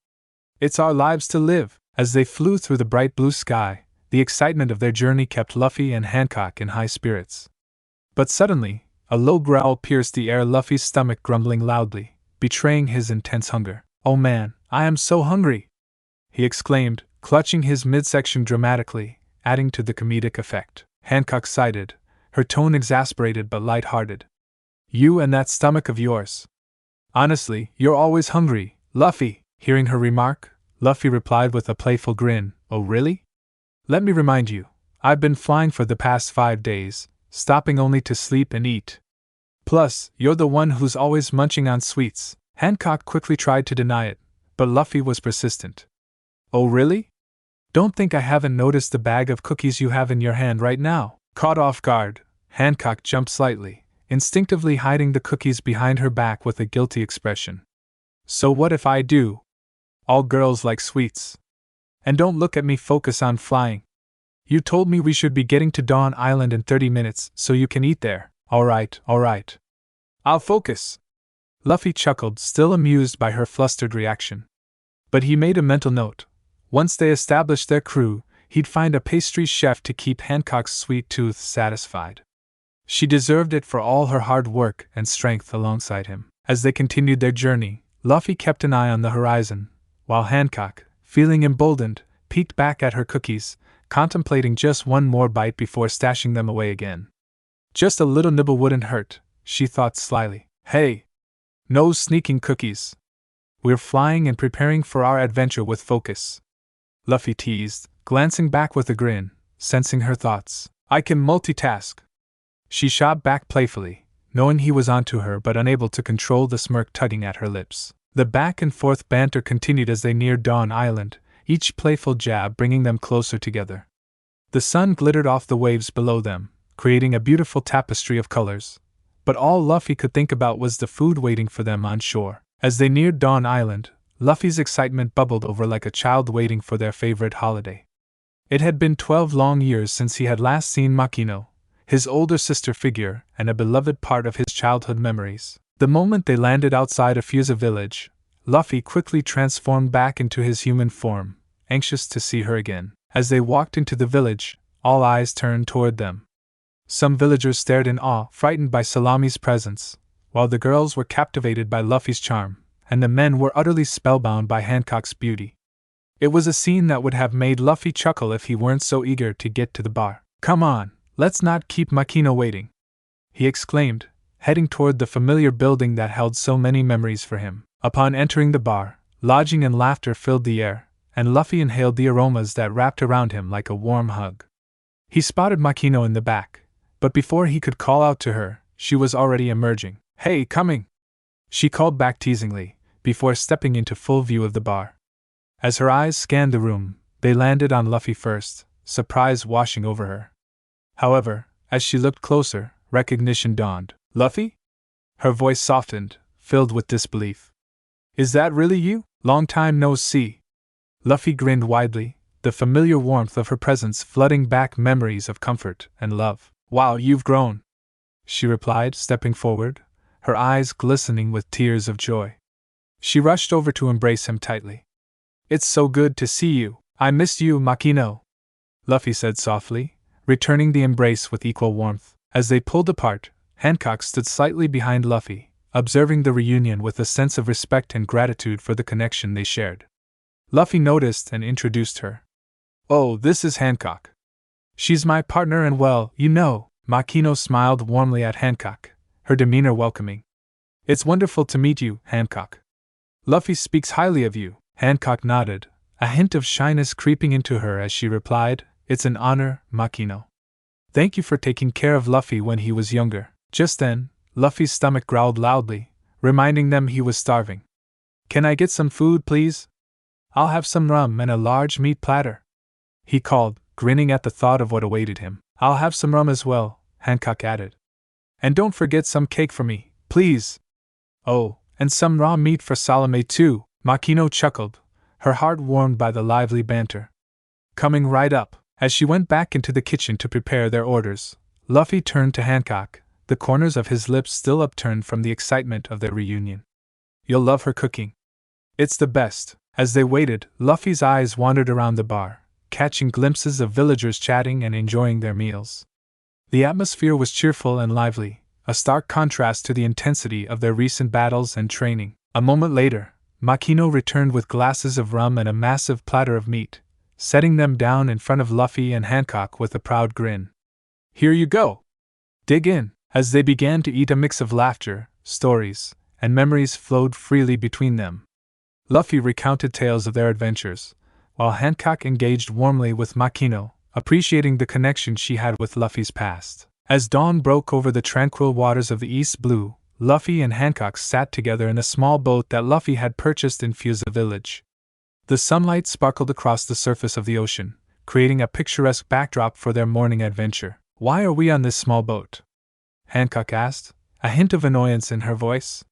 It's our lives to live. As they flew through the bright blue sky, the excitement of their journey kept Luffy and Hancock in high spirits. But suddenly, a low growl pierced the air, Luffy's stomach grumbling loudly, betraying his intense hunger. Oh man, I am so hungry!" he exclaimed, clutching his midsection dramatically, adding to the comedic effect. Hancock sighed, her tone exasperated but light-hearted. "You and that stomach of yours. Honestly, you're always hungry, Luffy." Hearing her remark, Luffy replied with a playful grin, "Oh really? Let me remind you, I've been flying for the past 5 days, stopping only to sleep and eat. Plus, you're the one who's always munching on sweets." Hancock quickly tried to deny it, but Luffy was persistent. "Oh really? Don't think I haven't noticed the bag of cookies you have in your hand right now." Caught off guard, Hancock jumped slightly, instinctively hiding the cookies behind her back with a guilty expression. "So what if I do? All girls like sweets. And don't look at me, focus on flying. You told me we should be getting to Dawn Island in 30 minutes, so you can eat there." Alright. I'll focus." Luffy chuckled, still amused by her flustered reaction. But he made a mental note. Once they established their crew, he'd find a pastry chef to keep Hancock's sweet tooth satisfied. She deserved it for all her hard work and strength alongside him. As they continued their journey, Luffy kept an eye on the horizon, while Hancock, feeling emboldened, peeked back at her cookies, contemplating just one more bite before stashing them away again. Just a little nibble wouldn't hurt, she thought slyly. "Hey! No sneaking cookies. We're flying and preparing for our adventure with focus," Luffy teased, glancing back with a grin, sensing her thoughts. "I can multitask," she shot back playfully, knowing he was onto her but unable to control the smirk tugging at her lips. The back and forth banter continued as they neared Dawn Island, each playful jab bringing them closer together. The sun glittered off the waves below them, creating a beautiful tapestry of colors, but all Luffy could think about was the food waiting for them on shore. As they neared Dawn Island, Luffy's excitement bubbled over like a child waiting for their favorite holiday. It had been 12 long years since he had last seen Makino, his older sister figure and a beloved part of his childhood memories. The moment they landed outside a Fusa village, Luffy quickly transformed back into his human form, anxious to see her again. As they walked into the village, all eyes turned toward them. Some villagers stared in awe, frightened by Salami's presence, while the girls were captivated by Luffy's charm, and the men were utterly spellbound by Hancock's beauty. It was a scene that would have made Luffy chuckle if he weren't so eager to get to the bar. "Come on, let's not keep Makino waiting," he exclaimed, heading toward the familiar building that held so many memories for him. Upon entering the bar, lodging and laughter filled the air, and Luffy inhaled the aromas that wrapped around him like a warm hug. He spotted Makino in the back, but before he could call out to her, she was already emerging. "Hey, coming!" she called back teasingly, before stepping into full view of the bar. As her eyes scanned the room, they landed on Luffy first, surprise washing over her. However, as she looked closer, recognition dawned. "Luffy?" Her voice softened, filled with disbelief. "Is that really you? Long time no see." Luffy grinned widely, the familiar warmth of her presence flooding back memories of comfort and love. "Wow, you've grown," she replied, stepping forward, her eyes glistening with tears of joy. She rushed over to embrace him tightly. "It's so good to see you. I missed you, Makino," Luffy said softly, returning the embrace with equal warmth. As they pulled apart, Hancock stood slightly behind Luffy, observing the reunion with a sense of respect and gratitude for the connection they shared. Luffy noticed and introduced her. "Oh, this is Hancock. She's my partner and well, you know." Makino smiled warmly at Hancock, her demeanor welcoming. "It's wonderful to meet you, Hancock. Luffy speaks highly of you." Hancock nodded, a hint of shyness creeping into her as she replied, "It's an honor, Makino. Thank you for taking care of Luffy when he was younger." Just then, Luffy's stomach growled loudly, reminding them he was starving. "Can I get some food, please? I'll have some rum and a large meat platter," he called, grinning at the thought of what awaited him. "I'll have some rum as well," Hancock added. "And don't forget some cake for me, please." "Oh, and some raw meat for Salome too," Makino chuckled, her heart warmed by the lively banter. "Coming right up." As she went back into the kitchen to prepare their orders, Luffy turned to Hancock, the corners of his lips still upturned from the excitement of their reunion. "You'll love her cooking. It's the best." As they waited, Luffy's eyes wandered around the bar, catching glimpses of villagers chatting and enjoying their meals. The atmosphere was cheerful and lively, a stark contrast to the intensity of their recent battles and training. A moment later, Makino returned with glasses of rum and a massive platter of meat, setting them down in front of Luffy and Hancock with a proud grin. Here you go! Dig in! As they began to eat, a mix of laughter, stories, and memories flowed freely between them. Luffy recounted tales of their adventures, while Hancock engaged warmly with Makino, appreciating the connection she had with Luffy's past. As dawn broke over the tranquil waters of the East Blue, Luffy and Hancock sat together in a small boat that Luffy had purchased in Fusa village. The sunlight sparkled across the surface of the ocean, creating a picturesque backdrop for their morning adventure. Why are we on this small boat? Hancock asked, a hint of annoyance in her voice.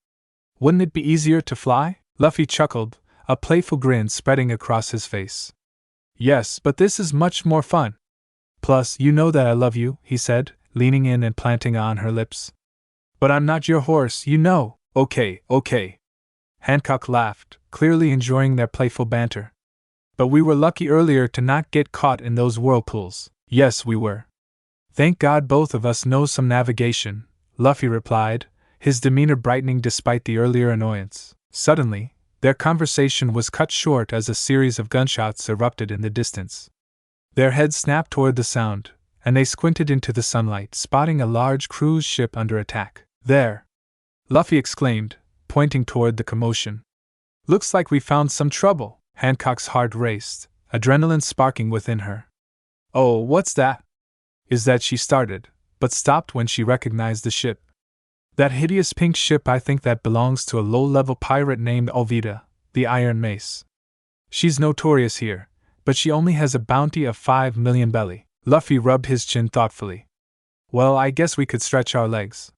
Wouldn't it be easier to fly? Luffy chuckled, a playful grin spreading across his face. Yes, but this is much more fun. Plus, you know that I love you, he said, leaning in and planting on her lips. But I'm not your horse, you know. Okay. Hancock laughed, clearly enjoying their playful banter. But we were lucky earlier to not get caught in those whirlpools. Yes, we were. Thank God both of us know some navigation, Luffy replied, his demeanor brightening despite the earlier annoyance. Suddenly, their conversation was cut short as a series of gunshots erupted in the distance. Their heads snapped toward the sound, and they squinted into the sunlight, spotting a large cruise ship under attack. There! Luffy exclaimed, pointing toward the commotion. Looks like we found some trouble. Hancock's heart raced, adrenaline sparking within her. Oh, what's that? Is that she started, but stopped when she recognized the ship. That hideous pink ship, I think that belongs to a low-level pirate named Alvida, the Iron Mace. She's notorious here, but she only has a bounty of 5 million belly. Luffy rubbed his chin thoughtfully. Well, I guess we could stretch our legs.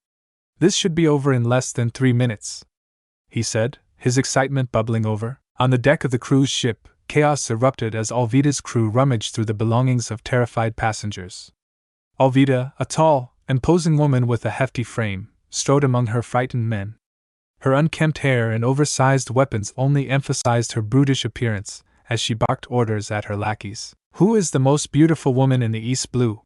This should be over in less than 3 minutes, he said, his excitement bubbling over. On the deck of the cruise ship, chaos erupted as Alvida's crew rummaged through the belongings of terrified passengers. Alvida, a tall, imposing woman with a hefty frame, strode among her frightened men. Her unkempt hair and oversized weapons only emphasized her brutish appearance as she barked orders at her lackeys. Who is the most beautiful woman in the East Blue?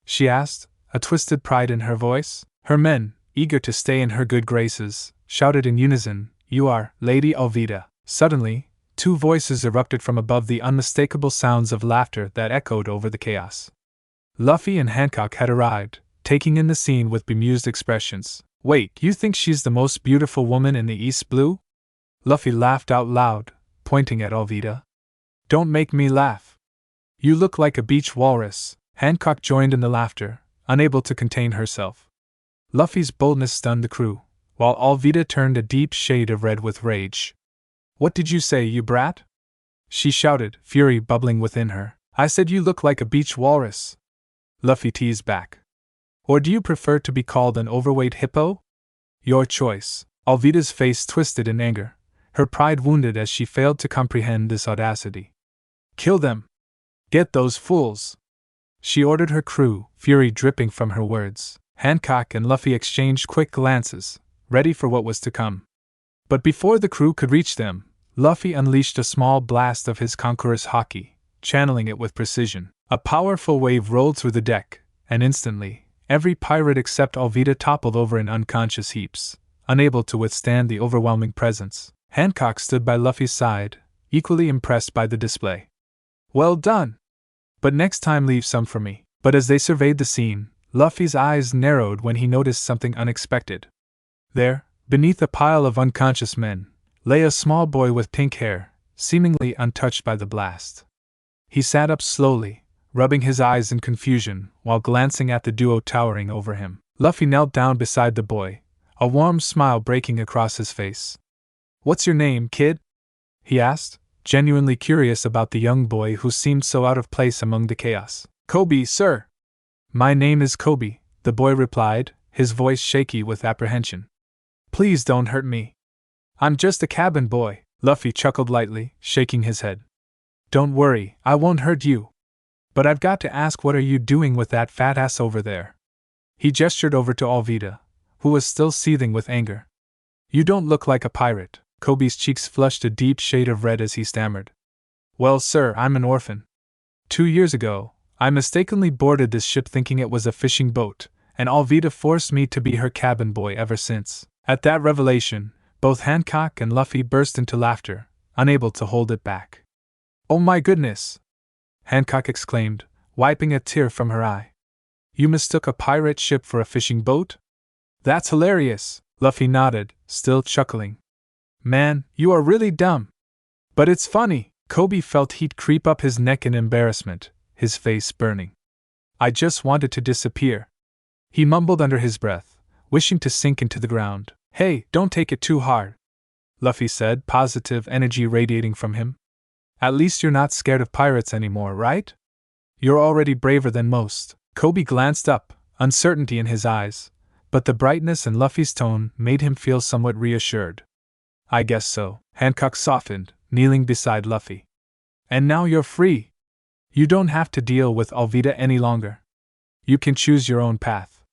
She asked, a twisted pride in her voice. Her men, eager to stay in her good graces, shouted in unison, You are, Lady Alvida. Suddenly, 2 voices erupted from above, the unmistakable sounds of laughter that echoed over the chaos. Luffy and Hancock had arrived, taking in the scene with bemused expressions. Wait, you think she's the most beautiful woman in the East Blue? Luffy laughed out loud, pointing at Alvida. Don't make me laugh. You look like a beach walrus. Hancock joined in the laughter, unable to contain herself. Luffy's boldness stunned the crew, while Alvida turned a deep shade of red with rage. What did you say, you brat? She shouted, fury bubbling within her. I said you look like a beach walrus. Luffy teased back. Or do you prefer to be called an overweight hippo? Your choice. Alvida's face twisted in anger, her pride wounded as she failed to comprehend this audacity. Kill them! Get those fools! She ordered her crew, fury dripping from her words. Hancock and Luffy exchanged quick glances, ready for what was to come. But before the crew could reach them, Luffy unleashed a small blast of his conqueror's haki, channeling it with precision. A powerful wave rolled through the deck, and instantly, every pirate except Alvida toppled over in unconscious heaps, unable to withstand the overwhelming presence. Hancock stood by Luffy's side, equally impressed by the display. Well done! But next time leave some for me. But as they surveyed the scene, Luffy's eyes narrowed when he noticed something unexpected. There, beneath a pile of unconscious men, lay a small boy with pink hair, seemingly untouched by the blast. He sat up slowly, rubbing his eyes in confusion while glancing at the duo towering over him. Luffy knelt down beside the boy, a warm smile breaking across his face. What's your name, kid? He asked, genuinely curious about the young boy who seemed so out of place among the chaos. Kobe, sir. My name is Kobe, the boy replied, his voice shaky with apprehension. Please don't hurt me. I'm just a cabin boy. Luffy chuckled lightly, shaking his head. Don't worry, I won't hurt you. But I've got to ask, what are you doing with that fat ass over there? He gestured over to Alvida, who was still seething with anger. You don't look like a pirate. Kobe's cheeks flushed a deep shade of red as he stammered. Well, sir, I'm an orphan. 2 years ago, I mistakenly boarded this ship thinking it was a fishing boat, and Alvida forced me to be her cabin boy ever since. At that revelation, Both Hancock and Luffy burst into laughter, unable to hold it back. "Oh my goodness!" Hancock exclaimed, wiping a tear from her eye. "You mistook a pirate ship for a fishing boat?" "That's hilarious," Luffy nodded, still chuckling. "Man, you are really dumb." "But it's funny." Kobe felt heat creep up his neck in embarrassment, his face burning. "I just wanted to disappear," he mumbled under his breath, wishing to sink into the ground. "Hey, don't take it too hard," Luffy said, positive energy radiating from him. "At least you're not scared of pirates anymore, right? You're already braver than most." Kobe glanced up, uncertainty in his eyes, but the brightness in Luffy's tone made him feel somewhat reassured. "I guess so." Hancock softened, kneeling beside Luffy. "And now you're free. You don't have to deal with Alvida any longer. You can choose your own path.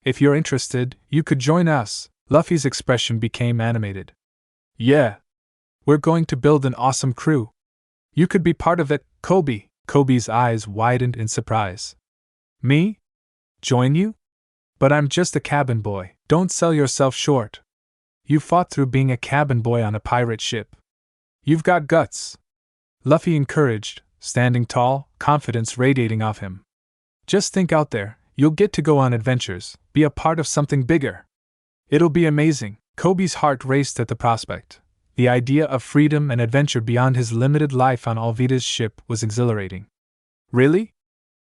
If you're interested, you could join us." Luffy's expression became animated. "Yeah. We're going to build an awesome crew. You could be part of it, Kobe." Kobe's eyes widened in surprise. "Me? Join you? But I'm just a cabin boy." "Don't sell yourself short. You fought through being a cabin boy on a pirate ship. You've got guts," Luffy encouraged, standing tall, confidence radiating off him. "Just think out there, you'll get to go on adventures, be a part of something bigger. It'll be amazing." Kobe's heart raced at the prospect. The idea of freedom and adventure beyond his limited life on Alvida's ship was exhilarating. "Really?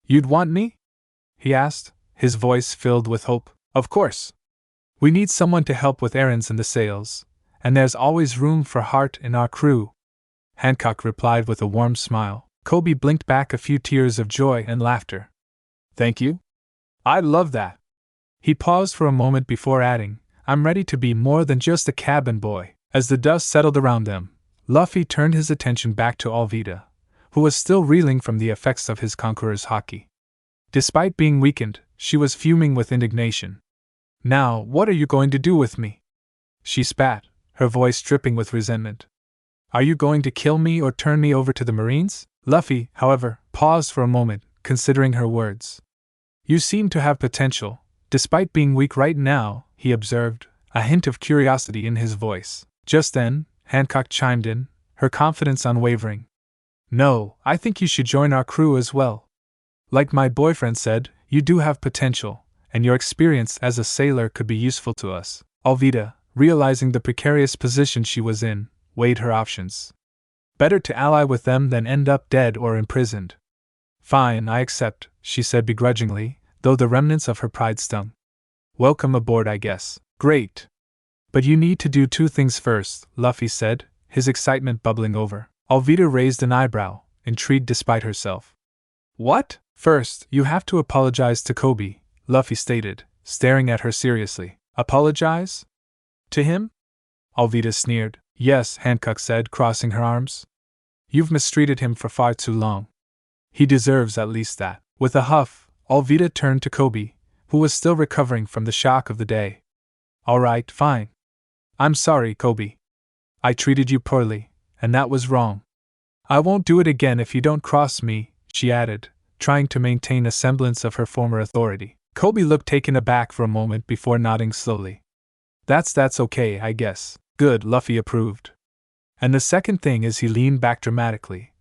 You'd want me?" he asked, his voice filled with hope. "Of course. We need someone to help with errands and the sales, and there's always room for heart in our crew," Hancock replied with a warm smile. Kobe blinked back a few tears of joy and laughter. "Thank you? I'd love that." He paused for a moment before adding, "I'm ready to be more than just a cabin boy." As the dust settled around them, Luffy turned his attention back to Alvida, who was still reeling from the effects of his conqueror's haki. Despite being weakened, she was fuming with indignation. "Now, what are you going to do with me?" she spat, her voice dripping with resentment. "Are you going to kill me or turn me over to the Marines?" Luffy, however, paused for a moment, considering her words. "You seem to have potential, despite being weak right now," he observed, a hint of curiosity in his voice. Just then, Hancock chimed in, her confidence unwavering. "No, I think you should join our crew as well. Like my boyfriend said, you do have potential, and your experience as a sailor could be useful to us." Alvida, realizing the precarious position she was in, weighed her options. Better to ally with them than end up dead or imprisoned. "Fine, I accept," she said begrudgingly, though the remnants of her pride stung. "Welcome aboard, I guess." "Great. But you need to do two things first," Luffy said, his excitement bubbling over. Alvida raised an eyebrow, intrigued despite herself. "What?" "First, you have to apologize to Kobe," Luffy stated, staring at her seriously. "Apologize? To him?" Alvida sneered. "Yes," Hancock said, crossing her arms. "You've mistreated him for far too long. He deserves at least that." With a huff, Alvida turned to Kobe, who was still recovering from the shock of the day. "All right, fine. I'm sorry, Kobe. I treated you poorly, and that was wrong. I won't do it again if you don't cross me," she added, trying to maintain a semblance of her former authority. Kobe looked taken aback for a moment before nodding slowly. That's okay, I guess." "Good," Luffy approved. "And the second thing is," he leaned back dramatically,